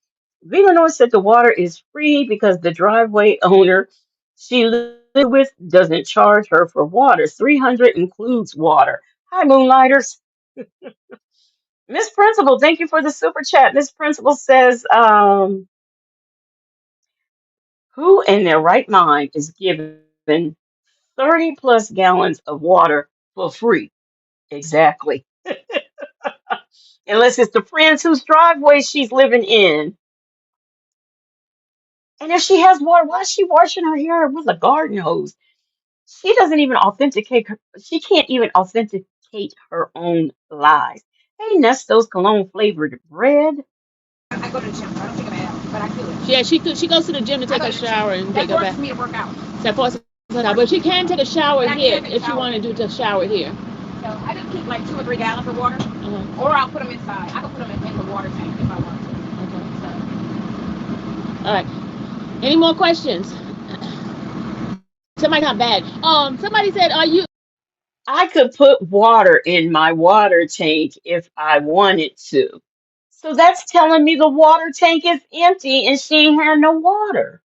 S6: Lenore said the water is free because the driveway owner she lives with doesn't charge her for water. 300 includes water. Hi, Moonlighters. Miss Principal, thank you for the super chat. Miss Principal says, who in their right mind is given 30 plus gallons of water for free? Exactly. Unless it's the friends whose driveway she's living in. And if she has water, why is she washing her hair with a garden hose? She doesn't even authenticate her, she can't even authenticate her own lies. Hey, Nesto's cologne flavored bread.
S3: I go to the gym. So I don't take a bath, but I do it.
S7: Yeah, she goes to the gym to take a shower and take a bath.
S3: That forces me to work out.
S7: That forces her out. But she can take a shower
S3: I
S7: here
S3: can take a
S7: if she
S3: shower.
S7: wanted to do just shower here.
S3: So I just keep like 2 or 3 gallons of water, or I'll put them inside. I can put them in the water tank if I want to.
S7: Okay.
S3: So
S7: All right. Any more questions? Somebody got bad. Somebody said, "Are you?"
S6: I could put water in my water tank if I wanted to. So that's telling me the water tank is empty and she ain't had no water.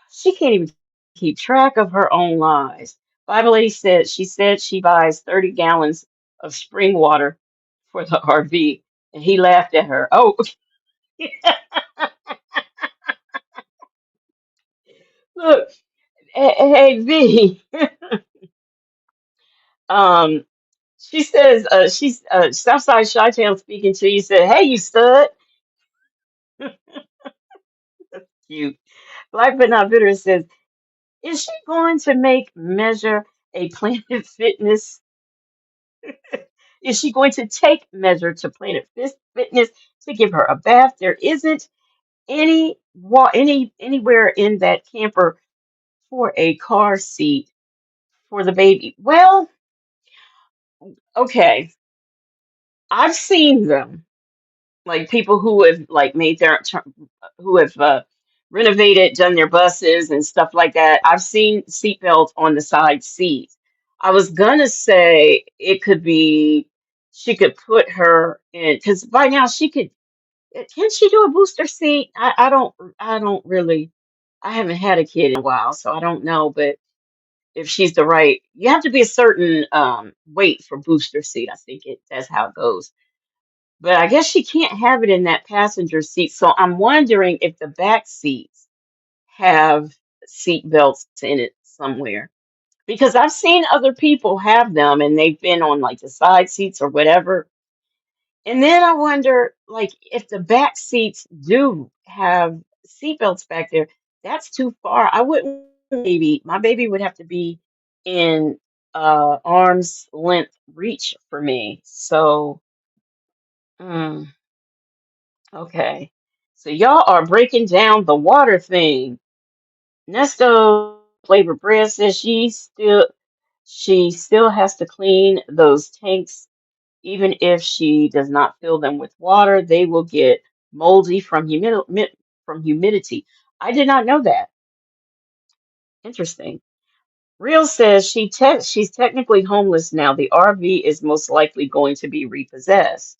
S6: She can't even keep track of her own lies. Bible lady said she buys 30 gallons of spring water for the RV, and he laughed at her. Oh, look, hey V. Um, she says she's Southside Chi-Town speaking to you. Said, "Hey, you stud, cute." Black but not bitter says, "Is she going to make measure a Planet Fitness? Is she going to take measure to Fitness to give her a bath? There isn't anywhere in that camper for a car seat for the baby." Well, Okay, I've seen them. Like people who have like made their who have renovated, done their buses and stuff like that. I've seen seatbelts on the side seats. I was gonna say it could be she could put her in because by now she could. Can she do a booster seat? I don't really. I haven't had a kid in a while, so I don't know. But if she's the right, you have to be a certain weight for booster seat. I think that's how it goes. But I guess she can't have it in that passenger seat. So I'm wondering if the back seats have seat belts in it somewhere. Because I've seen other people have them and they've been on like the side seats or whatever. And then I wonder, like, if the back seats do have seat belts back there, that's too far. I wouldn't maybe my baby would have to be in arm's length reach for me. So mm, okay. So y'all are breaking down the water thing. Nesto Flavor Bread says she still has to clean those tanks even if she does not fill them with water. They will get moldy from humidity. I did not know that. Interesting. Real says she's technically homeless now. The RV is most likely going to be repossessed.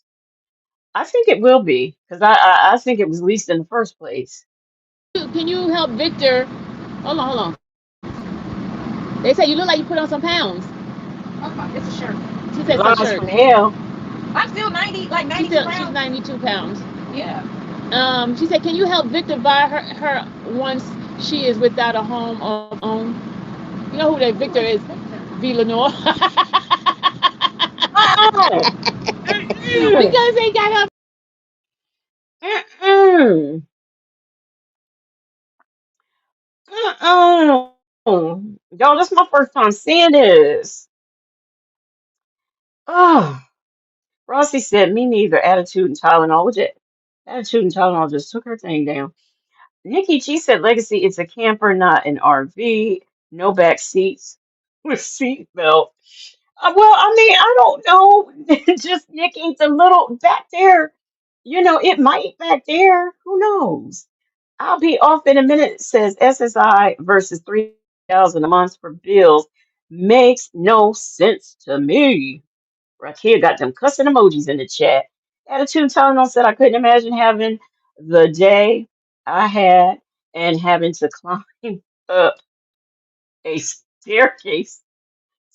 S6: I think it will be because I think it was leased in the first place.
S7: Can you help Victor? Hold on, hold on. They say you look like you put on some pounds. It's a shirt. She said it's a
S6: Lies
S7: shirt.
S6: from hell.
S7: I'm still 90, like 92 pounds. She's 92 pounds. Yeah. She said, can you help Victor buy her once she is without a home of her own? You know who that Victor is? Villanor.
S6: Uh-uh. Mm-mm.
S7: Because they got her.
S6: Mm-mm. Mm-mm. Y'all, this is my first time seeing this. Oh, Rossi said, me neither. Attitude and Tylenol. Attitude and Tylenol just took her thing down. Nikki G said, Legacy, it's a camper, not an RV. No back seats with seat belt. Well, I mean, I don't know. Just Nikki, the little back there. It might back there. Who knows? I'll be off in a minute, says SSI versus 3,000 a month for bills. Makes no sense to me. Rakia got them cussing emojis in the chat. Attitude Tylenol said I couldn't imagine having the day I had and having to climb up a staircase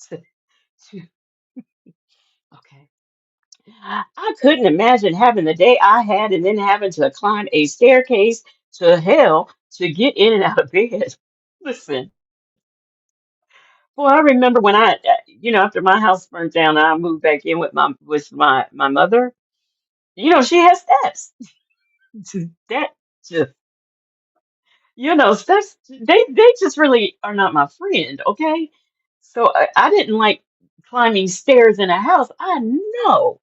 S6: to, to okay. I couldn't imagine having the day I had and then having to climb a staircase to hell to get in and out of bed. Listen, well, I remember when after my house burned down, I moved back in with my mother. She has steps. That just steps. They just really are not my friend. Okay, so I didn't like climbing stairs in a house. I know.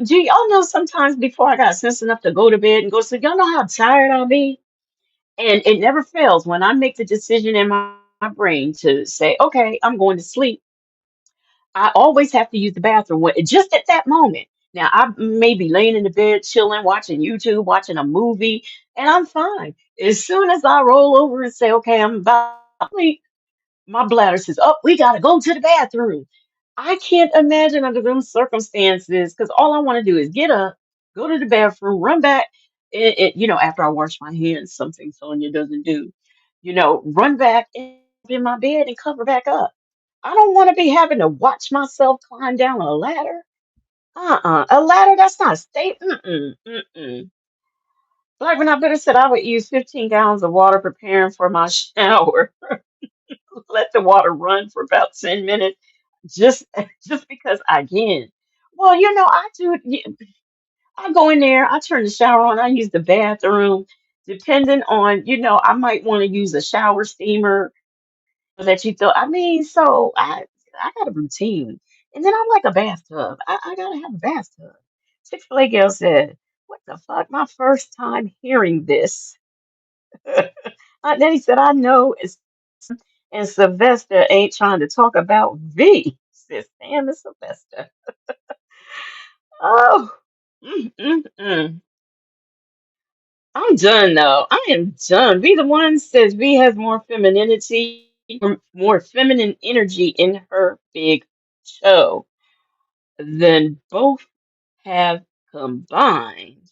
S6: Do y'all know sometimes before I got sense enough to go to bed and go to sleep, y'all know how tired I'll be? And it never fails when I make the decision in my brain to say, okay, I'm going to sleep. I always have to use the bathroom just at that moment. Now, I may be laying in the bed, chilling, watching YouTube, watching a movie, and I'm fine. As soon as I roll over and say, okay, I'm about to sleep, my bladder says, oh, we got to go to the bathroom. I can't imagine under those circumstances because all I want to do is get up, go to the bathroom, run back. After I wash my hands, something Sonya doesn't do, run back in my bed and cover back up. I don't want to be having to watch myself climb down a ladder. A ladder that's not safe. Mm-mm. Like when I better said I would use 15 gallons of water preparing for my shower. Let the water run for about 10 minutes just just because I can. Well, I do. I go in there, I turn the shower on, I use the bathroom. Depending on, I might want to use a shower steamer that you throw. I mean, so I got a routine. And then I like a bathtub. I gotta have a bathtub. Chick-fil-A girl said, what the fuck? My first time hearing this. Then he said, I know it's and Sylvester ain't trying to talk about V. says Sam and Sylvester. Oh, mm, mm, mm. I'm done though. I am done. V the one says V has more femininity, more feminine energy in her big toe than both have combined.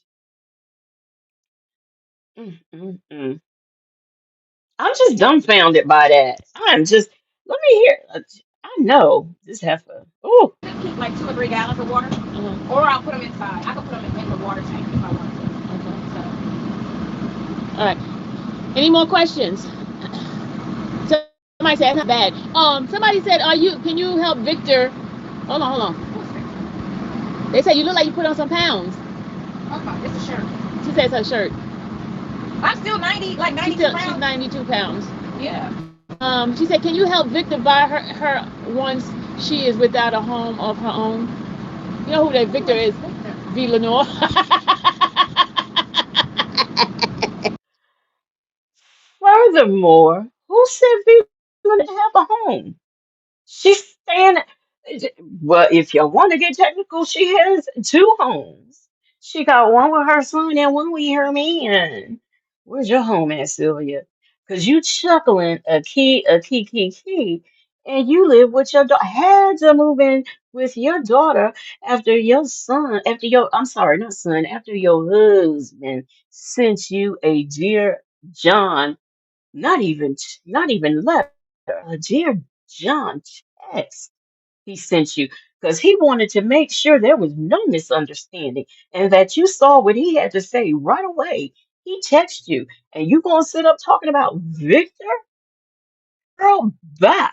S6: Mm, mm, mm. I'm just dumbfounded by that. I'm just, let me hear. I know this heifer. Oh,
S7: Keep like 2 or 3 gallons of water, or I'll put them inside. I can put them in the water tank if I want to. Okay. So, all right. Any more questions? Somebody said it's not bad. Somebody said, "Are you? Can you help Victor?" Hold on, hold on. They said you look like you put on some pounds. Okay, it's a shirt. She said it's her shirt. I'm still 90, like 92 pounds. She's 92 pounds. Yeah. She said, "Can you help Victor buy her once she is without a home of her own?" You know who that Victor is? V. Lenore.
S6: furthermore, who said V didn't have a home? She's staying. Well, if you want to get technical, she has two homes. She got one with her son and one with her man. Where's your home at, Sylvia? Because you chuckling a key, and you live with your daughter. Had to move in with your daughter after your son, after your, I'm sorry, not son, after your husband sent you a dear John, not even letter, a dear John text he sent you because he wanted to make sure there was no misunderstanding and that you saw what he had to say right away. He texted you, and you gonna sit up talking about Victor? Girl, bye.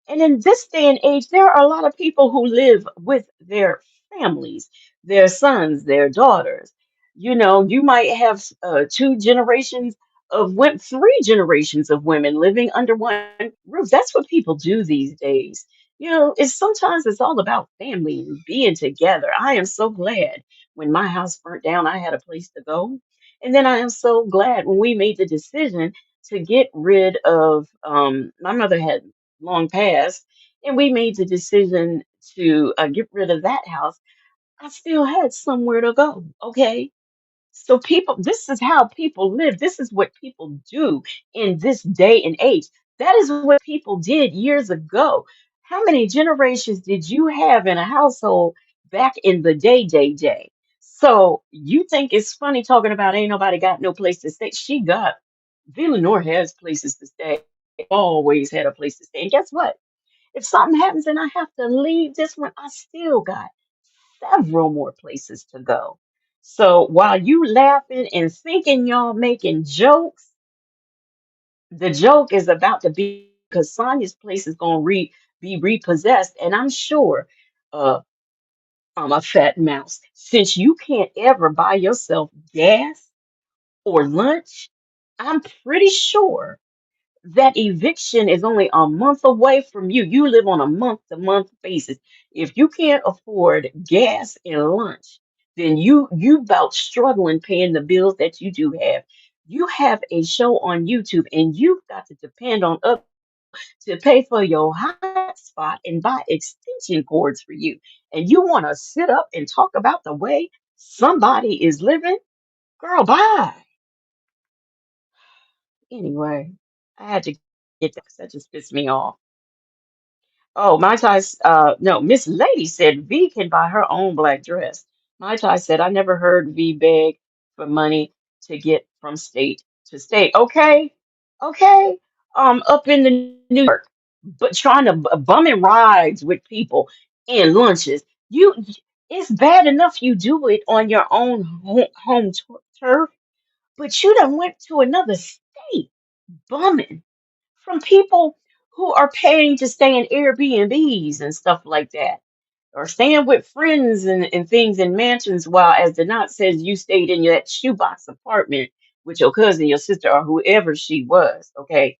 S6: And in this day and age, there are a lot of people who live with their families, their sons, their daughters. You know, you might have two generations of women, three generations of women living under one roof. That's what people do these days. You know, it's sometimes it's all about family and being together. I am so glad when my house burnt down, I had a place to go. And then I am so glad when we made the decision to get rid of my mother had long past, and we made the decision to get rid of that house, I still had somewhere to go. Okay. So people, this is how people live. This is what people do in this day and age. That is what people did years ago. How many generations did you have in a household back in the day? So you think it's funny talking about ain't nobody got no place to stay? She got Villanor has places to stay. Always had a place to stay. And guess what? If something happens and I have to leave this one, I still got several more places to go. So while you laughing and thinking y'all making jokes, the joke is about to be because Sonya's place is going to be repossessed. And I'm sure uh, I'm a fat mouse. Since you can't ever buy yourself gas or lunch, I'm pretty sure that eviction is only a month away from you. You live on a month to month basis. If you can't afford gas and lunch, then you about struggling paying the bills that you do have. You have a show on YouTube and you've got to depend on us to pay for your hotspot and buy extension cords for you. And you want to sit up and talk about the way somebody is living? Girl, bye. Anyway, I had to get that 'cause that just pissed me off. Oh, my Tai's, no, Miss Lady said V can buy her own black dress. My Tai said, I never heard V beg for money to get from state to state. Okay, okay, up in the New York, but trying to bumming rides with people in lunches. It's bad enough you do it on your own home turf, but you done went to another state bumming from people who are paying to stay in Airbnbs and stuff like that, or staying with friends and things in mansions, while, as the Denot says, you stayed in that shoebox apartment with your cousin, your sister, or whoever she was. Okay.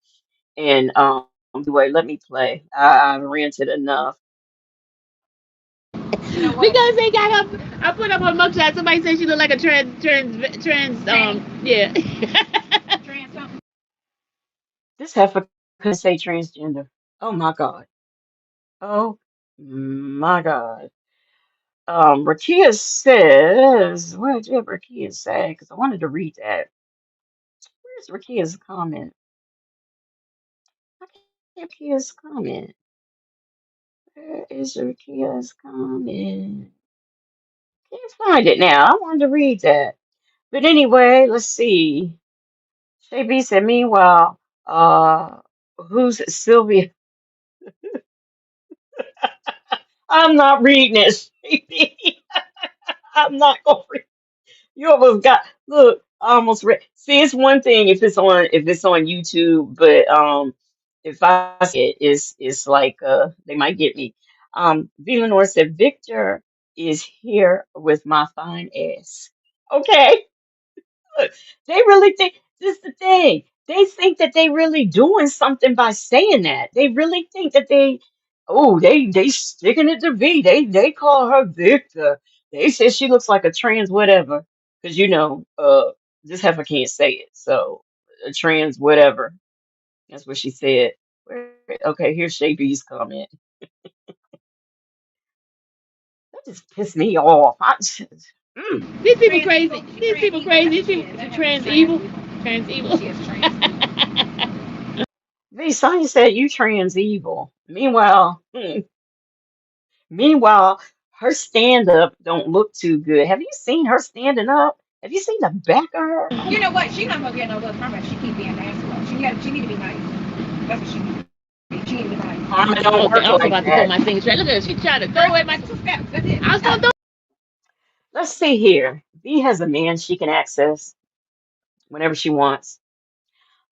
S6: And anyway, let me play. I've ranted enough.
S7: You know what? Because they got up, I put up her mugshot. Somebody said she looked like a trans, yeah. Trans something.
S6: This heifer couldn't say transgender. Oh my God. Oh. My God. Rakia says, what did Rakia say? Because I wanted to read that. Where's Rakia's comment? I can't Rakia's comment. Where is Rakia's comment? Can't find it now. I wanted to read that. But anyway, let's see. Shay B said, meanwhile, who's Sylvia? I'm not reading it, Shay B. I'm not going to read. You almost got, look, I almost read. See, it's one thing if it's on YouTube, but if I see it, it's like they might get me. V Lenore said, Victor is here with my fine ass. Okay. Look, they really think this is the thing. They think that they really doing something by saying that. They really think that they sticking it to V. They call her Victor. They said she looks like a trans whatever. Because this heifer can't say it. So a trans whatever. That's what she said. Okay, here's Shay B's comment. That just pissed me off.
S7: These people crazy. These people crazy. These people trans evil. Trans evil.
S6: V Sonya said you trans evil. Meanwhile, her stand up don't look too good. Have you seen her standing up? Have you seen the back of her? Oh,
S3: You know what? She's not gonna get no love from her. She keep being nasty. She need to be nice. That's what she need. She need to be nice.
S6: karma don't
S7: Okay,
S6: work
S7: I was
S6: like
S7: about to throw
S6: that.
S7: my things right. Look at her. She tried to throw away my.
S3: That's it.
S7: I was gonna throw.
S6: Let's see here. V has a man she can access whenever she wants.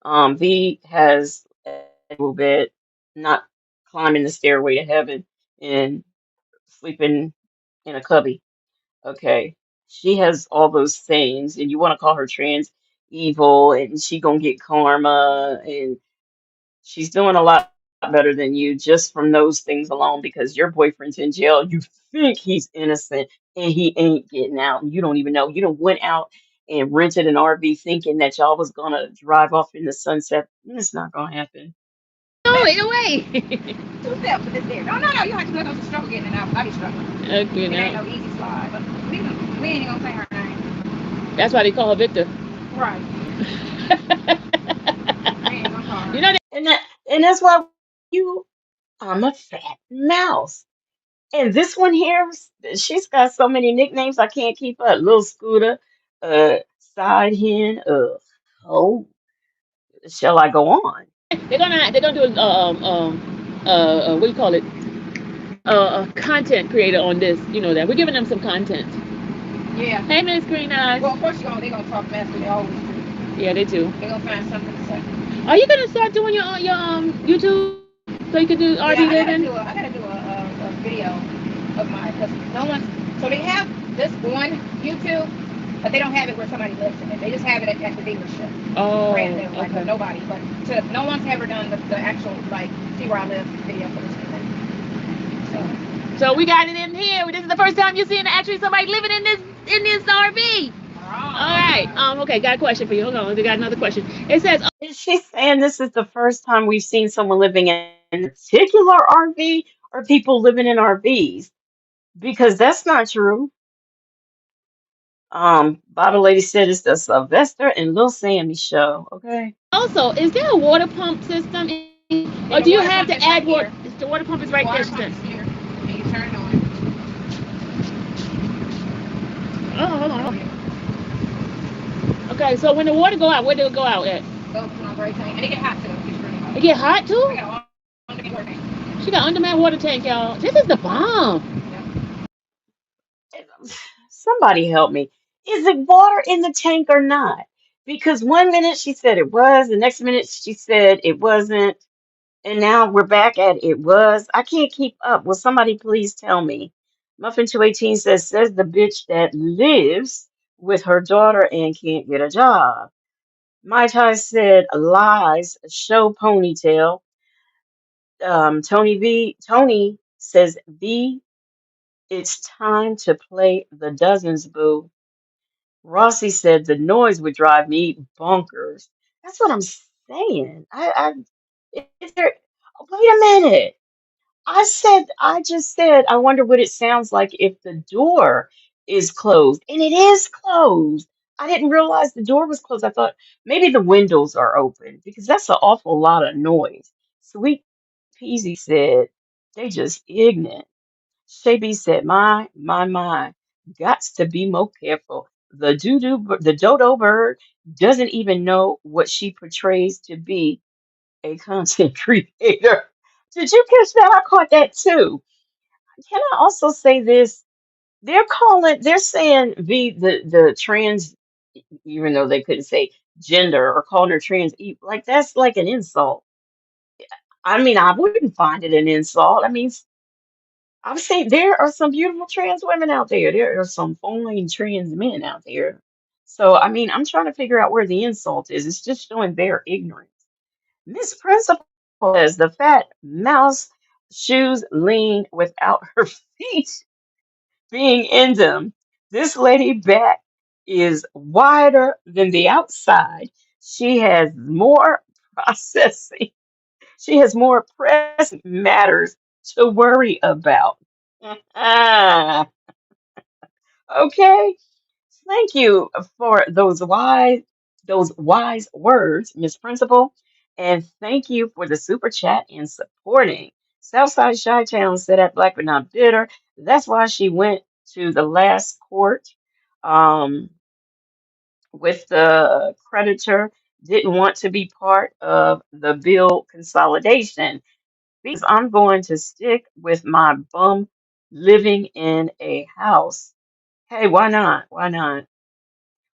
S6: V has a little bit, not climbing the stairway to heaven and sleeping in a cubby. Okay. She has all those things, and you want to call her trans evil, and she gonna get karma, and she's doing a lot better than you just from those things alone because your boyfriend's in jail. You think he's innocent, and he ain't getting out. You don't even know. You done went out and rented an RV thinking that y'all was gonna drive off in the sunset. It's not gonna happen.
S7: No, ain't no way.
S3: 2 steps to this there. No. You have to go through struggle getting it out. I be struggling.
S7: Okay,
S3: It ain't
S7: now.
S3: no easy slide. But we ain't gonna say her name.
S7: That's why they call her Victor.
S3: Right. We ain't gonna call her.
S7: You know they
S6: And that's why you I'm a fat mouse. And this one here, she's got so many nicknames I can't keep up. Little Scooter, Side Hen, oh, shall I go on?
S7: they're gonna do what do you call it? Content creator on this. You know that we're giving them some content.
S3: Yeah.
S7: Hey, Miss Green Eyes.
S3: Well, of course they're gonna talk fast, but they always do.
S7: Yeah, they do.
S3: They're gonna find something to say.
S7: Are you gonna start doing your YouTube so you can do
S3: Yeah,
S7: RV living?
S3: I gotta do a video of mine because no one's. So they have this on YouTube, but they don't have it where somebody lives in it. They just have it at the dealership.
S7: Oh,
S3: Brand new, like
S7: okay.
S3: nobody. But no one's ever done the actual like see where I live video for this thing.
S7: So we got it in here. This is the first time you're seeing actually somebody living in this RV. All right. Okay. Got a question for you. Hold on. We got another question. It says,
S6: Is she saying this is the first time we've seen someone living in a particular RV or people living in RVs? Because that's not true. Bottle Lady said it's the Sylvester and Lil Sammy show. Okay.
S7: also, is there a water pump system, or do you have to add water? The water pump is right there. She said.
S3: Here, and you turn it on.
S7: Oh, hold on. Okay. So when the water go out, where do it go out at?
S3: Go to my gray tank, and it get hot too. It's really hot.
S7: It get hot too.
S3: I got a underneath water tank.
S7: She got underman water tank, y'all. This is the bomb.
S6: Somebody help me. Is it water in the tank or not? Because one minute she said it was, the next minute she said it wasn't, and now we're back at it was. I can't keep up. Will somebody please tell me? Muffin218 says the bitch that lives with her daughter and can't get a job. Mai Tai said lies, show ponytail. Tony says V, it's time to play the dozens, boo. Rossi said the noise would drive me bonkers. That's what I'm saying. Is there, wait a minute. I just said, I wonder what it sounds like if the door is closed. And it is closed. I didn't realize the door was closed. I thought maybe the windows are open because that's an awful lot of noise. Sweet Peasy said, they just ignorant. Shaby said, my, gots to be more careful. The dodo bird doesn't even know what she portrays to be a content creator. Did you catch that? I caught that too. Can I also say this? They're saying the trans, even though they couldn't say gender or calling her trans, like that's like an insult. I mean, I wouldn't find it an insult. I mean, I'm saying there are some beautiful trans women out there. There are some fine trans men out there. So, I mean, I'm trying to figure out where the insult is. It's just showing their ignorance. Miss Principal says the fat mouse shoes lean without her feet being in them. This lady back is wider than the outside. She has more processing. She has more pressing matters to worry about. Ah, okay. Thank you for those wise words, Miss Principal, and thank you for the super chat and supporting. Southside Shy Town said that Black but not bitter. That's why she went to the last court um, with the creditor. Didn't want to be part of the bill consolidation because I'm going to stick with my bum living in a house. Hey, why not? Why not?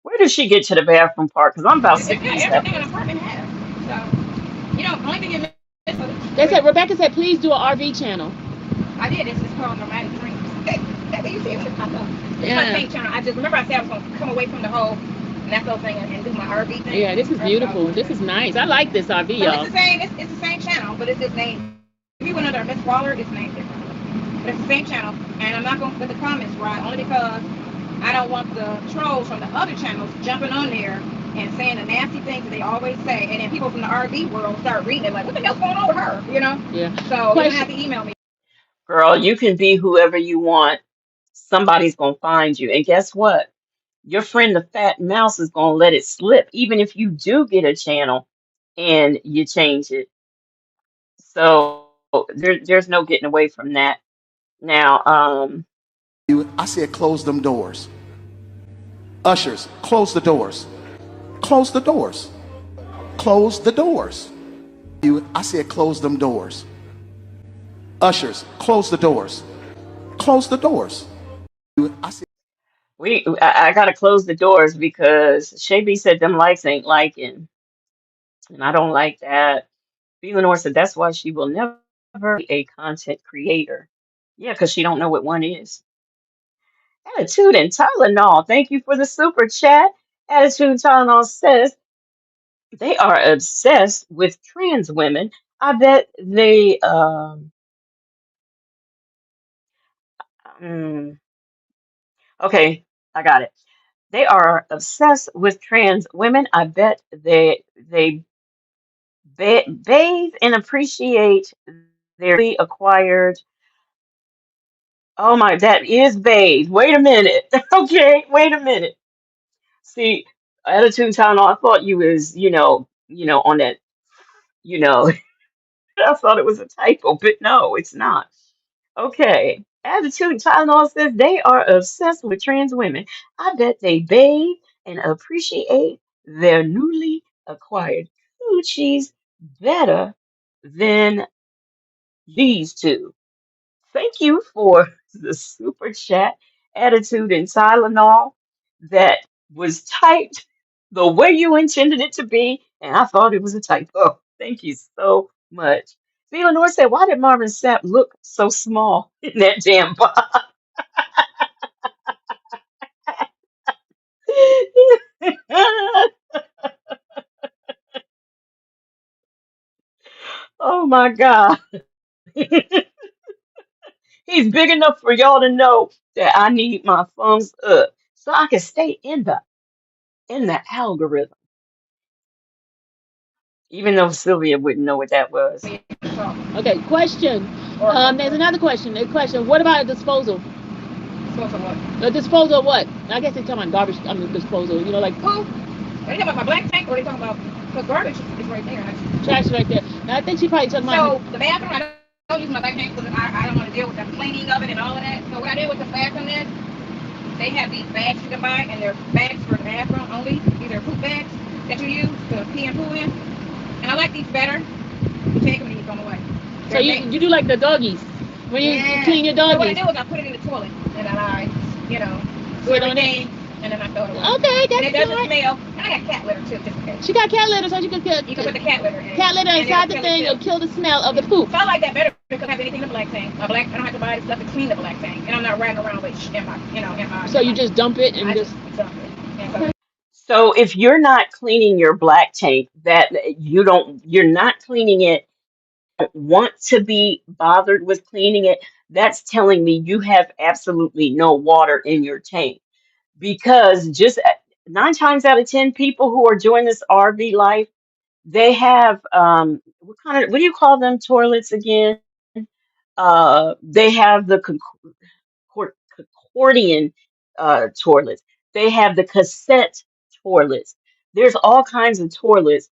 S6: Where did she get to the bathroom part? Because I'm about
S3: It's
S6: sick of
S3: got
S6: these
S3: everything an
S6: heifers.
S3: apartment has. So, only thing you miss
S7: They said Rebecca said please do an RV channel.
S3: I did. It's just called Nomadic Dreams. You see it? I know. It's my
S7: Yeah.
S3: same channel. I just remember I said I was going to come away from the whole Nesto thing and do my RV thing.
S7: Yeah, this is beautiful. This is nice. I like this RV,
S3: So
S7: y'all.
S3: it's the same. It's the same channel, but it's just named. If you went under Miss Waller, it's named different. But it's the same channel, and I'm not going to put the comments right only because I don't want the trolls from the other channels jumping on there and saying the nasty things that they always say, and then people from the RV world start reading it like, what the hell's going on with her?
S7: Yeah.
S3: So you're gonna have to email me.
S6: Girl, you can be whoever you want. Somebody's going to find you. And guess what? Your friend, the fat mouse, is going to let it slip, even if you do get a channel and you change it. So there's no getting away from that. Now,
S1: I said, close them doors. Ushers, close the doors. Close the doors. Close the doors. I said, close them doors. Ushers, close the doors. Close the doors. I said,
S6: I got to close the doors because Shay said them lights ain't liking. And I don't like that. Eleanor said that's why she will never be a content creator. Yeah, because she don't know what one is. Attitude and Tylenol. Thank you for the super chat. Attitude and Tylenol says they are obsessed with trans women. I bet they mm, okay, I got it. They are obsessed with trans women. I bet they bathe and appreciate their newly acquired. Oh my, that is bathe. Wait a minute. Okay, wait a minute. See, Attitude Tylenol. I thought you was on that you know. I thought it was a typo, but no, it's not. Okay. Attitude Tylenol says they are obsessed with trans women. I bet they bathe and appreciate their newly acquired coochies better than these two. Thank you for the super chat, Attitude and Tylenol, that was typed the way you intended it to be, and I thought it was a typo. Thank you so much. Eleanor said, why did Marvin Sapp look so small in that damn box? Oh my God. He's big enough for y'all to know that I need my thumbs up so I can stay in the algorithm. Even though Sylvia wouldn't know what that was.
S7: Okay, question. There's another question. A question. What about a disposal? Disposal what? A disposal of what? I guess they're talking about garbage. I mean, disposal. You know, like who? Are they talking about my black tank, or are they talking about because garbage is right there? Trash is right there. Now I think she probably talking about. So the bathroom, I don't use my black tank because I don't want to deal with the cleaning of it and all of that. So what I did with the bathroom is they have these bags you can buy, and they're bags for the bathroom only. These are poop bags that you use to pee and poo in. And I like these better. You take them and you throw them away. So you do like the doggies when you clean your doggies. So what I do is I put it in the toilet and then I do everything and then I throw it away. Okay, that's and it doesn't smell. And I got cat litter too, just in case. She got cat litter, so you can put the cat litter in. Cat litter inside the thing, it'll kill the smell of the poop. So I like that better because I have anything in the black tank. I don't have to buy the stuff to clean the black tank, and I'm not riding around with in my. So you just dump it and just dump it. And
S6: So if you're not cleaning your black tank, that you're not cleaning it, don't want to be bothered with cleaning it, that's telling me you have absolutely no water in your tank. Because just 9 times out of 10 people who are doing this RV life, they have what do you call them toilets again? They have the accordion toilets. They have the cassette toilets. There's all kinds of toilets.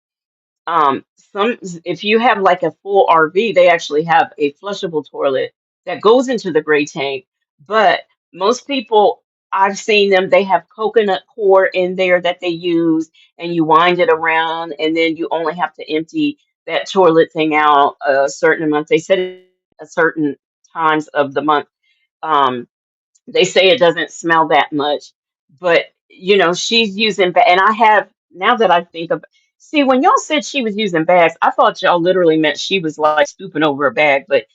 S6: Some if you have like a full RV, they actually have a flushable toilet that goes into the gray tank. But most people, I've seen them, they have coconut core in there that they use, and you wind it around, and then you only have to empty that toilet thing out a certain amount. They said it a certain times of the month. Um, they say it doesn't smell that much, but she's using and I have now that I think of see when y'all said she was using bags, I thought y'all literally meant she was like stooping over a bag, but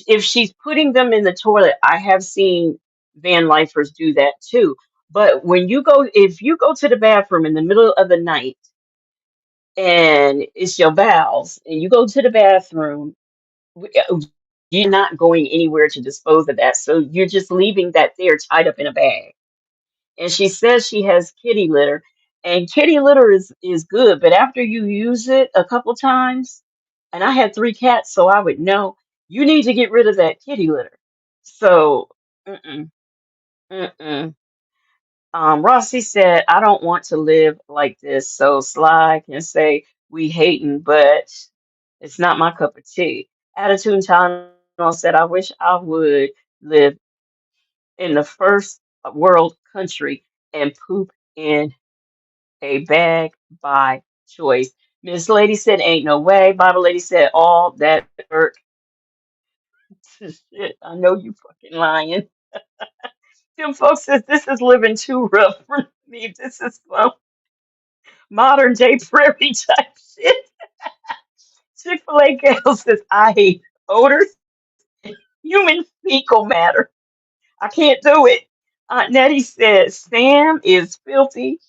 S6: if she's putting them in the toilet, I have seen van lifers do that too. But if you go to the bathroom in the middle of the night and it's your bowels and you go to the bathroom, you're not going anywhere to dispose of that. So you're just leaving that there tied up in a bag. And she says she has kitty litter, and kitty litter is good, but after you use it a couple times, and I had 3 cats, so I would know you need to get rid of that kitty litter. So, mm-mm, mm-mm. Rossi said, I don't want to live like this. So Sly can say we hating, but it's not my cup of tea. Attitude Time said, I wish I would live in the first world country and poop in a bag by choice. Miss Lady said, ain't no way. Bible Lady said, all that work. Shit, I know you fucking lying. Tim folks says, this is living too rough for me. This is some modern day prairie type shit. Chick-fil-A Gal says, I hate odors, human fecal matter. I can't do it. Aunt Nettie says Sam is filthy,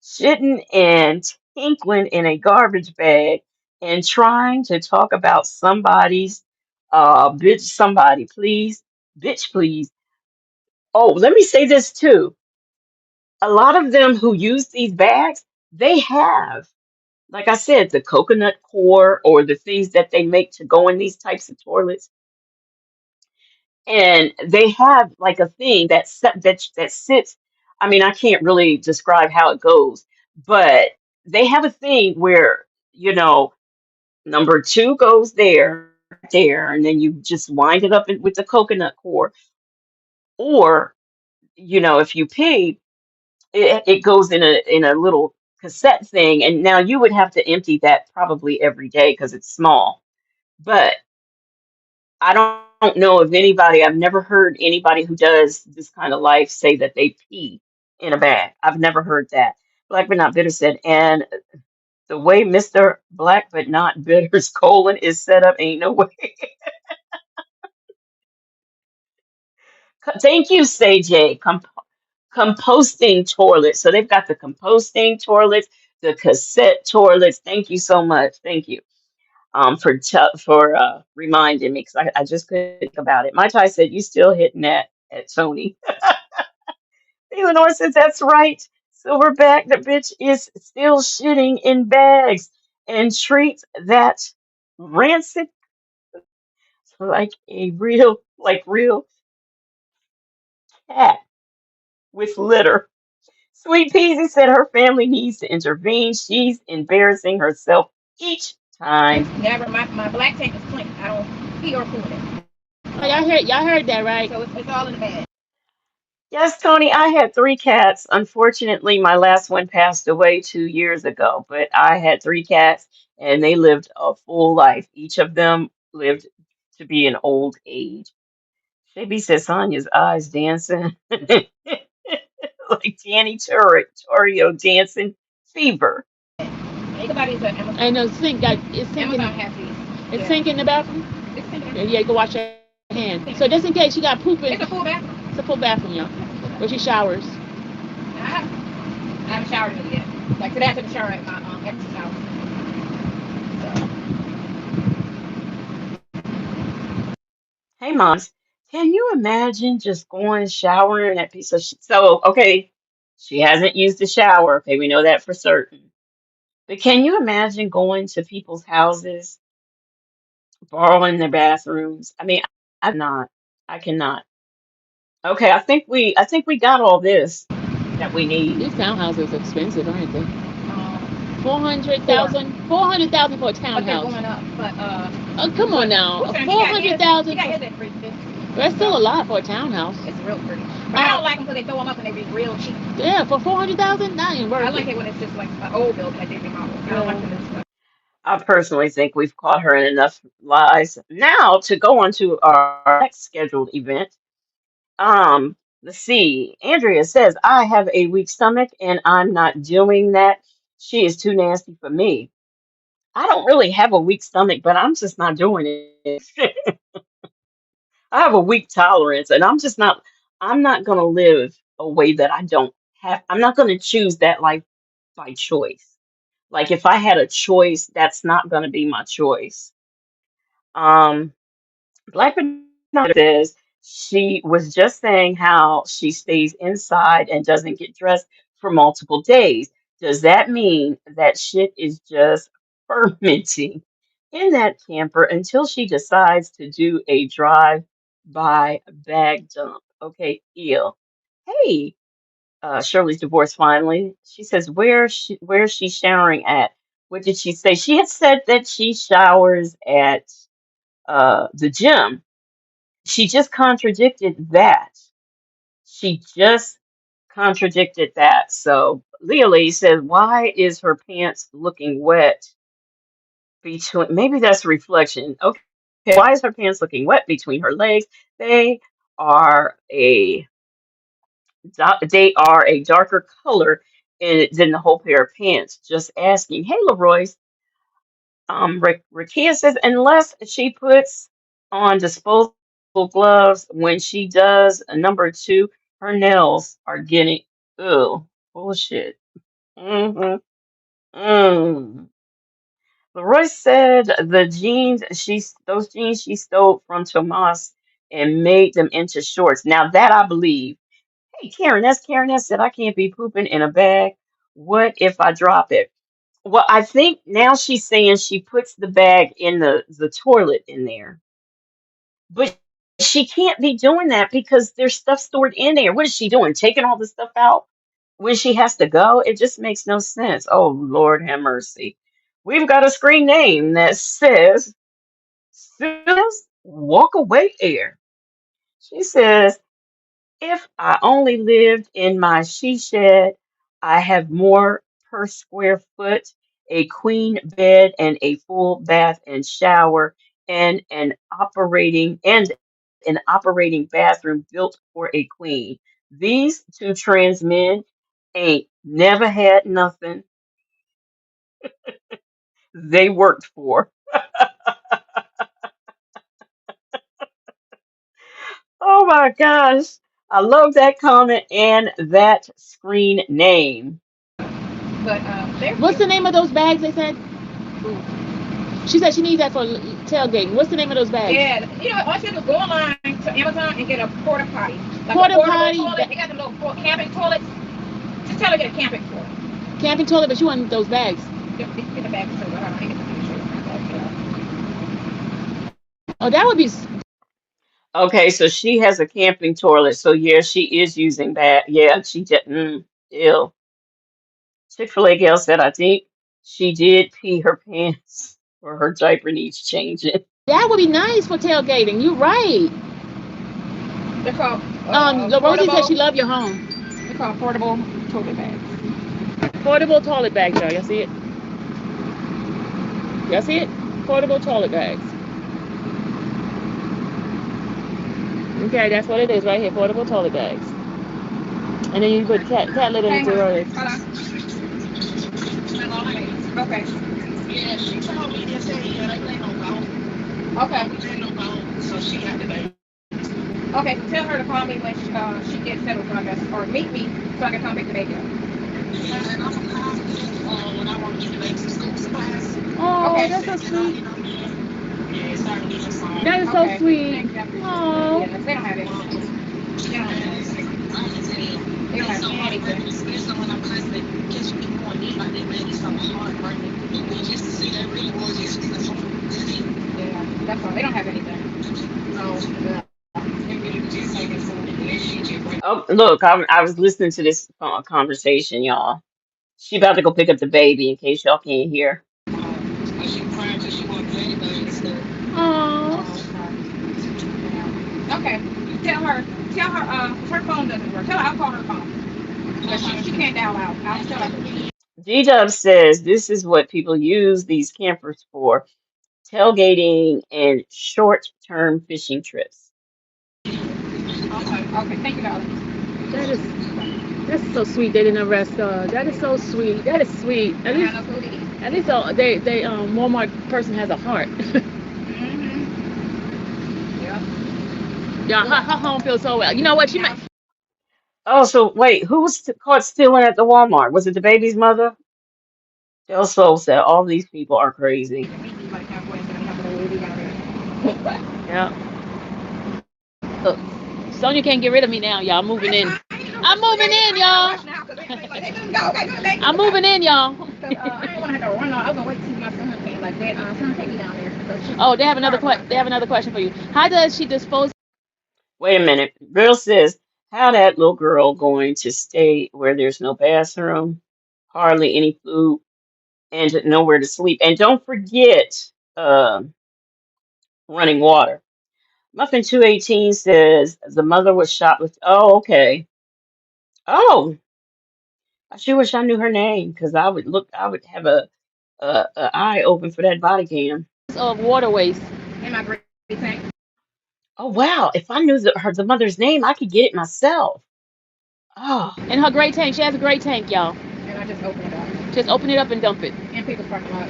S6: shitting and tinkling in a garbage bag and trying to talk about somebody's bitch, somebody, please. Bitch, please. Oh, let me say this too. A lot of them who use these bags, they have, like I said, the coconut core or the things that they make to go in these types of toilets, and they have like a thing that sits. I mean, I can't really describe how it goes, but they have a thing where number two goes there, and then you just wind it up with the coconut core, or if you pee, it goes in a little cassette thing, and now you would have to empty that probably every day because it's small, but I don't know of anybody, I've never heard anybody who does this kind of life say that they pee in a bag. I've never heard that. Black but not bitter said, and the way Mr. Black but not bitter's colon is set up, ain't no way. Thank you, Say J. Composting toilets. So they've got the composting toilets, the cassette toilets. Thank you so much. Thank you for reminding me because I just couldn't think about it. My Ty said, you still hitting that at Tony. Eleanor says, that's right. Silverback, the bitch is still shitting in bags and treats that rancid like real cat with litter. Sweet Peasy said her family needs to intervene. She's embarrassing herself each
S7: It's
S6: time.
S7: never my black tank is clean. I don't pee or poo in it. Oh, y'all heard that right? So it's all in the bag.
S6: Yes, Tony, I had three cats. Unfortunately, my last one passed away 2 years ago, but I had three cats and they lived a full life. Each of them lived to be an old age. Shabby says Sonya's eyes dancing like Danny Torrio dancing fever.
S7: Everybody's at Amazon. I know it's sinking. Amazon has these. It's sinking in the bathroom. It's sinking. Yeah, you go wash your hands. So just in case you got poop in. It's a full bathroom. It's a full bathroom, y'all. Where she showers. I haven't showered in it yet. Like today, I took a shower at my ex's house.
S6: Hey, moms, can you imagine just going showering that piece of so okay, she hasn't used the shower. Okay, we know that for certain. But can you imagine going to people's houses, borrowing their bathrooms? I mean, I'm not. I cannot. Okay, I think we got all this that we need.
S7: These townhouses are expensive, aren't they? 400,000. 400,000 for a townhouse. But they're going up. But oh, come on now. 400,000. That's still a lot for a townhouse. It's real pretty. But I don't like them because they throw them up and they be real cheap. Yeah, for 400,000, not even worth it. I like it when it's just like an old building that they remodel. I don't like the new stuff.
S6: I personally think we've caught her in enough lies. Now to go on to our next scheduled event. Let's see. Andrea says, I have a weak stomach and I'm not doing that. She is too nasty for me. I don't really have a weak stomach, but I'm just not doing it. I have a weak tolerance and I'm not gonna live a way that I don't have. I'm not gonna choose that life by choice. Like if I had a choice, that's not gonna be my choice. Um, Black Banana says she was just saying how she stays inside and doesn't get dressed for multiple days. Does that mean that shit is just fermenting in that camper until she decides to do a drive-by bag dump? Okay, ew. Hey, Shirley's divorced finally. She says, where's she showering at? What did she say? She had said that she showers at the gym. She just contradicted that. She just contradicted that. So Leah Lee says, why is her pants looking wet between, maybe that's reflection. Okay. Why is her pants looking wet between her legs? They are a they are a darker color than the whole pair of pants. Just asking. Hey, Leroy. Rakia says, unless she puts on disposable gloves when she does number two, her nails are getting, ugh, bullshit. Mm-hmm. Mm. Leroy said those jeans she stole from Tomas and made them into shorts. Now that I believe. Hey, Karen S said, I can't be pooping in a bag. What if I drop it? Well, I think now she's saying she puts the bag in the toilet in there. But she can't be doing that because there's stuff stored in there. What is she doing? Taking all the stuff out when she has to go? It just makes no sense. Oh, Lord have mercy. We've got a screen name that says, Walk Away Air. She says, if I only lived in my she shed, I have more per square foot, a queen bed and a full bath and shower, and an operating bathroom built for a queen. These two trans men ain't never had nothing they worked for. Oh my gosh. I love that comment and that screen name.
S7: But what's the name of those bags they said? She said she needs that for tailgating. What's the name of those bags? Yeah, all she do is go online to Amazon and get a porta potty. Like porta potty. Toilet. They got the little camping toilets. Just tell her to get a camping toilet. Camping toilet, but you want those bags. Get the bags. Oh, that would be
S6: Okay, so she has a camping toilet. So yeah, she is using that. Yeah, she just ew. Chick-fil-A gal said I think she did pee her pants or her diaper needs changing.
S7: That would be nice for tailgating. You're right.
S3: They're called
S7: Rosie said she
S3: portable.
S7: loved your home.
S3: They're called portable toilet bags.
S7: Portable toilet bags, y'all. Y'all see it? Y'all see it? Portable toilet bags. Okay, that's what it is right here. Portable toilet bags. And then you put cat litter
S3: Hang
S7: into
S3: on.
S7: it.
S3: Hold on. Okay. Yeah, she told me yesterday, yeah, they ain't no bone. Okay. Ain't no bone, so she got the baby. Okay, tell her to call me when she gets settled, so I guess, or meet me so I can come pick the baby up. Yeah, and I'm gonna call you when I want to get the baby some school supplies.
S7: Oh,
S3: Okay.
S7: that's so sweet.
S3: Yeah, start getting some.
S7: That is so
S3: Okay.
S7: sweet.
S3: Thank you.
S7: Oh.
S3: Yeah, they don't have it. They don't have it. They don't have anything. Especially when I'm constantly catching people on me like that, man, it's so heartbreaking. Just to see that really was just yeah, that's all. They don't have anything. So, yeah. Just taking some relationship.
S6: Oh, look, I was listening to this conversation, y'all. She about to go pick up the baby in case y'all can't hear.
S3: She crying because she wants ladybug and stuff.
S7: Oh.
S3: Okay. Her phone doesn't work. Tell her I'll call her phone. But she can't dial out. I'll tell her.
S6: D-Dub says this is what people use these campers for, tailgating and short-term fishing trips.
S3: Okay, thank you, darling.
S7: That's so sweet. They didn't arrest her. That is so sweet. That is sweet. At least they Walmart person has a heart.
S3: Yeah.
S7: Yeah, her home feels so well. You know what? She might.
S6: Oh, so wait, who was caught stealing at the Walmart? Was it the baby's mother? Del Sol said all these people are crazy.
S7: Yeah. Look, Sonya can't get rid of me now, y'all. I'm moving in. I'm moving in, y'all. I'm moving in, y'all.
S3: I didn't want to have to run off. I was gonna wait till my son came. Like that, son, take me down there.
S7: Oh, they have another question for you. How does she dispose?
S6: Wait a minute. Girl says, how that little girl going to stay where there's no bathroom, hardly any food, and nowhere to sleep? And don't forget running water. Muffin 218 says the mother was shot with. Oh, okay. Oh, I sure wish I knew her name because I would look. I would have a eye open for that body cam.
S7: Of water waste?
S3: In my great tank.
S6: Oh wow! If I knew the mother's name, I could get it myself. Oh,
S7: In her gray tank. She has a gray tank, y'all.
S3: And I just open it up.
S7: Just open it up and dump it.
S3: In people's parking lot.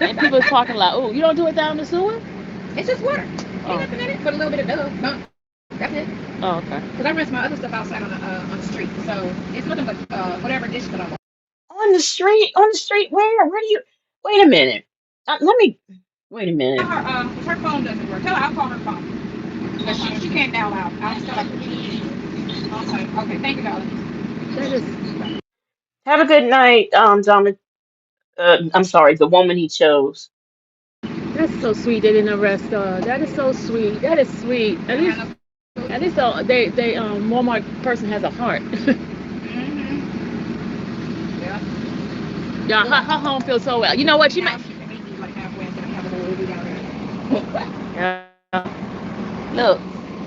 S7: In people's parking lot. Oh, you don't do it down the sewer?
S3: It's just water.
S7: Oh.
S3: Ain't nothing in it but a little bit of Dove. No, that's it.
S7: Oh, okay.
S3: Because I rinse my other stuff outside on the street, so it's nothing but whatever dish that I want.
S6: on the street? On the street? Where? Where do you? Wait a minute. Let me. Wait a
S3: Tell
S6: minute.
S3: her phone doesn't work. Tell her I'll call her phone. But she can't dial out. I'll tell her. Okay, thank you, darling.
S7: That is.
S6: Have a good night, Dominic. I'm sorry, the woman he chose.
S7: That's so sweet. They didn't arrest her. That is so sweet. That is sweet. At least they Walmart person has a heart.
S3: Yeah.
S7: Yeah, her home feels so well. You know what? She might. Yeah. Look,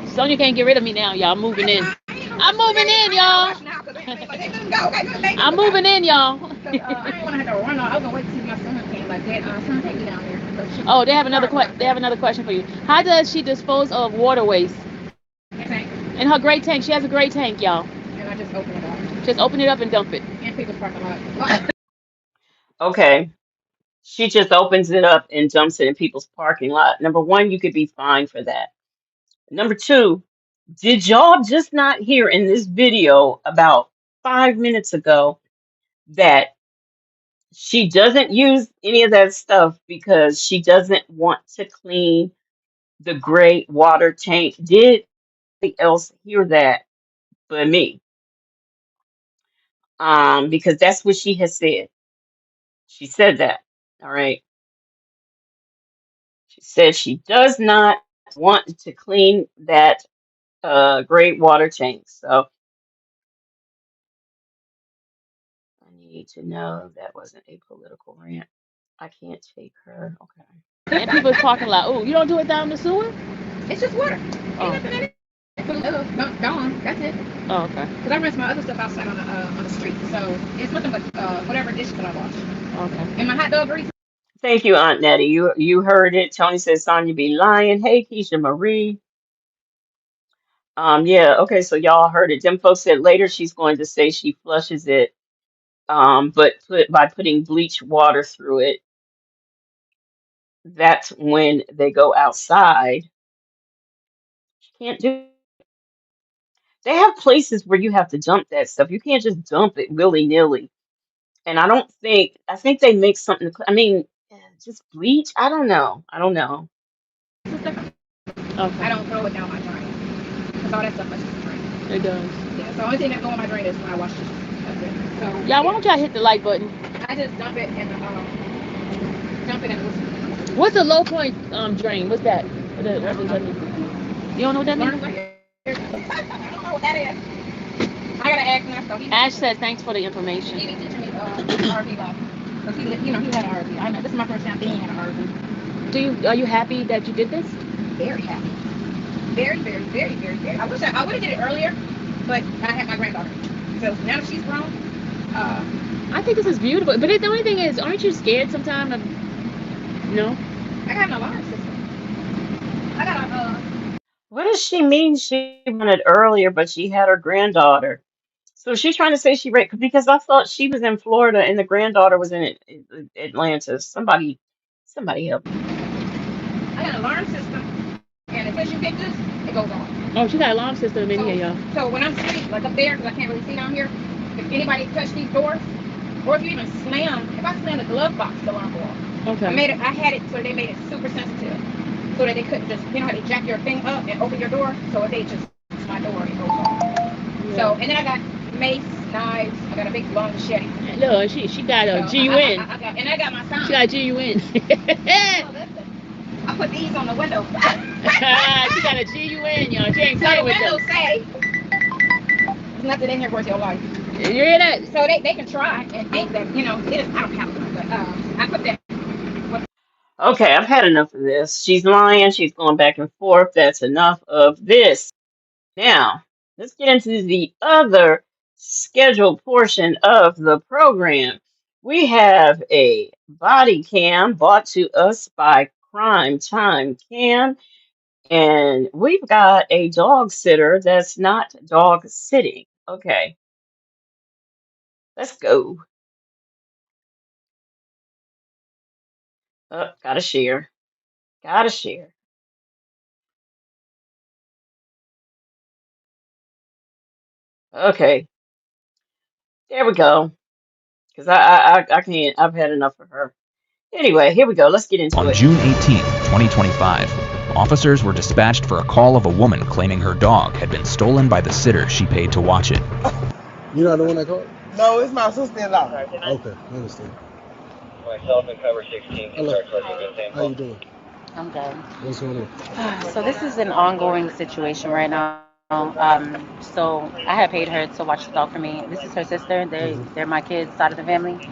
S7: Sonya can't get rid of me now, y'all. I'm moving in. I'm moving in, y'all. I'm moving in, y'all.
S3: I didn't want to have to run off. I was gonna wait till my son came. Like that, son, take me down there.
S7: Oh, they have another question for you. How does she dispose of water waste? In her gray tank. She has a gray tank, y'all.
S3: And I just open it up.
S7: Just open it up and dump it.
S3: In people's parking lot.
S6: Okay. She just opens it up and dumps it in people's parking lot. Number one, you could be fined for that. Number two, did y'all just not hear in this video about 5 minutes ago that she doesn't use any of that stuff because she doesn't want to clean the gray water tank? Did anybody else hear that but me? Because that's what she has said. She said that. All right. She said she does not want to clean that gray water tank. So I need to know that wasn't a political rant. I can't take her. Okay.
S7: And people talking like, oh, you don't do it down the sewer?
S3: It's just water.
S7: Oh.
S3: Ain't nothing in it. Put a little gone. That's it.
S7: Oh, okay.
S3: Because I rinse my other stuff outside on the street, so it's nothing but whatever dishes that I wash.
S7: Okay.
S3: And my hot dog grease.
S6: Thank you, Aunt Nettie. You heard it. Tony says Sonya be lying. Hey, Keisha Marie. Yeah, okay, so y'all heard it. Them folks said later she's going to say she flushes it, but by putting bleach water through it, that's when they go outside. Can't do. They have places where you have to dump that stuff. You can't just dump it willy-nilly. And I think they make something. I mean, just bleach. I don't know. I don't know.
S7: Okay.
S3: I don't throw it down my drain. Because all that stuff flushes the drain.
S7: It does.
S3: Yeah, so the only thing that go in my drain is when I wash dishes. That's it. So
S7: Yeah, why don't y'all hit the like button?
S3: I just dump it in the
S7: What's the low point drain? What's that? What does that mean? You don't know what that means?
S3: I don't know what that is. I gotta ask Nesto.
S7: Ash says thanks for the information.
S3: He be teaching me RV life. Because he had an RV. I know this is my first time being in an RV.
S7: Are you happy that you did this?
S3: Very happy. Very, very, very, very, very. I wish I would have did it earlier, but I had my granddaughter. So now that she's grown,
S7: I think this is beautiful. But the only thing is, aren't you scared sometimes of, no?
S3: I got an alarm system. I got a
S6: What does she mean she wanted earlier, but she had her granddaughter? So she's trying to say she raped because I thought she was in Florida and the granddaughter was in Atlanta. Somebody help me.
S3: I got an alarm system, and as soon as you hit this, it goes off.
S7: Oh, she got an alarm system in here, y'all.
S3: So when I'm asleep, like up there, because I can't really see down here, if anybody touch these doors, or if you even if I slam the glove box, the alarm will go off.
S7: Okay.
S3: I had it so they made it super sensitive, so that they couldn't just, how they jack your thing up and open your door, so if they just touch my door, it goes off.
S7: Yeah.
S3: So, and then I got mace, knives, I got a big long machete.
S7: Look, she got a GUN.
S3: And I got my sign.
S7: She got a GUN.
S3: I put these on the window.
S7: She got a GUN, y'all. She ain't playing with them.
S3: The windows say, there's nothing in here worth your life.
S7: You hear that?
S3: So they can try and think that, it is, I don't have to, but I put that.
S6: Okay, I've had enough of this. She's lying. She's going back and forth. That's enough of this. Now, let's get into the other scheduled portion of the program. We have a body cam brought to us by Crime Time Cam, and we've got a dog sitter that's not dog sitting. Okay, let's go. Gotta share. Gotta share. Okay, there we go. Because I can't, I've had enough of her. Anyway, here we go. Let's get into
S8: On
S6: it.
S8: June 18th, 2025, officers were dispatched for a call of a woman claiming her dog had been stolen by the sitter she paid to watch it.
S9: You're not the one that called?
S10: No, it's my sister-in-law.
S9: Okay, I understand.
S11: Myself and cover 16.
S9: Hello. How you doing?
S12: I'm good.
S9: What's going on?
S12: So this is an ongoing situation right now. So I had paid her to watch the dog for me. This is her sister. They're my kids' side of the family.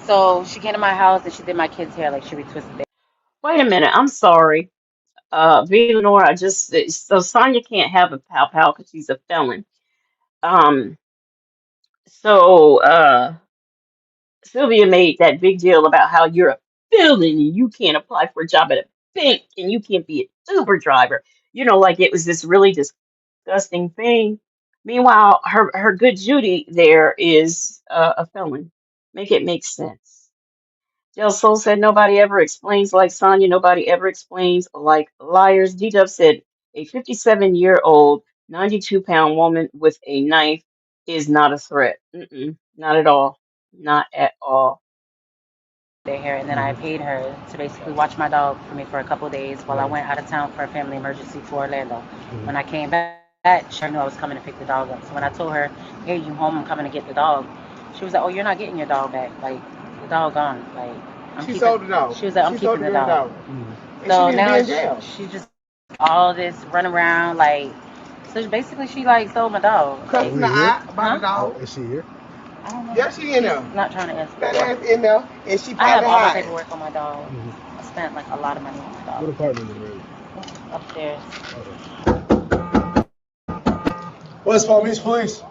S12: So she came to my house and she did my kids' hair, like she retwisted it.
S6: Wait a minute. I'm sorry. Lenore, so Sonya can't have a pow pow because she's a felon. Um, so Sylvia made that big deal about how you're a felon and you can't apply for a job at a bank and you can't be an Uber driver. Like it was this really disgusting thing. Meanwhile, her good Judy there is a felon. Make it make sense. Del Sol said nobody ever explains like Sonya. Nobody ever explains like liars. D-Dub said a 57-year-old, 92-pound woman with a knife is not a threat. Not at all. Not at all.
S12: Their hair, and then I paid her to basically watch my dog for me for a couple of days while I went out of town for a family emergency to Orlando. When I came back, she knew I was coming to pick the dog up. So when I told her, "Hey, you home? I'm coming to get the dog," she was like, "Oh, you're not getting your dog back. Like the dog gone. Like
S10: She sold the dog.
S12: She was like, "I'm keeping the dog."
S10: And
S12: So
S10: she needs to be
S12: now
S10: in jail.
S12: she just all this run around like. So basically, she like stole my dog. Like,
S9: Cussing the eye
S12: huh?
S9: about the dog. Is she here?
S12: I don't know.
S9: Yeah, she in there.
S12: Not trying to answer.
S9: That ass in there, and she
S12: I have
S9: probably
S12: all my
S9: hiding.
S12: paperwork on my dog. I spent like a lot of money on my
S9: What
S12: dog.
S9: apartment is it?
S12: It's upstairs.
S9: West Palm Beach Police.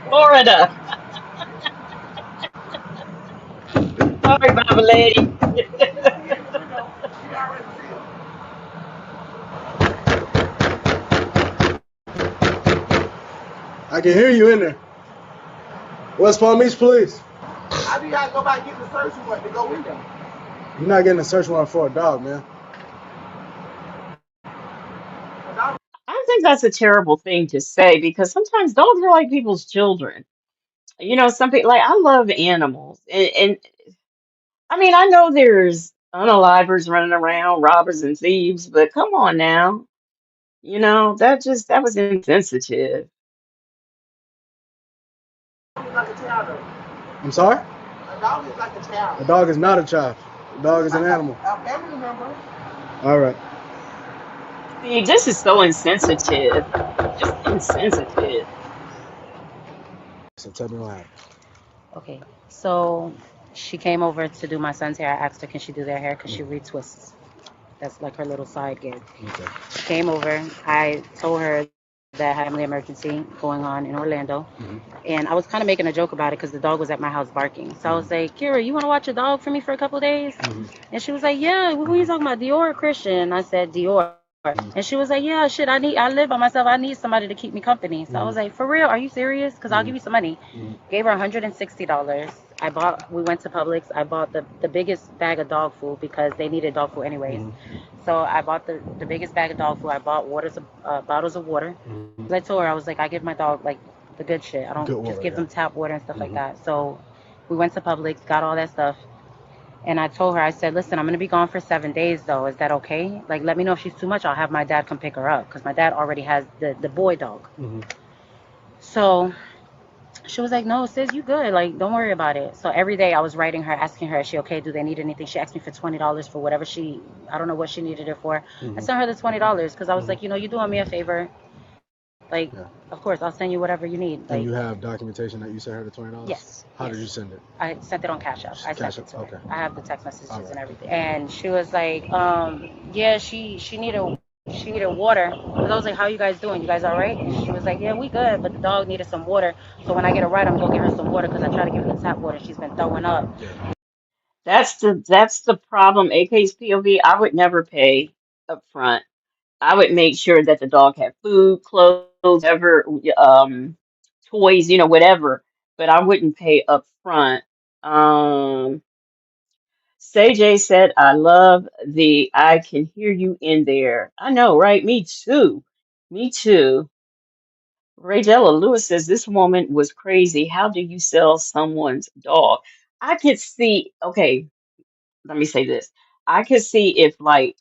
S6: Florida. Sorry, Baba Lady.
S9: I can hear you in there. West Palm Beach Police. How do y'all go about getting a search warrant to go in there? You're not getting a search warrant for a dog, man.
S6: I think that's a terrible thing to say because sometimes dogs are like people's children. You know, some people like I love animals, and I mean I know there's unalivers running around, robbers and thieves, but come on now, you know that was insensitive.
S9: I'm sorry? A dog is like a child. A dog is not a child. A dog is an animal. A family member. All right.
S6: See, this is so insensitive, just insensitive.
S9: So tell me what happened.
S12: Okay, so she came over to do my son's hair. I asked her, can she do their hair? Because she retwists. That's like her little side gig.
S9: Okay.
S12: She came over. I told her that I had a family emergency going on in Orlando. And I was kind of making a joke about it because the dog was at my house barking. So I was like, Kira, you want to watch a dog for me for a couple of days? And she was like, yeah, who are you talking about, Dior or Christian? I said, Dior. And she was like, yeah, shit, I live by myself. I need somebody to keep me company. So I was like, for real, are you serious? Because I'll give you some money. Gave her $160. We went to Publix. I bought the biggest bag of dog food because they needed dog food anyways. So I bought the biggest bag of dog food. I bought bottles of water. I told her, I was like, I give my dog like the good shit. I don't just give them tap water and stuff like that. So we went to Publix, got all that stuff. And I told her, I said, listen, I'm going to be gone for 7 days, though. Is that okay? Like, let me know if she's too much. I'll have my dad come pick her up because my dad already has the boy dog. So she was like, no, sis, you good. Like, don't worry about it. So every day I was writing her, asking her, is she okay? Do they need anything? She asked me for $20 for whatever I don't know what she needed it for. I sent her the $20 because I was like, you're doing me a favor. Like, of course, I'll send you whatever you need. Like,
S9: And you have documentation that you sent her the $20?
S12: yes.
S9: How did you send it?
S12: I sent it on Cash App. I sent it to her.
S9: Okay.
S12: I have the text messages and everything. And she was like, yeah, she needed water. Because I was like, how you guys doing? You guys all right? And she was like, yeah, we good. But the dog needed some water. So when I get a ride, I'm gonna give her some water because I try to give her the tap water. She's been throwing up.
S6: That's the problem. AK's POV. I would never pay up front. I would make sure that the dog had food, clothes, whatever, toys, whatever. But I wouldn't pay up front. Say J said, I love the I can hear you in there. I know, right? Me too. Me too. Rayella Lewis says this woman was crazy. How do you sell someone's dog? I could see, okay, let me say this. I could see if like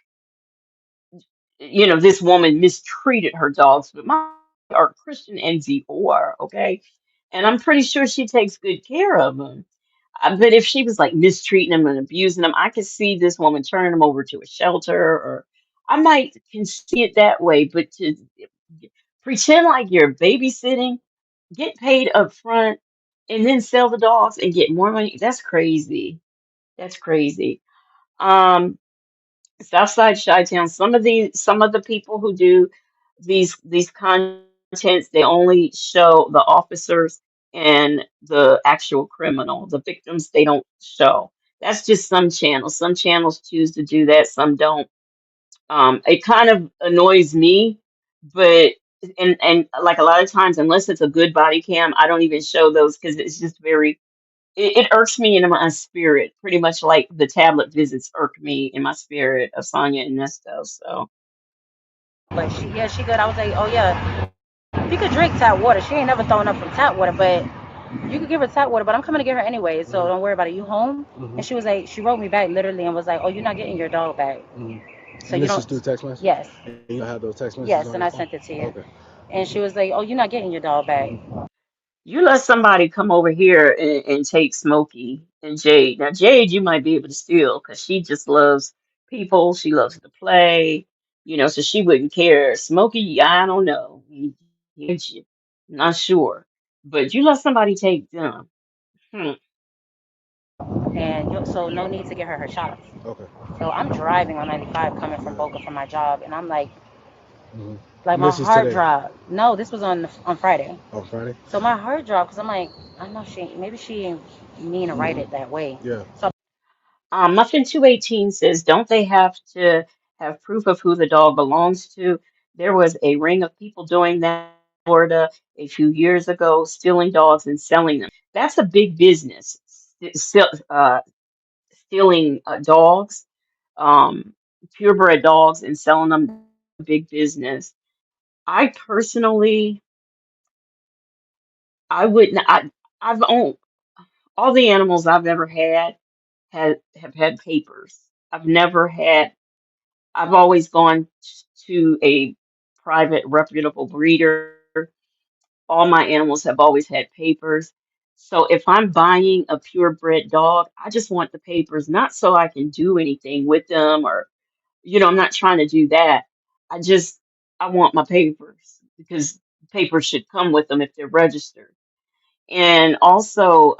S6: this woman mistreated her dogs, but my are Christian and Dior, okay? And I'm pretty sure she takes good care of them. But if she was like mistreating them and abusing them, I could see this woman turning them over to a shelter, or I might can see it that way. But to pretend like you're babysitting, get paid up front, and then sell the dogs and get more money, that's crazy. That's crazy. Um, Southside Chi-Town, some of the people who do these contents, they only show the officers and the actual criminal. The victims they don't show. That's just some channels. Some channels choose to do that, some don't. It kind of annoys me, but and like a lot of times, unless it's a good body cam, I don't even show those because it's just very it irks me in my spirit, pretty much like the tablet visits irk me in my spirit of Sonya and Nesto. So
S12: But she good. I was like, oh yeah, you could drink tap water. She ain't never thrown up from tap water, but you could give her tap water. But I'm coming to get her anyway, so don't worry about it. You home? And she was like, she wrote me back literally and was like, oh, you're not getting your dog back. So
S9: And
S12: you
S9: this
S12: don't.
S9: is through text message?
S12: Yes,
S9: And you don't have those text messages
S12: yes,
S9: on
S12: and
S9: your
S12: I
S9: phone?
S12: sent it to you.
S9: Okay.
S12: And she was like, "Oh, you're not getting your dog back."
S6: You let somebody come over here and take Smokey and Jade. Now, Jade, you might be able to steal because she just loves people. She loves to play, so she wouldn't care. Smokey, I don't know. He hates you. Not sure. But you let somebody take them. Hmm.
S12: And so no need to get her shots.
S9: Okay.
S12: So I'm driving on 95 coming from
S9: Yeah.
S12: Boca from my job, and I'm
S9: hmm
S12: like
S9: And
S12: my
S9: this is
S12: heart
S9: today.
S12: dropped. No, this was on Friday.
S9: On Friday?
S12: So my heart dropped because I'm like, I know maybe she ain't mean to write it that way.
S9: Yeah.
S12: So
S6: Muffin 218 says, don't they have to have proof of who the dog belongs to? There was a ring of people doing that in Florida a few years ago, stealing dogs and selling them. That's a big business. Stealing dogs, um, purebred dogs, and selling them. A big business. I personally, I wouldn't. I've owned all the animals I've ever have had papers. I've never had. I've always gone to a private, reputable breeder. All my animals have always had papers. So if I'm buying a purebred dog, I just want the papers, not so I can do anything with them or, I'm not trying to do that. I just, I want my papers because papers should come with them if they're registered. And also,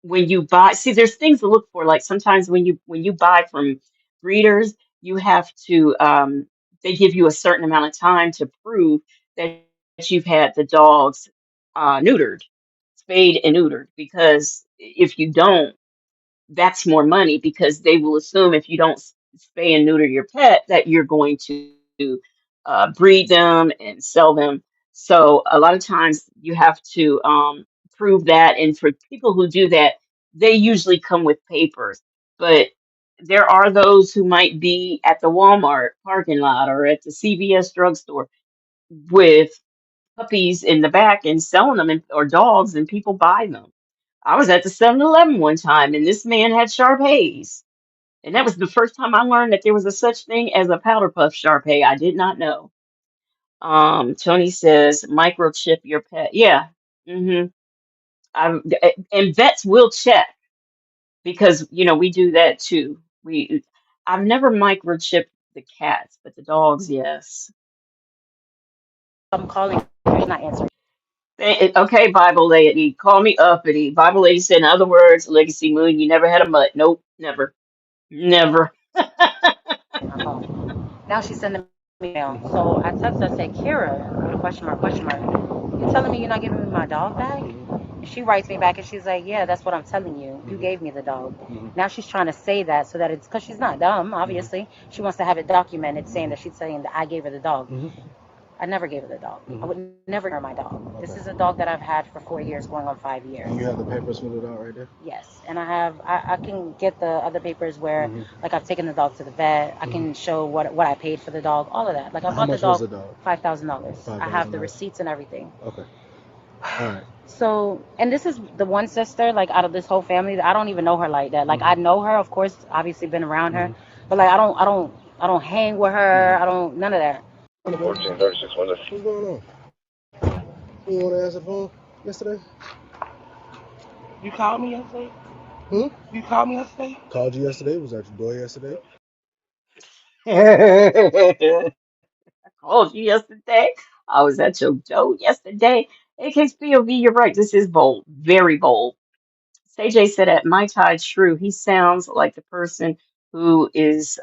S6: when you buy, see, there's things to look for. Like sometimes when you buy from breeders, you have to they give you a certain amount of time to prove that you've had the dogs neutered, spayed and neutered. Because if you don't, that's more money because they will assume if you don't spay and neuter your pet that you're going to breed them and sell them. So a lot of times you have to prove that. And for people who do that, they usually come with papers. But there are those who might be at the Walmart parking lot or at the CVS drugstore with puppies in the back and selling them or dogs, and people buy them. I was at the 7-Eleven one time and this man had Sharp Haze. And that was the first time I learned that there was a such thing as a powder puff Sharp I did not know. Tony says microchip your pet. Yeah. Mm-hmm. And vets will check because we do that too. I've never microchipped the cats, but the dogs, yes.
S12: I'm calling her, she's not answering.
S6: Okay, Bible lady, call me uppity. Bible lady said, in other words, Legacy Moon, you never had a mutt. Nope, never, never.
S12: I'm calling. Now she's sending me mail. So I text her, I said, Kira, with a question mark, question mark. You telling me you're not giving me my dog back? And she writes me back and she's like, yeah, that's what I'm telling you. You gave me the dog. Now she's trying to say that so that it's because she's not dumb, obviously. She wants to have it documented saying that she's saying that I gave her the dog. I never gave her the dog. I would never give her my dog. This is a dog that I've had for 4 years, going on 5 years.
S9: And you have the papers filled out right there?
S12: Yes, and I can get the other papers where like I've taken the dog to the vet. I can show what I paid for the dog, all of that. Like I
S9: How
S12: bought the
S9: much was
S12: dog
S9: the dog?
S12: $5,000. I have the
S9: $5,000.
S12: receipts and everything.
S9: Okay. All right.
S12: So, and this is the one sister like out of this whole family that I don't even know her like that. Like I know her, of course, obviously been around her, but like I don't hang with her. I don't none of that.
S11: 1436 Windows.
S9: What's going on? You want to answer the phone yesterday?
S10: You called me yesterday?
S9: Hmm?
S10: You called me yesterday?
S9: Called you yesterday. Was at your door yesterday.
S6: I called you yesterday. I was at your door yesterday. AKPOV, you're right. This is bold. Very bold. CJ said at My Tide Shrew, he sounds like the person who is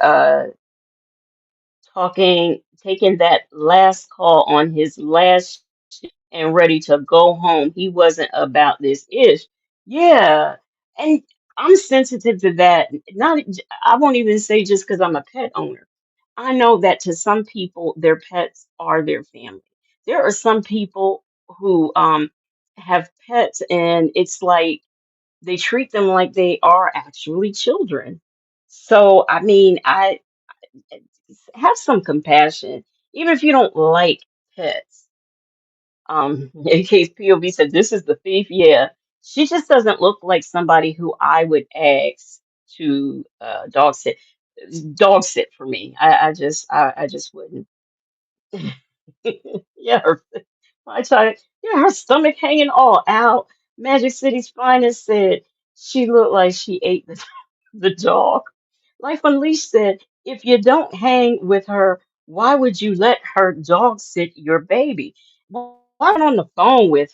S6: taking that last call on his last shift and ready to go home. He wasn't about this ish. Yeah. And I'm sensitive to that. Not, I won't even say just because I'm a pet owner. I know that to some people, their pets are their family. There are some people who have pets and it's like they treat them like they are actually children. So, I mean, I have some compassion, even if you don't like pets. In case POV said this is the thief, yeah, she just doesn't look like somebody who I would ask to dog sit. dog sit for me. I just wouldn't. Yeah, I tried. Yeah, her stomach hanging all out. Magic City's finest said she looked like she ate the dog. Life Unleashed said, if you don't hang with her, why would you let her dog sit your baby? Why not on the phone with her?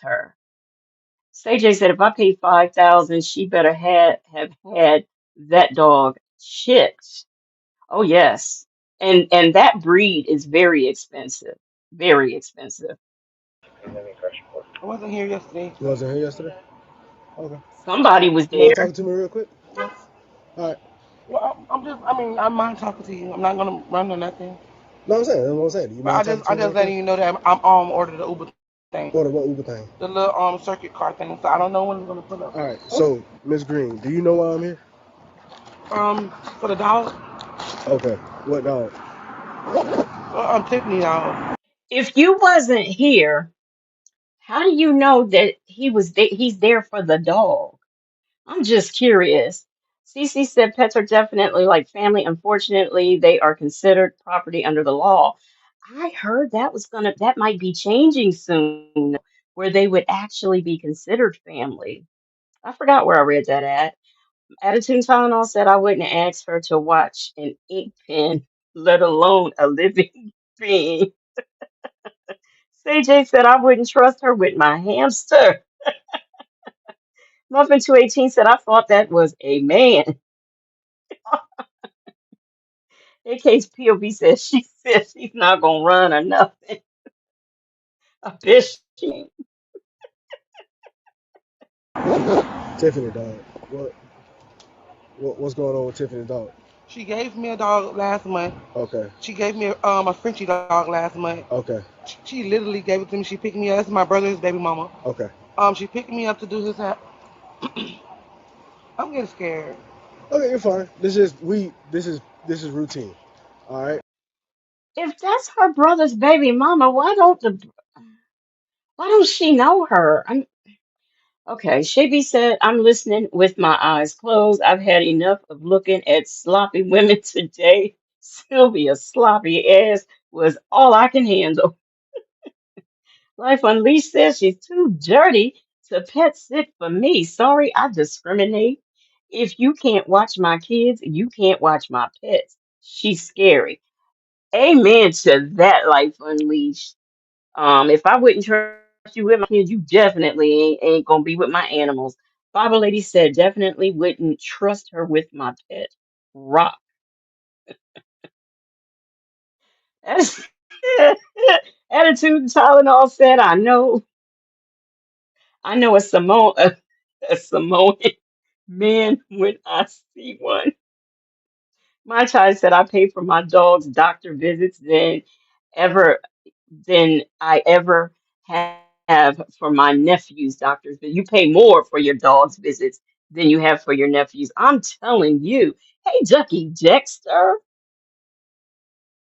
S6: CJ said, if I paid 5,000, she better have had that dog chipped. Oh yes. And that breed is very expensive. Very expensive.
S10: I wasn't here yesterday,
S9: You
S10: so
S9: wasn't here yesterday? Okay.
S6: Somebody was
S9: You mind
S6: there.
S9: talking to me real quick?
S10: yes.
S9: All right.
S10: Well, I'm just. I mean, I mind talking to you. I'm not gonna run or nothing.
S9: No, I'm saying, that's what I'm saying. Do you
S10: But
S9: mind talking to
S10: I
S9: me real
S10: just
S9: quick?
S10: letting you know that I'm ordered the Uber thing,
S9: Order what Uber thing?
S10: the little circuit car thing. So I don't know when it's gonna pull up.
S9: All right. So, Miss Green, do you know why I'm here?
S10: For the dog,
S9: Okay. What dog?
S10: Tiffany dog.
S6: If you wasn't here, how do you know that he's there for the dog? I'm just curious. Cece said pets are definitely like family. Unfortunately, they are considered property under the law. I heard that might be changing soon, where they would actually be considered family. I forgot where I read that at. Attitude Tylenol said I wouldn't ask her to watch an ink pen, let alone a living being. CJ said I wouldn't trust her with my hamster. Muffin 218 said I thought that was a man. In case POV says she's not gonna run or nothing. I bet she ain't.
S9: Tiffany dog. What, what's going on with Tiffany dog?
S10: She gave me a dog last month.
S9: Okay.
S10: She gave me a Frenchie dog last month.
S9: Okay.
S10: She literally gave it to me. She picked me up. That's my brother's baby mama.
S9: Okay.
S10: She picked me up to do his hair. I'm getting scared.
S9: Okay, you're fine. This is routine. All right.
S6: If that's her brother's baby mama, why don't she know her? Okay. Shaby said I'm listening with my eyes closed. I've had enough of looking at sloppy women today. Sylvia's sloppy ass was all I can handle. Life Unleashed says she's too dirty to pet sit for me. Sorry, I discriminate. If you can't watch my kids, you can't watch my pets. She's scary. Amen to that, Life Unleashed. If I wouldn't trust you with my kids, you definitely ain't gonna be with my animals. Bible Lady said definitely wouldn't trust her with my pet. Rock. Attitude and Tylenol said, I know a Samoan man when I see one. My child said I pay for my dog's doctor visits ever than I ever have for my nephew's doctors. But you pay more for your dog's visits than you have for your nephews. I'm telling you. Hey, Ducky Dexter.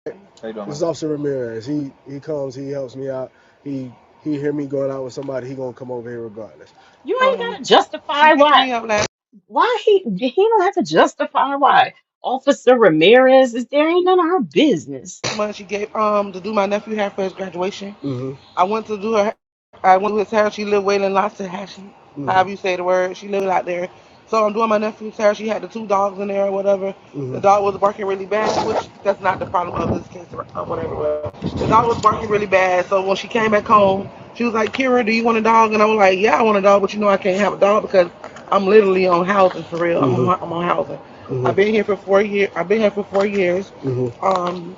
S9: This is Officer Ramirez. He comes. He helps me out. He hear me going out with somebody. He gonna come over here regardless.
S6: You ain't
S10: Um,
S6: gotta
S10: she
S6: justify
S10: picked
S6: why.
S10: me up last
S6: Why he don't have to justify why. Officer Ramirez is there. Ain't none of her business.
S10: month. She gave to do my nephew hair for his graduation.
S9: Mm-hmm.
S10: I went to do her. I went to his hair. She lived Wayland Lobster Hashing,
S9: Mm-hmm.
S10: however you say the word. She lived out there. So I'm doing my nephew's hair. She had the two dogs in there or whatever. The
S9: Mm-hmm.
S10: dog was barking really bad, which that's not the problem of this case or whatever. But the dog was barking really bad. So when she came back home, she was like, Kira, do you want a dog? And I was like, yeah, I want a dog, but you know I can't have a dog because I'm literally on housing for real.
S9: Mm-hmm.
S10: I'm on housing.
S9: Mm-hmm.
S10: I've been here for 4 years. I've been here for 4 years.
S9: Mm-hmm.
S10: Um,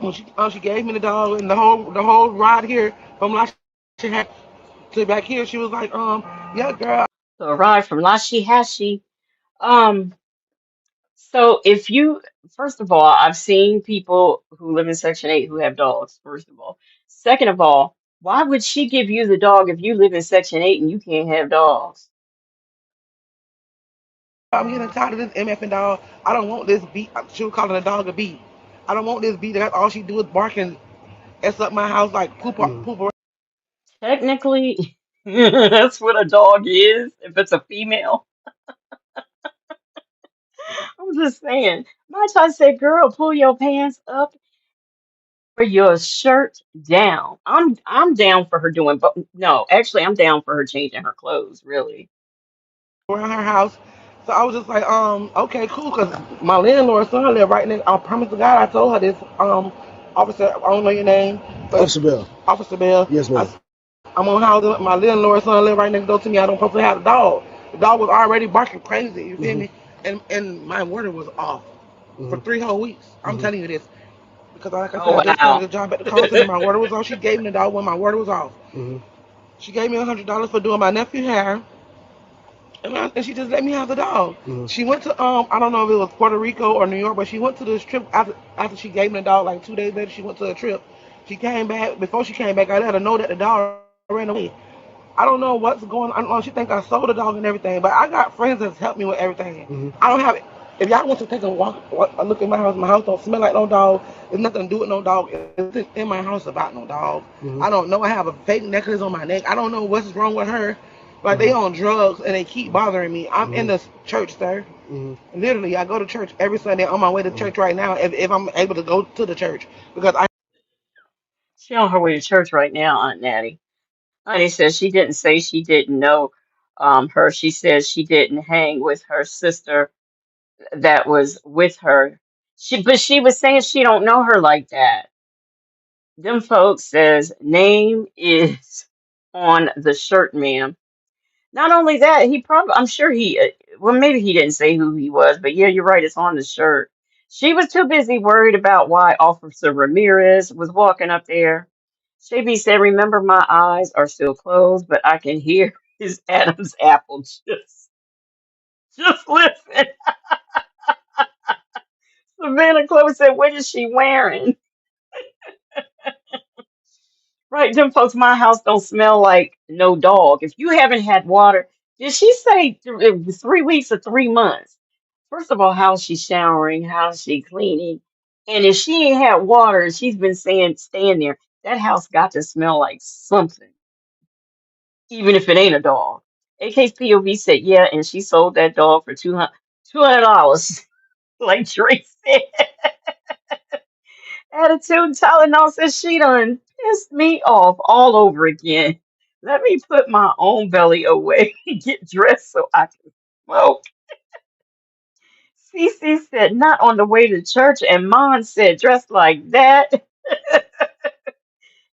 S10: when she gave me the dog and the whole ride here from last to back here, she was like, yeah, girl.
S6: So arrived from Lashihashi. Um, so if you first of all, I've seen people who live in Section 8 who have dogs, first of all. Second of all, why would she give you the dog if you live in Section 8 and you can't have dogs?
S10: I'm getting tired of this MF and dog. I don't want this beat. She was calling the dog a beat. I don't want this beat. That's all she do is bark and S up my house like poop
S9: Mm-hmm.
S10: poop.
S6: Technically, that's what a dog is, if it's a female. I'm just saying. My child said, "Girl, pull your pants up or your shirt down." I'm down for her doing, but no, actually, I'm down for her changing her clothes. Really.
S10: around her house. So I was just like, okay, cool, because my landlord's son lived right next. I promise to God, I told her this, officer, I don't know your name, but
S9: Officer Bell.
S10: Officer Bell.
S9: Yes, ma'am.
S10: I'm on house. My landlord's son lived right next door to me. I don't supposed to have a dog. The dog was already barking crazy. You feel me? And my water was off for 3 whole weeks. I'm telling you this because, like I said,
S6: Oh
S10: I just started
S6: wow.
S10: a job at the call center. My water was off. She gave me the dog when my water was off. She gave me $100 for doing my nephew hair. And she just let me have the dog. She went to I don't know if it was Puerto Rico or New York, but she went to this trip after she gave me the dog. Like 2 days later, she went to a trip. She came back. Before she came back, I let her know that the dog ran away. I don't know what's going on. I don't know. She think I sold the dog and everything, but I got friends that's helped me with everything. I don't have it. If y'all want to take a walk, a look at my house don't smell like no dog. There's nothing to do with no dog. It's in my house about no dog. I don't know. I have a fake necklace on my neck. I don't know what's wrong with her. Like they on drugs and they keep bothering me. I'm in the church, sir. Literally, I go to church every Sunday. On my way to church right now, if I'm able to go to the church because I.
S6: She on her way to church right now, Aunt Natty. Honey says she didn't say she didn't know her. She says she didn't hang with her sister that was with her. But she was saying she don't know her like that. Them folks says name is on the shirt, ma'am. Not only that, he probably, I'm sure well, maybe he didn't say who he was, but yeah, you're right, it's on the shirt. She was too busy worried about why Officer Ramirez was walking up there. Shabby said, "Remember, my eyes are still closed, but I can hear his Adam's apple just listen." Savannah Clover said, "What is she wearing?" Right, them folks, my house don't smell like no dog. If you haven't had water, did she say it was 3 weeks or 3 months? First of all, how's she showering? How's she cleaning? And if she ain't had water and she's been saying staying there, that house got to smell like something, even if it ain't a dog. AK's POV said, yeah, and she sold that dog for $200, like Drake said. Attitude Tylenol says she done pissed me off all over again. Let me put my own belly away and get dressed so I can smoke. Cece said, not on the way to church, and Mon said, dressed like that.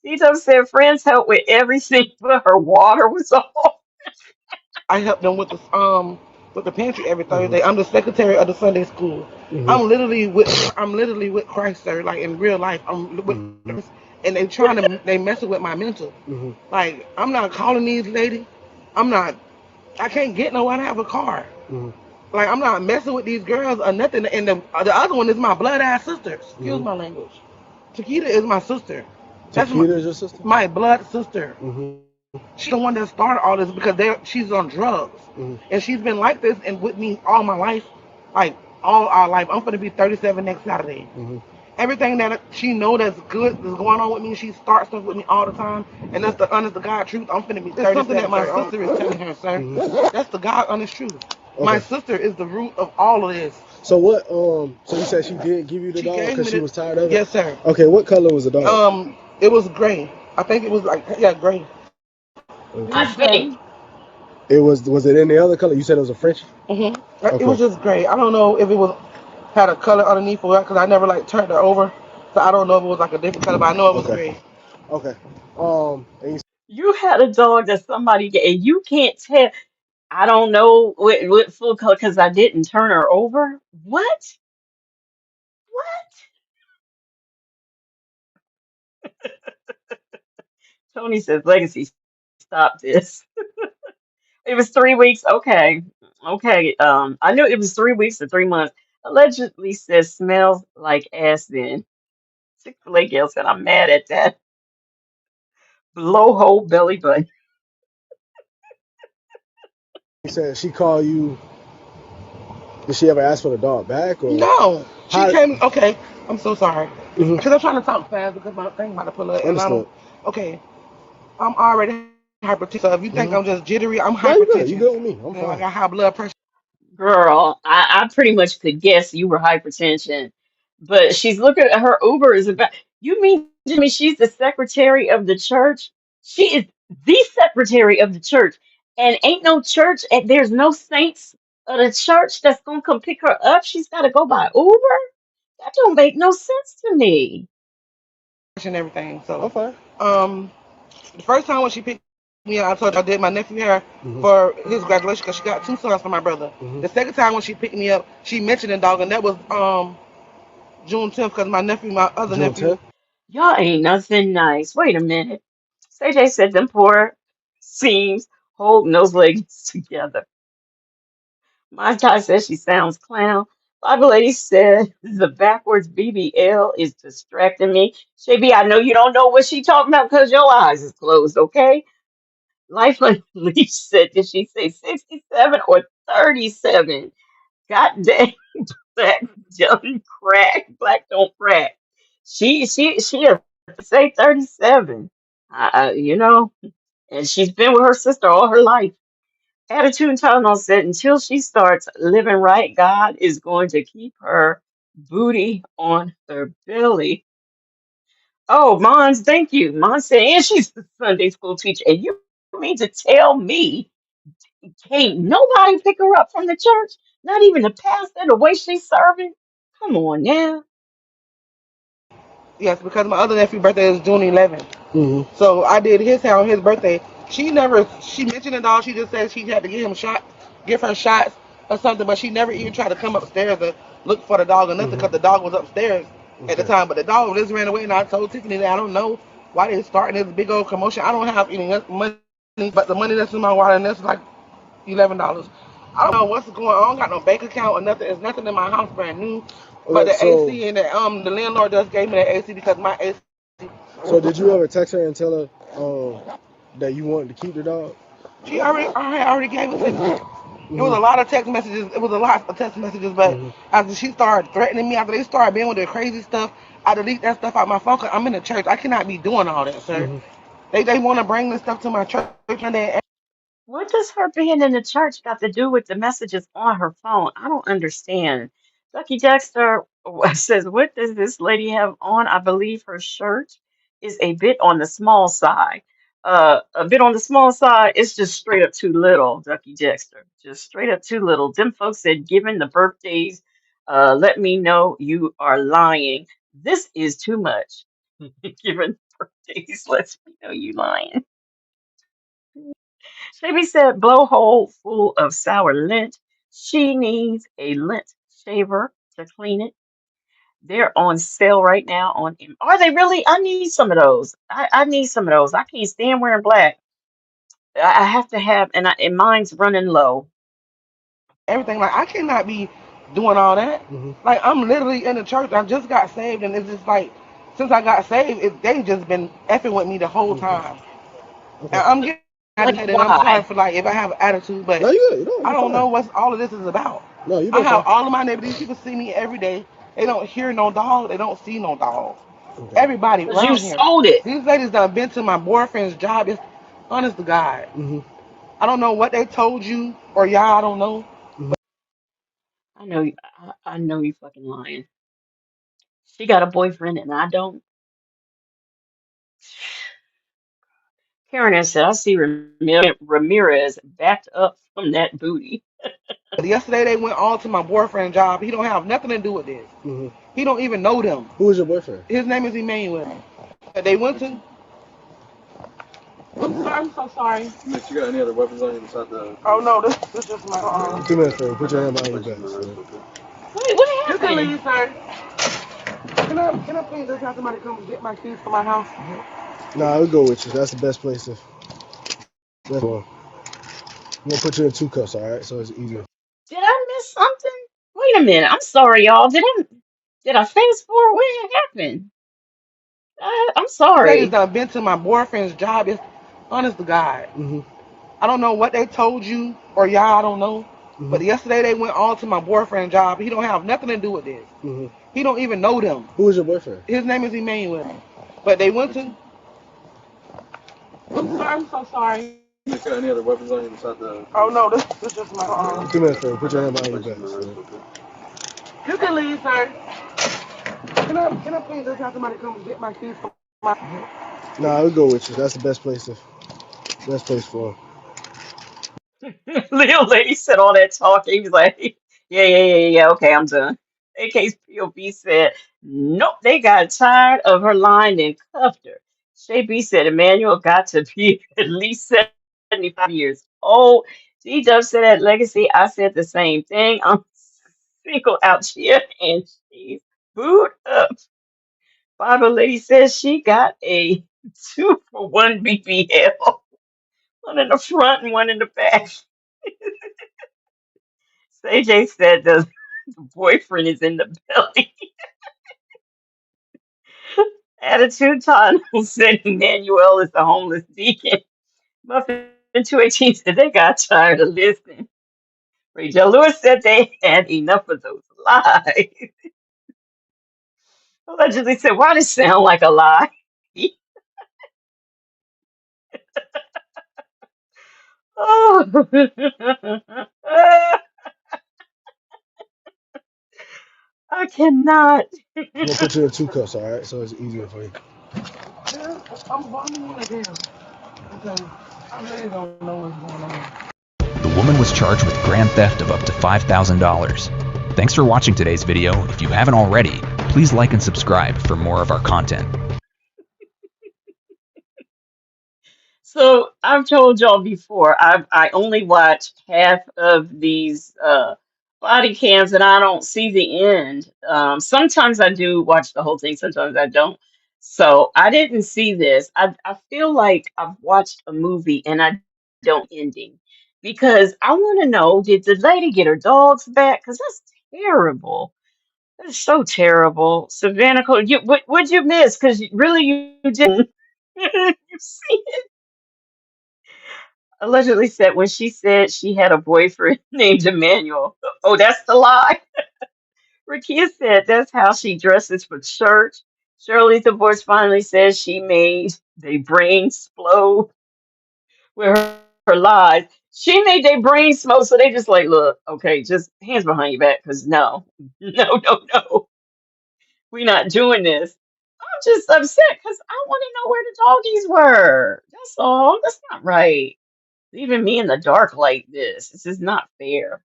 S6: Tito said, friends help with everything, but her water was off.
S10: I help them with the pantry every Thursday. I'm the secretary of the Sunday school. I'm literally with Christ, sir. Like in real life, I'm with and they messing with my mental. Like I'm not calling these ladies. I'm not. I can't get nowhere to have a car. Like I'm not messing with these girls or nothing. And the other one is my blood ass sister. Excuse my language. Chiquita is my sister. That's
S9: Takita is your sister?
S10: my blood sister. She's the one that started all this because she's on drugs. And she's been like this and with me all my life. Like all our life. I'm gonna be 37 next Saturday. Everything that she know that's good that's going on with me, she starts stuff with me all the time. And that's the honest to God truth. I'm finna be 37. It's something that my sister is telling her, sir. That's the God honest truth. My sister is the root of all of this.
S9: So what? So you said she did give you the dog because she was tired of it.
S10: Yes, sir.
S9: Okay, what color was the dog?
S10: It was gray. I think it was like gray.
S6: I think.
S9: It was it any other color? You said it was a French.
S10: It was just gray. I don't know if it was had a color underneath or because I never like turned her over, so I don't know if it was like a different color, but I know it was gray.
S9: Okay. And
S6: You had a dog that somebody and you can't tell. I don't know what full color because I didn't turn her over. What? What? Tony says, Legacy, stop this. It was 3 weeks. Okay. Okay. I knew it was 3 weeks or 3 months. Allegedly says smells like ass then. Chick-fil-A Gail said, I'm mad at that. Blowhole belly button.
S9: he said she called you. Did she ever ask for the dog back or?
S10: No, she came. Okay, I'm so sorry because I'm trying to talk fast because my thing about to pull up and I don't. Okay, I'm already hypertensive. So if you think I'm just jittery, I'm hypertension.
S9: You good with me? I'm fine.
S10: I got high blood pressure.
S6: Girl, I pretty much could guess you were hypertension, but she's looking at her Uber is about. You mean to me she's the secretary of the church? She is the secretary of the church, and ain't no church, and there's no saints of the church that's gonna come pick her up. She's got to go by Uber. That don't make no sense to me.
S10: and everything. So,
S9: Okay.
S10: the first time when she picked me up, I told her I did my nephew hair
S9: Mm-hmm.
S10: for his graduation because she got two sons for my brother.
S9: Mm-hmm.
S10: The second time when she picked me up, she mentioned a dog, and that was June 10th because my nephew, my other
S9: June
S10: nephew,
S9: 10th.
S6: Y'all ain't nothing nice. Wait a minute. CJ said them poor seams holding those legs together. My Ty says she sounds clown. Bible lady said the backwards BBL is distracting me. Shabby, I know you don't know what she talking about because your eyes is closed, okay? Life Unleashed said, did she say 67 or 37? God dang, black don't crack. Black don't crack. She say 37. You know, and she's been with her sister all her life. Attitude and Tylenol said until she starts living right, God is going to keep her booty on her belly. Oh, Mons, thank you. Mons said, and she's the Sunday school teacher. And you mean to tell me can't nobody pick her up from the church? Not even the pastor, the way she's serving? Come on now.
S10: yes, because my other nephew's birthday is June 11th.
S9: Mm-hmm.
S10: So I did his hair on his birthday. She mentioned it all. She just said she had to give her shots or something, but she never even tried to come upstairs to look for the dog or nothing
S9: Mm-hmm.
S10: because the dog was upstairs at the
S9: Okay.
S10: time. But the dog just ran away, and I told Tiffany that I don't know why they're starting this big old commotion. I don't have any money, but the money that's in my wallet, and that's like $11. I don't know what's going on. I don't got no bank account or nothing. There's nothing in my house brand new. But
S9: Okay.
S10: the
S9: So,
S10: AC and the landlord just gave me the AC because my AC.
S9: so did you ever text her and tell her that you wanted to keep the dog?
S10: I already gave it to me. It was
S9: Mm-hmm.
S10: a lot of text messages. It was a lot of text messages, but
S9: Mm-hmm.
S10: after she started threatening me, after they started being with their crazy stuff, I delete that stuff out my phone. Cause I'm in the church. I cannot be doing all that, sir.
S9: Mm-hmm.
S10: They want to bring this stuff to my church, and then
S6: What does her being in the church got to do with the messages on her phone? I don't understand. Lucky Dexter says, what does this lady have on? I believe her shirt is a bit on the small side. A bit on the small side, it's just straight up too little, Ducky Dexter. Just straight up too little. Them folks said, given the birthdays, let me know you are lying. This is too much. Given birthdays, let me know you lying. Shabby said, blowhole full of sour lint. She needs a lint shaver to clean it. They're on sale right now on. Are they really? I need some of those. I need some of those. I can't stand wearing black. I have to have, and mine's running low.
S10: everything. Like I cannot be doing all that.
S9: Mm-hmm.
S10: Like I'm literally in the church. I just got saved, and it's just like since I got saved, they just been effing with me the whole
S9: Okay.
S10: time. And
S9: Okay.
S10: I'm getting
S6: Like,
S10: agitated. And I'm sorry
S6: why?
S10: for like if I have an attitude, but
S9: No, you good. No,
S10: I
S9: you're
S10: don't know
S9: fine.
S10: what all of this is about.
S9: No, you've
S10: I
S9: been
S10: have
S9: fine.
S10: all of my neighbors. These people see me every day. They don't hear no dog. They don't see no dog.
S9: Okay.
S10: Everybody
S6: Because you
S10: around here.
S6: sold it.
S10: These ladies done been to my boyfriend's job. It's honest to God.
S9: Mm-hmm.
S10: I don't know what they told you or y'all. I don't know.
S9: Mm-hmm.
S6: I know. I know you fucking lying. She got a boyfriend and I don't. Karen has said, I see Ramirez backed up from that booty.
S10: Yesterday they went all to my boyfriend's job. He don't have nothing to do with this.
S9: Mm-hmm.
S10: He don't even know them.
S9: Who is your boyfriend?
S10: His name is Emmanuel. They went to. I'm so sorry.
S9: Mitch, you got any other weapons on you besides the?
S10: Oh no, this is my
S9: 2 minutes, for you. Put your hand behind your back.
S6: What
S10: You can
S6: happened?
S10: leave, sir. Can I please just have somebody come get my keys for my house?
S9: Nah, I'll go with you. That's the best place to. That's one. I'm gonna put you in 2 cups, all right? So it's easier.
S6: Did I miss something? Wait a minute. I'm sorry, y'all. Did I fast forward? What happened? I'm
S10: These ladies
S6: sorry.
S10: done been to my boyfriend's job. It's honest to God.
S9: Mm-hmm.
S10: I don't know what they told you or y'all. I don't know.
S9: Mm-hmm.
S10: But yesterday they went all to my boyfriend's job. He don't have nothing to do with this.
S9: Mm-hmm.
S10: He don't even know them.
S9: Who is your boyfriend?
S10: His name is Emmanuel. But they went to. I'm so sorry. Oh no, this just my
S9: 2 minutes, sir. Put your hand behind your back, sir.
S10: You can leave, sir. Can I please just have somebody come get my keys from my
S9: Nah, I'll go with you. That's the best place for him.
S6: Little lady said all that talking. He was like, yeah, okay, I'm done. In case POB said, nope, they got tired of her lying and cuffed her. Shay B said, Emmanuel got to be at least 75 years old. G Dub said at Legacy, I said the same thing. I'm single out here and she's booed up. Bible lady says she got a 2-for-1 BBL, one in the front and one in the back. AJ said the boyfriend is in the belly. Attitude Tunnel said Emmanuel is the homeless deacon. Muffin 218 said they got tired of listening. Rachel Lewis said they had enough of those lies. Allegedly said, why does it sound like a lie? Oh, I cannot.
S9: I'm gonna put you in 2 cups, all right? So it's easier for you.
S10: Yeah, I'm bumming you again. Okay. I really don't know what's going on.
S8: The woman was charged with grand theft of up to $5,000. Thanks for watching today's video. If you haven't already, please like and subscribe for more of our content.
S6: So I've told y'all before, I only watch half of these body cams and I don't see the end. Sometimes I do watch the whole thing, sometimes I don't. So I didn't see this. I feel like I've watched a movie and I don't ending because I want to know, did the lady get her dogs back? Because that's terrible. That's so terrible. Savannah, what'd you miss? Because really you didn't. You see, allegedly said when she said she had a boyfriend named Emmanuel. Oh, that's the lie. Rakia said that's how she dresses for church. Shirley Divorce finally says she made their brains explode with her lies. She made their brains smoke, so they just like, look, okay, just hands behind your back, because no, no, we're not doing this. I'm just upset because I want to know where the doggies were. That's all. That's not right. Leaving me in the dark like this. This is not fair.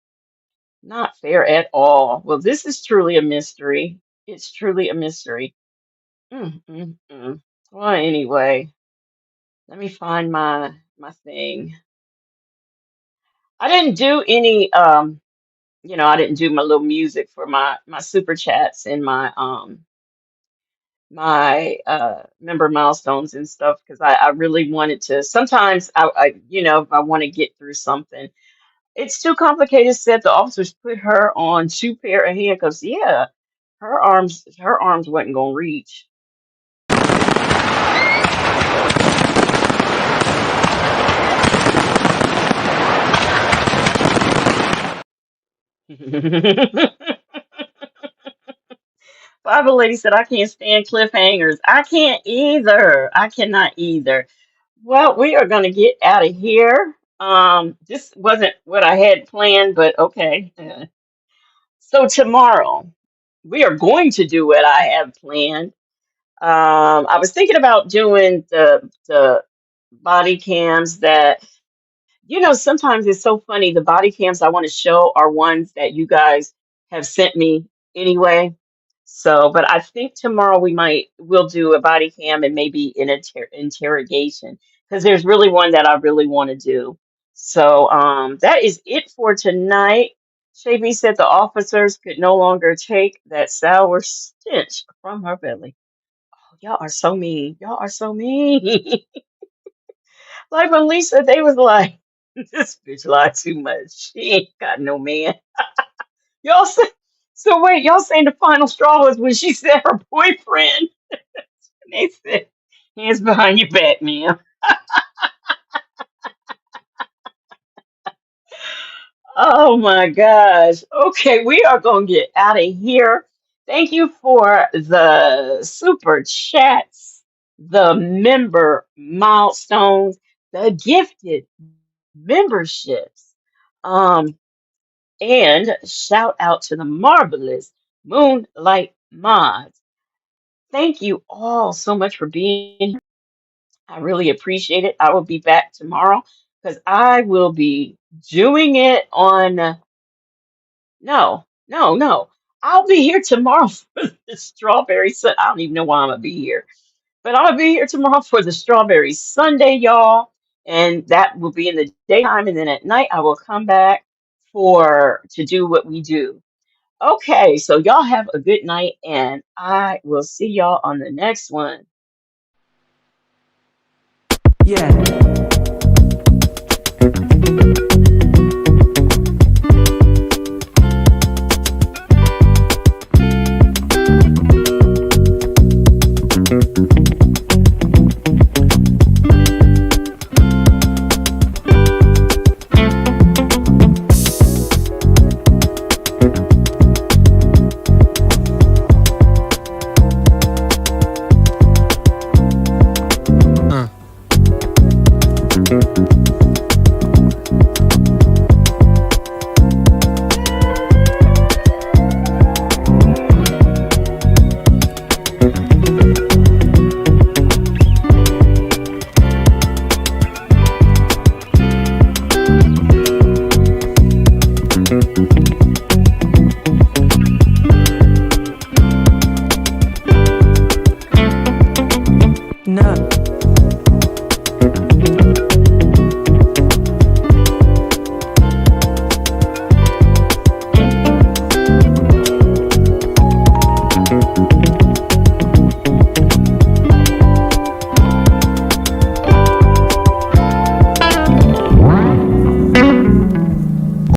S6: Not fair at all. Well, this is truly a mystery. It's truly a mystery. Mm. Well, anyway, let me find my thing. I didn't do any I didn't do my little music for my super chats and my member milestones and stuff because I really wanted to. Sometimes if I want to get through something. It's too complicated, said the officers put her on 2 pair of handcuffs. Yeah, her arms wasn't gonna reach. Bible lady said I can't stand cliffhangers. I can't either. I cannot either. Well, we are gonna get out of here. This wasn't what I had planned, but okay. So tomorrow we are going to do what I have planned. I was thinking about doing the body cams that, sometimes it's so funny. The body cams I want to show are ones that you guys have sent me anyway. So, but I think tomorrow we'll do a body cam and maybe an interrogation because there's really one that I really want to do. So, that is it for tonight. Shavy said the officers could no longer take that sour stench from her belly. Y'all are so mean. Y'all are so mean. Like when Lisa, they was like, this bitch lied too much. She ain't got no man. Y'all say, so wait, y'all saying the final straw was when she said her boyfriend? And they said, hands behind your back, man. Oh my gosh. Okay, we are going to get out of here. Thank you for the super chats, the member milestones. the gifted memberships. Um, and shout out to the marvelous Moonlight Mods. Thank you all so much for being here. I really appreciate it. I will be back tomorrow because I will be doing it on. No. I'll be here tomorrow for the strawberry. I don't even know why I'm gonna be here. But I'll be here tomorrow for the Strawberry Sunday, y'all. And that will be in the daytime. And then at night, I will come back for to do what we do. Okay, so y'all have a good night, and I will see y'all on the next one.
S1: Yeah.